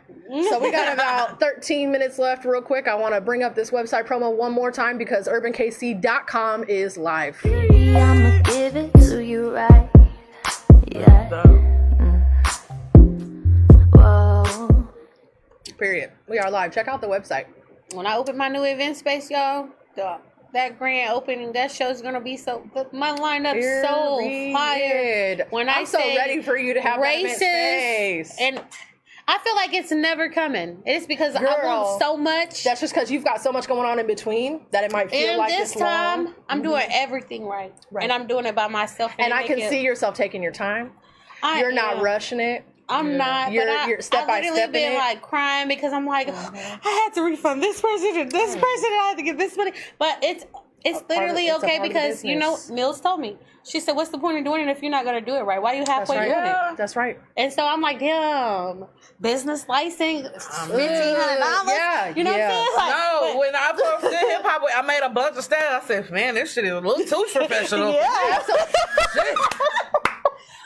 So we got about 13 minutes left. Real quick, I want to bring up this website promo one more time, because UrbanKC.com is live. I'ma give it to you right. Yeah. Whoa. Period. We are live. Check out the website. When I open my new event space, y'all, that grand opening, that show's gonna be my lineup's so fire. When I'm so ready for you to have races, that event space. And I feel like it's never coming. It's because I want so much. That's just because you've got so much going on in between that it might feel like this time I'm doing everything right, and I'm doing it by myself. And I can see yourself taking your time. You're not rushing it. I'm not. You're step by step. I've literally been like crying because I'm like, I had to refund this person and this person, and I had to get this money. But it's literally okay, because you know, Mills told me. She said, "What's the point of doing it if you're not going to do it right? Why are you halfway doing it?" That's right. And so I'm like, damn, business license, $1,500. Yeah, you know what I'm saying? Like, when I first did hip hop, I made a bunch of stats. I said, "Man, this shit is a little too professional."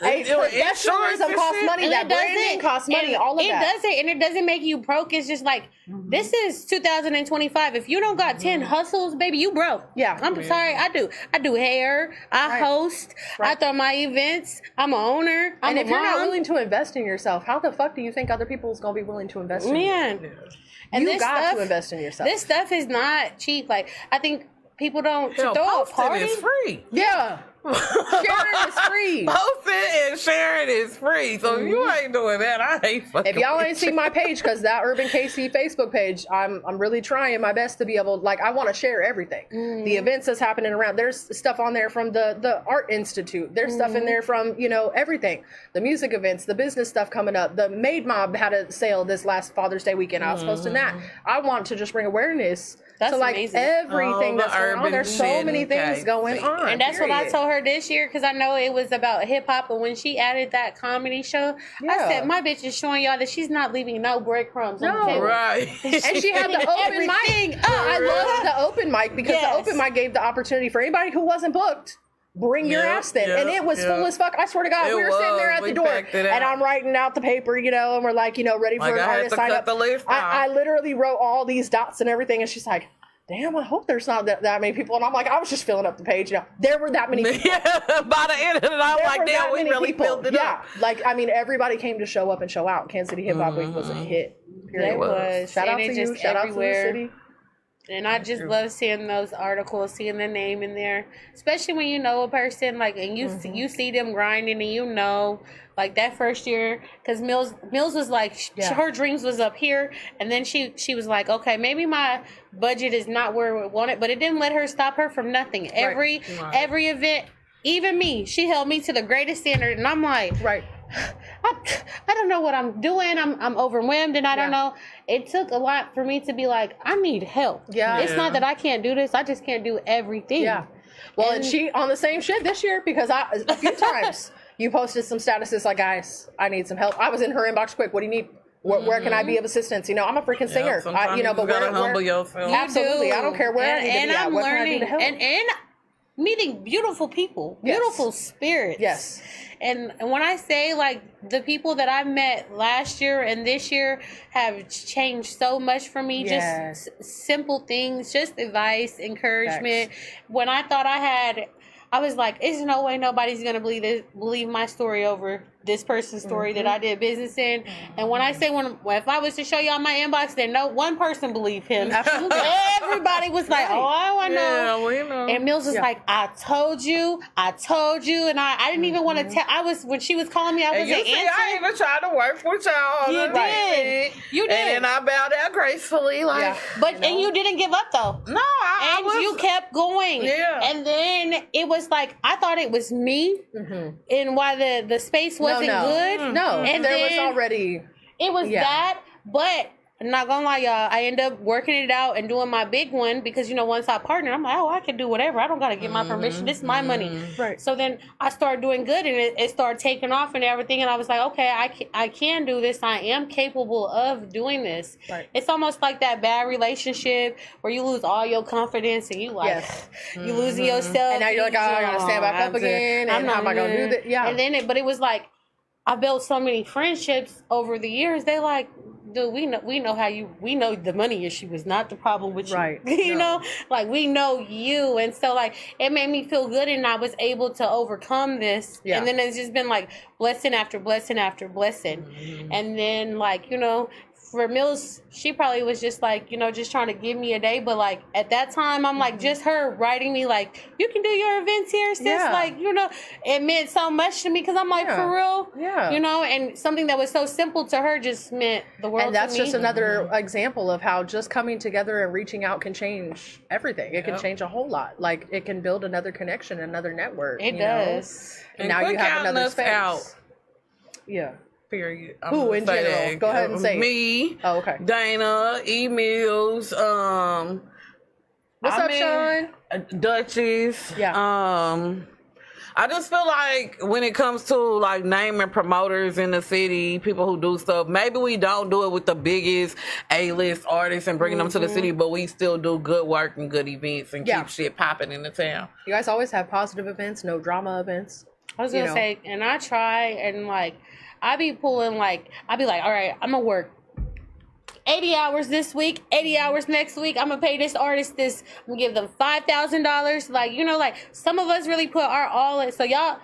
Professionalism costs money. That branding costs money. All of that. It doesn't, and it doesn't make you broke. It's just like, this is 2025. If you don't got 10 hustles, baby, you broke. Yeah. I'm sorry. I do hair. I host. I throw my events. I'm an owner. I'm and if you're not willing to invest in yourself, how the fuck do you think other people's gonna be willing to invest in you? And you got to invest in yourself. This stuff is not cheap. Like, I think people don't throw a party. Is free. Yeah. Sharing is free. Posting and sharing is free. So if you ain't doing that, I ain't fucking If y'all with ain't seen my page, because that Urban KC Facebook page, I'm really trying my best to be able, like, I want to share everything. The events that's happening around. There's stuff on there from the Art Institute. There's stuff in there from, you know, everything. The music events, the business stuff coming up. The Maid Mob had a sale this last Father's Day weekend. I was posting that. I want to just bring awareness. That's so, like, amazing. everything that's going on, there's so many things going on. And that's what I told her this year, because I know it was about hip hop. But when she added that comedy show, I said, my bitch is showing y'all that she's not leaving no breadcrumbs on the table. Right. And she had the open mic. I love the open mic, because the open mic gave the opportunity for anybody who wasn't booked. Bring your ass then. And it was full as fuck. I swear to God, we were sitting there at the door, and I'm writing out the paper, you know, and we're like, you know, ready for an artist sign up. I literally wrote all these dots and everything, and she's like, damn, I hope there's not that many people. And I'm like, I was just filling up the page. You know, there were that many people. By the end of it, I'm like, damn, we really filled it up. Like, I mean, everybody came to show up and show out. Kansas City Hip Hop Week was a hit. It was. Shout out to you. Shout out to the city. And I just love seeing those articles, seeing the name in there, especially when you know a person, like, and you see them grinding, and you know, like that first year, because Mills was like, her dreams was up here, and then she was like, okay, maybe my budget is not where we want it, but it didn't let her stop her from nothing. Every event, even me, she held me to the greatest standard, and I'm like, I don't know what I'm doing. I'm overwhelmed, and I don't know. It took a lot for me to be like, I need help. It's not that I can't do this. I just can't do everything. Well, and she on the same shit this year, because a few times you posted some statuses like, guys, I need some help. I was in her inbox quick. What do you need? Where can I be of assistance? You know, I'm a freaking singer. You know, but you gotta humble yourself. Absolutely. I don't care where I need to be at. I'm What learning, can I do to help? and meeting beautiful people, beautiful spirits. And when I say, like, the people that I met last year and this year have changed so much for me, just simple things, just advice, encouragement. When I thought I was like, there's no way nobody's going to believe my story over this person's story that I did business in. And when I say, if I was to show y'all my inbox, then no one person believed him. Absolutely. Everybody was like, oh, I know. Yeah, we know. And Mills was like, I told you. And I didn't even want to tell. When she was calling me, I wasn't answering. I even tried to work with y'all. You did. You did. And then I bowed out gracefully. Like, and you didn't give up, though. No, you kept going. Yeah. And then it was like, I thought it was me and why the space wasn't good. No, and there was already. It was that, but I'm not gonna lie, y'all. I end up working it out and doing my big one because, you know, once I partner, I'm like, oh, I can do whatever. I don't gotta get my permission. This is my money. Right. So then I started doing good, and it started taking off and everything. And I was like, okay, I can do this. I am capable of doing this. Right. It's almost like that bad relationship where you lose all your confidence and you like you losing yourself. And now you're like, oh, I gotta stand back up again. And how am I gonna do that? Yeah. And then but it was like, I built so many friendships over the years. They like, dude, we know the money issue was not the problem with you. Right. You know, like, we know you. And so, like, it made me feel good, and I was able to overcome this. And then it's just been like blessing after blessing after blessing. And then, like, you know, for Mills, she probably was just like, you know, just trying to give me a day. But like at that time, I'm like, just her writing me like, you can do your events here, sis. Like, you know, it meant so much to me because I'm like, for real, you know, and something that was so simple to her just meant the world. And that's to me. just another example of how just coming together and reaching out can change everything. It can change a whole lot. Like, it can build another connection, another network. It does. And now you have another space. Out. Yeah. Period. Who in general? Go ahead and say me. Oh, okay. Dana, E-Mills, what's up, Sean? Duchess. Yeah. I just feel like when it comes to like naming promoters in the city, people who do stuff, maybe we don't do it with the biggest A-list artists and bringing them to the city, but we still do good work and good events and keep shit popping in the town. You guys always have positive events, no drama events. I was gonna say, and I try, and like, I be pulling, like, I be like, all right, I'm gonna work 80 hours this week, 80 hours next week. I'm gonna pay this artist this. I'm gonna give them $5,000. Like, you know, like, some of us really put our all in. So y'all,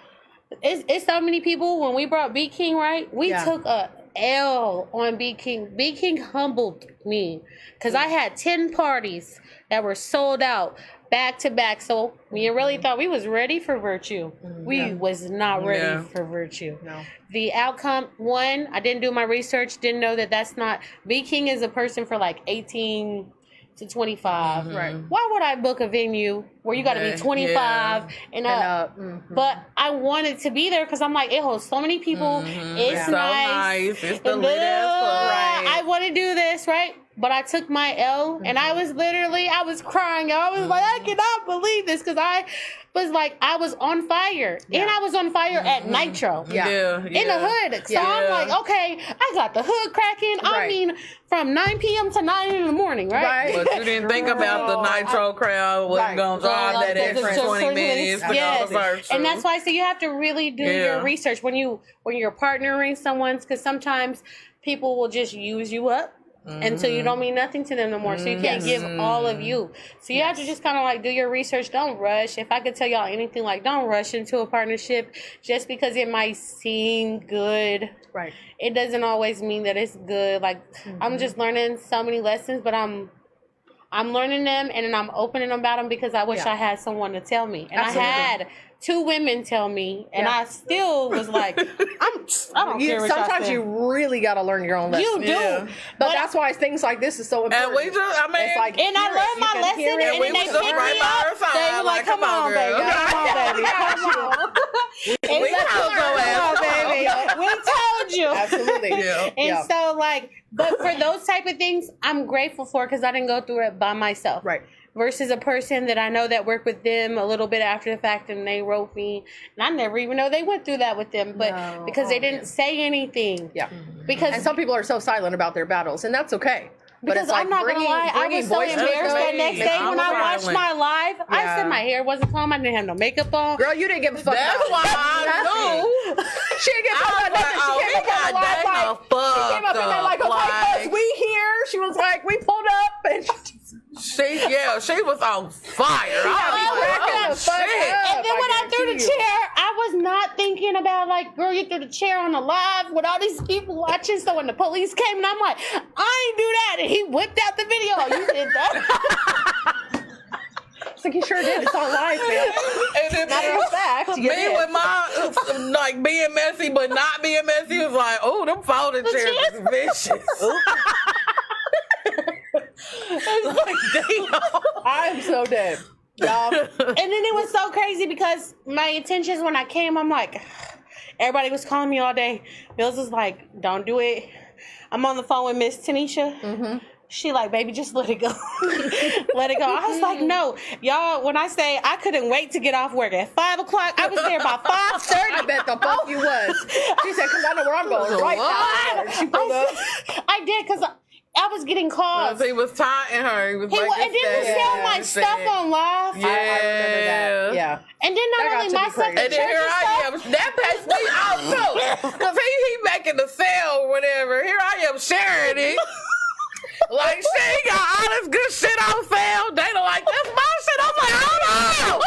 it's so many people. When we brought B King, right? We took a L on B King. B King humbled me because I had 10 parties that were sold out. back to back. So we really thought we was ready for virtue. We was not ready for virtue. No. The outcome, one, I didn't do my research, didn't know that that's not, B King is a person for like 18 to 25. Right. Why would I book a venue where you got to be 25 and up? But I wanted to be there because I'm like, it holds so many people. It's So nice. It's the And lit ass club. I want to do this, right? But I took my L and I was crying. I was like, I cannot believe this because I was on fire. And I was on fire at Nitro. In the hood. So I'm like, okay, I got the hood cracking. I mean, from 9 p.m. to 9 in the morning, right? But you didn't think about the Nitro crowd wasn't going to drive that extra 20 minutes to go to virtual. And that's why I say you have to really do your research when you're partnering someone, because sometimes people will just use you up. Until you don't mean nothing to them no more. So you can't give all of you. So you have to just kind of like do your research. Don't rush. If I could tell y'all anything, like don't rush into a partnership just because it might seem good. Right. It doesn't always mean that it's good. Like I'm just learning so many lessons, but I'm learning them and then I'm opening about them because I wish I had someone to tell me. And I had 2 women tell me, and I still was like, I don't care what sometimes you really got to learn your own lesson. You do. But that's why things like this is so important. And we just, I mean, it's like, and I learned my lesson, and then we they was picked just me right by up. her side. They were like, come on, baby. Come on, baby. Come on. We told your ass, baby. We told you. Absolutely. And so, like, but for those type of things, I'm grateful for because I didn't go through it by myself. Right. Versus a person that I know that worked with them a little bit after the fact and they wrote me. And I never even know they went through that with them. But because they didn't say anything. Yeah. Because and some people are so silent about their battles, and that's okay. But because it's like I'm not going to lie, I was so embarrassed that next day when I watched my live. I said my hair wasn't calm. I didn't have no makeup on. Girl, you didn't give a fuck. That's why I knew. She didn't give a fuck about nothing. She came up on the live like, she came up in there like, okay, we here. She was like, we pulled up. And she was on fire. Shit. And then when I threw the chair, I was not thinking about like, girl, you threw the chair on the live with all these people watching. So when the police came, and I'm like, I ain't do that. And he whipped out the video. You did that. It's like, you sure did. It's on live, man. And then Matter of fact, you me did. with my like being messy but not being messy was like, oh, them folding chairs is vicious. I'm so dead. Y'all. And then it was so crazy because my intentions when I came, I'm like, everybody was calling me all day. Mills was like, don't do it. I'm on the phone with Miss Tanisha. She like, baby, just let it go. Let it go. I was like, no. Y'all, when I say I couldn't wait to get off work at 5 o'clock, I was there by 5:30. I bet the fuck you was. She said, because I know where I'm going right now. She pulled up. I did because I was getting calls. He was taunting her. He was like, and then he sell my stuff on live. Yeah. I remember that. Yeah. And then not only my stuff, and then here I am. That pissed me off too. Because he making the sale or whatever. Here I am sharing it. Like, she got all this good shit on sale. Dana like, that's my shit. I'm like, hold on.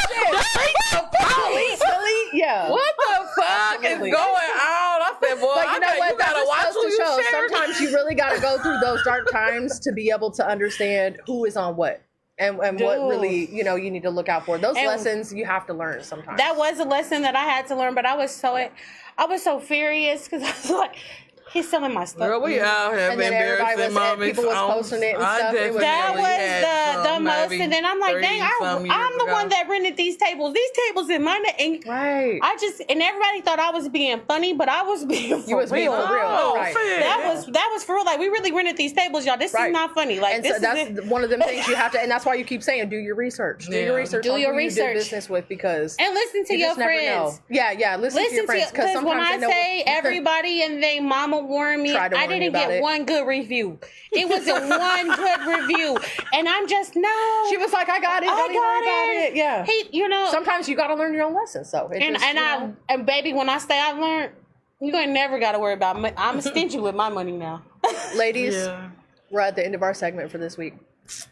Delete. Yeah. What the fuck is going on? I said, boy, But you know what? You gotta watch who you share. Sometimes you really got to go through those dark times to be able to understand who is on what. And what really, you need to look out for. Those lessons you have to learn sometimes. That was a lesson that I had to learn, but I was so furious because I was like, he's selling my stuff. Girl, we out here and then everybody was, people was posting it and stuff. That was the most. And then I'm like, dang, I'm the one that rented these tables. These tables in my name. Right. And everybody thought I was being funny, but I was being for real. Being for real. Oh, right. That was for real. Like, we really rented these tables, y'all. This is not funny. Like, and so that's one of them things you have to, and that's why you keep saying, do your research. Do your research. Do your who research. You do business with, because and listen to your friends. Yeah. Listen to your friends, because when I say everybody and they mama warned me, I didn't get one good review. It wasn't one good review, and I'm just She was like, I got it. Don't even worry about it. Yeah. Sometimes you got to learn your own lessons, though. And baby, when I say I learned, you ain't never got to worry about me. I'm stingy with my money now. Ladies, we're at the end of our segment for this week.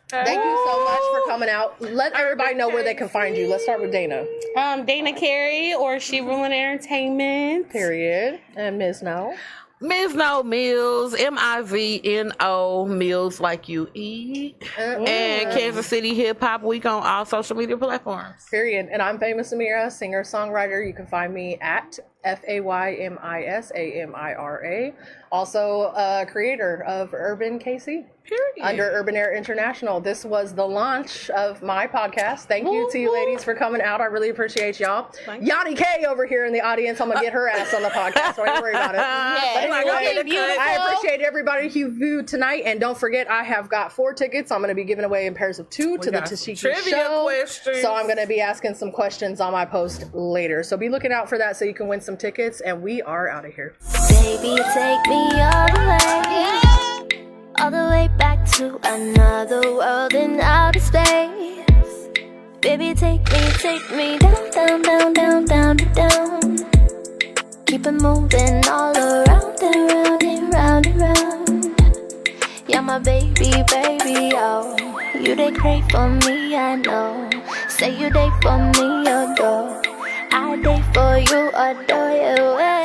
Thank you so much for coming out. Let everybody know where they can find you. Let's start with Dana. Dana Carey, or She Ruling Entertainment. Period. And Mizno. Mizno Mills, Mizno Mills, like you eat, and Kansas City Hip Hop Week on all social media platforms. Period. And I'm Faymis Amira, singer songwriter. You can find me at FaymisAmira. Also, creator of URBNKC. Period. Under Urban Air International. This was the launch of my podcast. Thank you to you ladies for coming out. I really appreciate y'all. Yanni K over here in the audience. I'm gonna get her ass on the podcast. So don't worry about it. Yes. But anyway, Beautiful. I appreciate everybody who viewed tonight. And don't forget, I have got 4 tickets. I'm gonna be giving away in pairs of 2 to the Tashiki trivia show. questions. So I'm gonna be asking some questions on my post later. So be looking out for that so you can win some tickets. And we are out of here. Baby, take me all the way. All the way back to another world in outer space. Baby, take me down, down, down, down, down, down. Keep it moving all around and round and round and round. You're my baby, baby, oh. You dey crave for me, I know. Say you dey for me, adore. I dey for you, adore you.